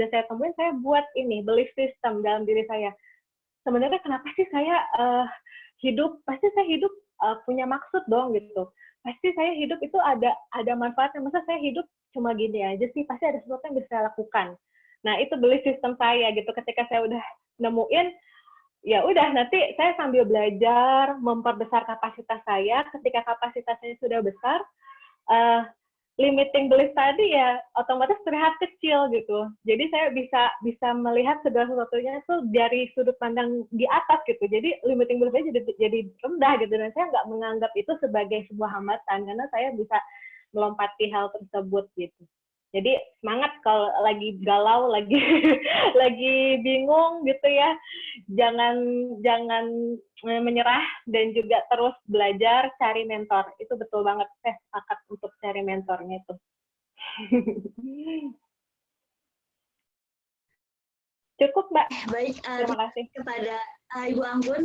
[SPEAKER 4] saya temuin, saya buat ini belief system dalam diri saya. Sebenarnya kenapa sih saya hidup? Pasti saya hidup punya maksud dong gitu. Pasti saya hidup itu ada manfaatnya. Masa saya hidup cuma gini aja sih? Pasti ada sesuatu yang bisa saya lakukan. Nah, itu belief system saya gitu. Ketika saya udah nemuin, ya udah nanti saya sambil belajar memperbesar kapasitas saya. Ketika kapasitasnya sudah besar, limiting belief tadi ya otomatis terlihat kecil gitu. Jadi saya bisa melihat segala sesuatunya tuh dari sudut pandang di atas gitu. Jadi limiting beliefnya jadi rendah gitu, dan saya nggak menganggap itu sebagai sebuah hambatan karena saya bisa melompati hal tersebut gitu. Jadi semangat kalau lagi galau, lagi lagi bingung gitu ya. Jangan menyerah dan juga terus belajar, cari mentor. Itu betul banget, saya sepakat untuk cari mentornya itu. Cukup, Mbak.
[SPEAKER 3] Baik,
[SPEAKER 4] terima kasih
[SPEAKER 3] kepada Ibu Anggun.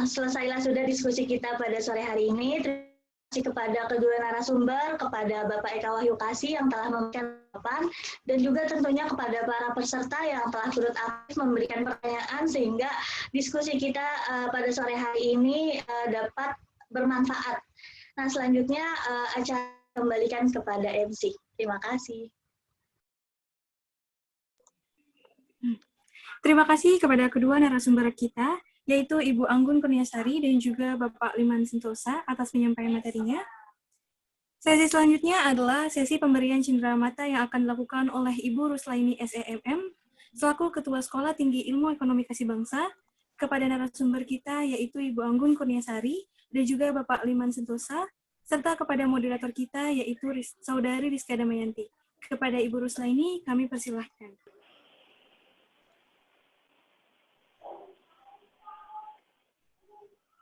[SPEAKER 3] Selesailah sudah diskusi kita pada sore hari ini. Terima kasih kepada kedua narasumber, kepada Bapak Eka Wahyukasih yang telah memberikan jawaban, dan juga tentunya kepada para peserta yang telah turut aktif memberikan pertanyaan sehingga diskusi kita pada sore hari ini dapat bermanfaat. Nah, selanjutnya acara kembalikan kepada MC. Terima kasih.
[SPEAKER 2] Terima kasih kepada kedua narasumber kita, yaitu Ibu Anggun Kurniasari dan juga Bapak Liman Sentosa atas penyampaian materinya. Sesi selanjutnya adalah sesi pemberian cenderamata yang akan dilakukan oleh Ibu Ruslaini SEMM, selaku Ketua Sekolah Tinggi Ilmu Ekonomi Kasih Bangsa, kepada narasumber kita yaitu Ibu Anggun Kurniasari dan juga Bapak Liman Sentosa, serta kepada moderator kita yaitu Saudari Rizka Damayanti. Kepada Ibu Ruslaini, kami persilahkan.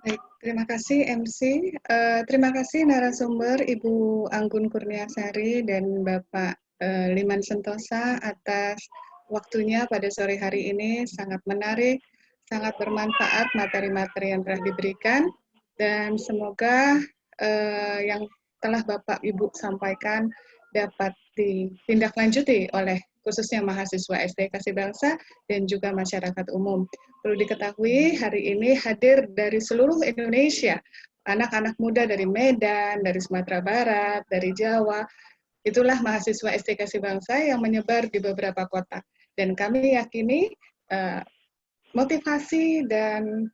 [SPEAKER 1] Baik, terima kasih MC. Terima kasih narasumber Ibu Anggun Kurniasari dan Bapak Liman Sentosa atas waktunya pada sore hari ini. Sangat menarik, sangat bermanfaat materi-materi yang telah diberikan, dan semoga yang telah Bapak Ibu sampaikan dapat ditindaklanjuti oleh khususnya mahasiswa SD Kasih Bangsa dan juga masyarakat umum. Perlu diketahui, hari ini hadir dari seluruh Indonesia, anak-anak muda dari Medan, dari Sumatera Barat, dari Jawa. Itulah mahasiswa SD Kasih Bangsa yang menyebar di beberapa kota. Dan kami yakini motivasi dan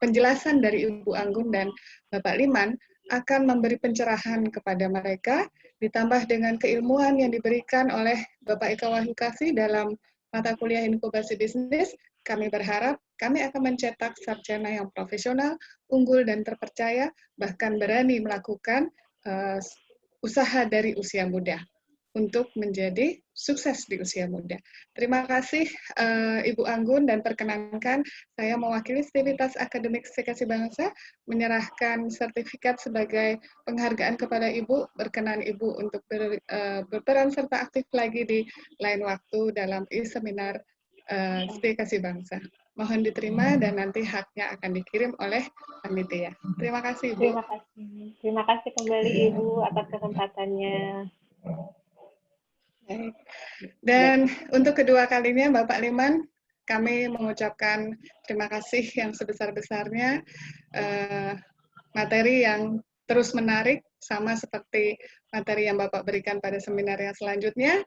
[SPEAKER 1] penjelasan dari Ibu Anggun dan Bapak Liman akan memberi pencerahan kepada mereka, ditambah dengan keilmuan yang diberikan oleh Bapak Eka Wahyukasih dalam mata kuliah inkubasi bisnis. Kami berharap kami akan mencetak sarjana yang profesional, unggul dan terpercaya, bahkan berani melakukan usaha dari usia muda untuk menjadi sukses di usia muda. Terima kasih Ibu Anggun, dan perkenankan saya mewakili Sivitas Akademik SD Kasih Bangsa menyerahkan sertifikat sebagai penghargaan kepada Ibu. Berkenan Ibu untuk berperan serta aktif lagi di lain waktu dalam seminar SD Kasih Bangsa. Mohon diterima dan nanti haknya akan dikirim oleh panitia. Terima kasih Ibu.
[SPEAKER 4] Terima kasih. Terima kasih kembali Ibu atas kesempatannya.
[SPEAKER 1] Baik. Dan untuk kedua kalinya Bapak Liman, kami mengucapkan terima kasih yang sebesar-besarnya, materi yang terus menarik, sama seperti materi yang Bapak berikan pada seminar yang selanjutnya,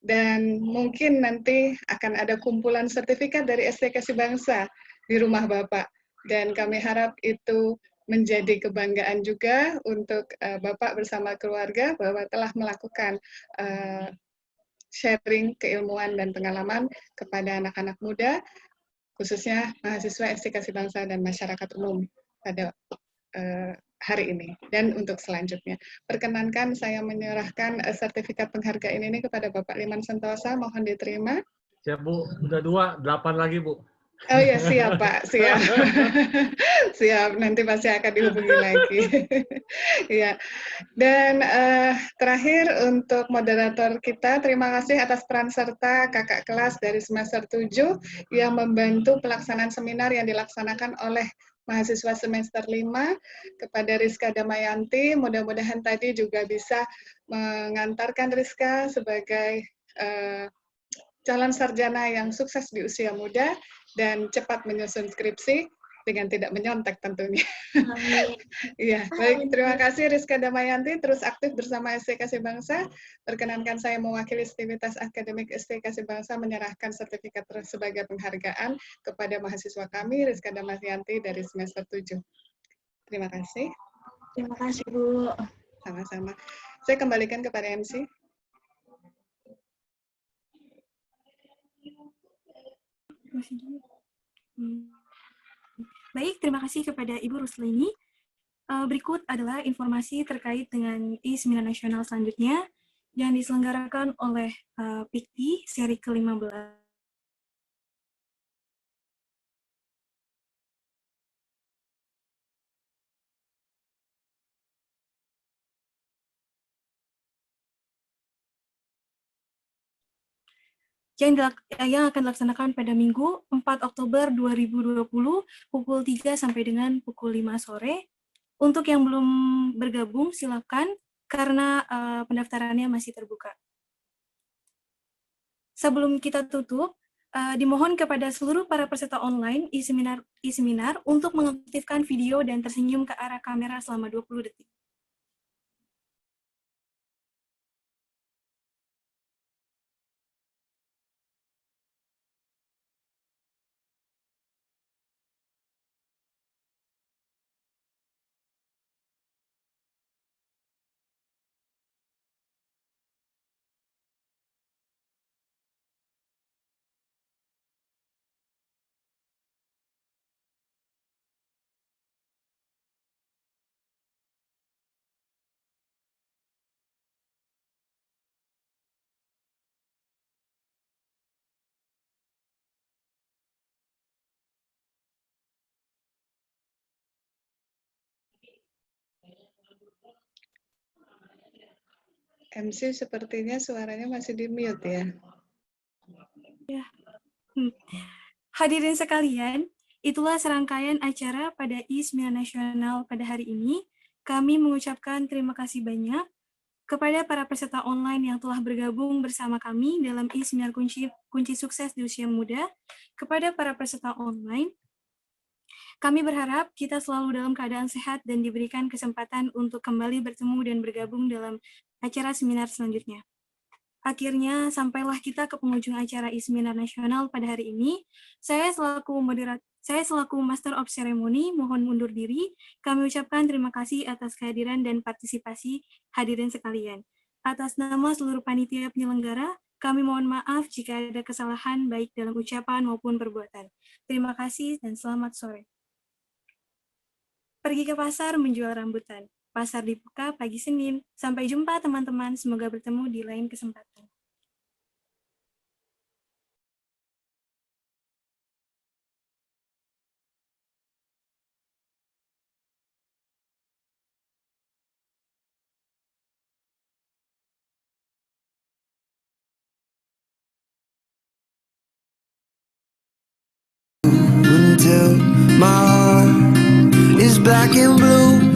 [SPEAKER 1] dan mungkin nanti akan ada kumpulan sertifikat dari SD Kasih Bangsa di rumah Bapak, dan kami harap itu menjadi kebanggaan juga untuk Bapak bersama keluarga bahwa telah melakukan sharing keilmuan dan pengalaman kepada anak-anak muda, khususnya mahasiswa SD Kasih Bangsa dan masyarakat umum pada hari ini. Dan untuk selanjutnya, perkenankan saya menyerahkan sertifikat penghargaan ini kepada Bapak Liman Sentosa, mohon diterima.
[SPEAKER 5] Siap Bu, udah 8 lagi Bu.
[SPEAKER 1] Oh ya, siap Pak, siap. Siap, nanti pasti akan dihubungi lagi. Ya. Dan terakhir untuk moderator kita, terima kasih atas peran serta kakak kelas dari semester 7 yang membantu pelaksanaan seminar yang dilaksanakan oleh mahasiswa semester 5, kepada Rizka Damayanti. Mudah-mudahan tadi juga bisa mengantarkan Rizka sebagai calon sarjana yang sukses di usia muda dan cepat menyusun skripsi dengan tidak menyontek tentunya. Iya, baik. Terima kasih Rizka Damayanti, terus aktif bersama SD Kasih Bangsa. Perkenankan saya mewakili Sivitas Akademik SD Kasih Bangsa menyerahkan sertifikat sebagai penghargaan kepada mahasiswa kami, Rizka Damayanti dari semester 7. Terima kasih.
[SPEAKER 3] Terima kasih Bu.
[SPEAKER 1] Sama-sama. Saya kembalikan kepada MC.
[SPEAKER 2] Baik, terima kasih kepada Ibu Ruslini. Berikut adalah informasi terkait dengan I-Seminar Nasional selanjutnya yang diselenggarakan oleh PIKTI seri ke-15. Yang akan dilaksanakan pada Minggu 4 Oktober 2020 pukul 3 sampai dengan pukul 5 sore. Untuk yang belum bergabung, silakan karena pendaftarannya masih terbuka. Sebelum kita tutup, dimohon kepada seluruh para peserta online e-seminar untuk mengaktifkan video dan tersenyum ke arah kamera selama 20 detik.
[SPEAKER 1] MC sepertinya suaranya masih di mute ya.
[SPEAKER 2] Ya. Hadirin sekalian, itulah serangkaian acara pada I-Seminar Nasional pada hari ini. Kami mengucapkan terima kasih banyak kepada para peserta online yang telah bergabung bersama kami dalam I-Seminar Kunci Sukses di Usia Muda. Kepada para peserta online, kami berharap kita selalu dalam keadaan sehat dan diberikan kesempatan untuk kembali bertemu dan bergabung dalam acara seminar selanjutnya. Akhirnya, sampailah kita ke penghujung acara I-Seminar Nasional pada hari ini. Saya selaku Master of Ceremony, mohon mundur diri. Kami ucapkan terima kasih atas kehadiran dan partisipasi hadirin sekalian. Atas nama seluruh panitia penyelenggara, kami mohon maaf jika ada kesalahan baik dalam ucapan maupun perbuatan. Terima kasih dan selamat sore. Pergi ke pasar menjual rambutan. Pasar dibuka pagi Senin. Sampai jumpa teman-teman, semoga bertemu di lain kesempatan.
[SPEAKER 7] Until my heart is black and blue.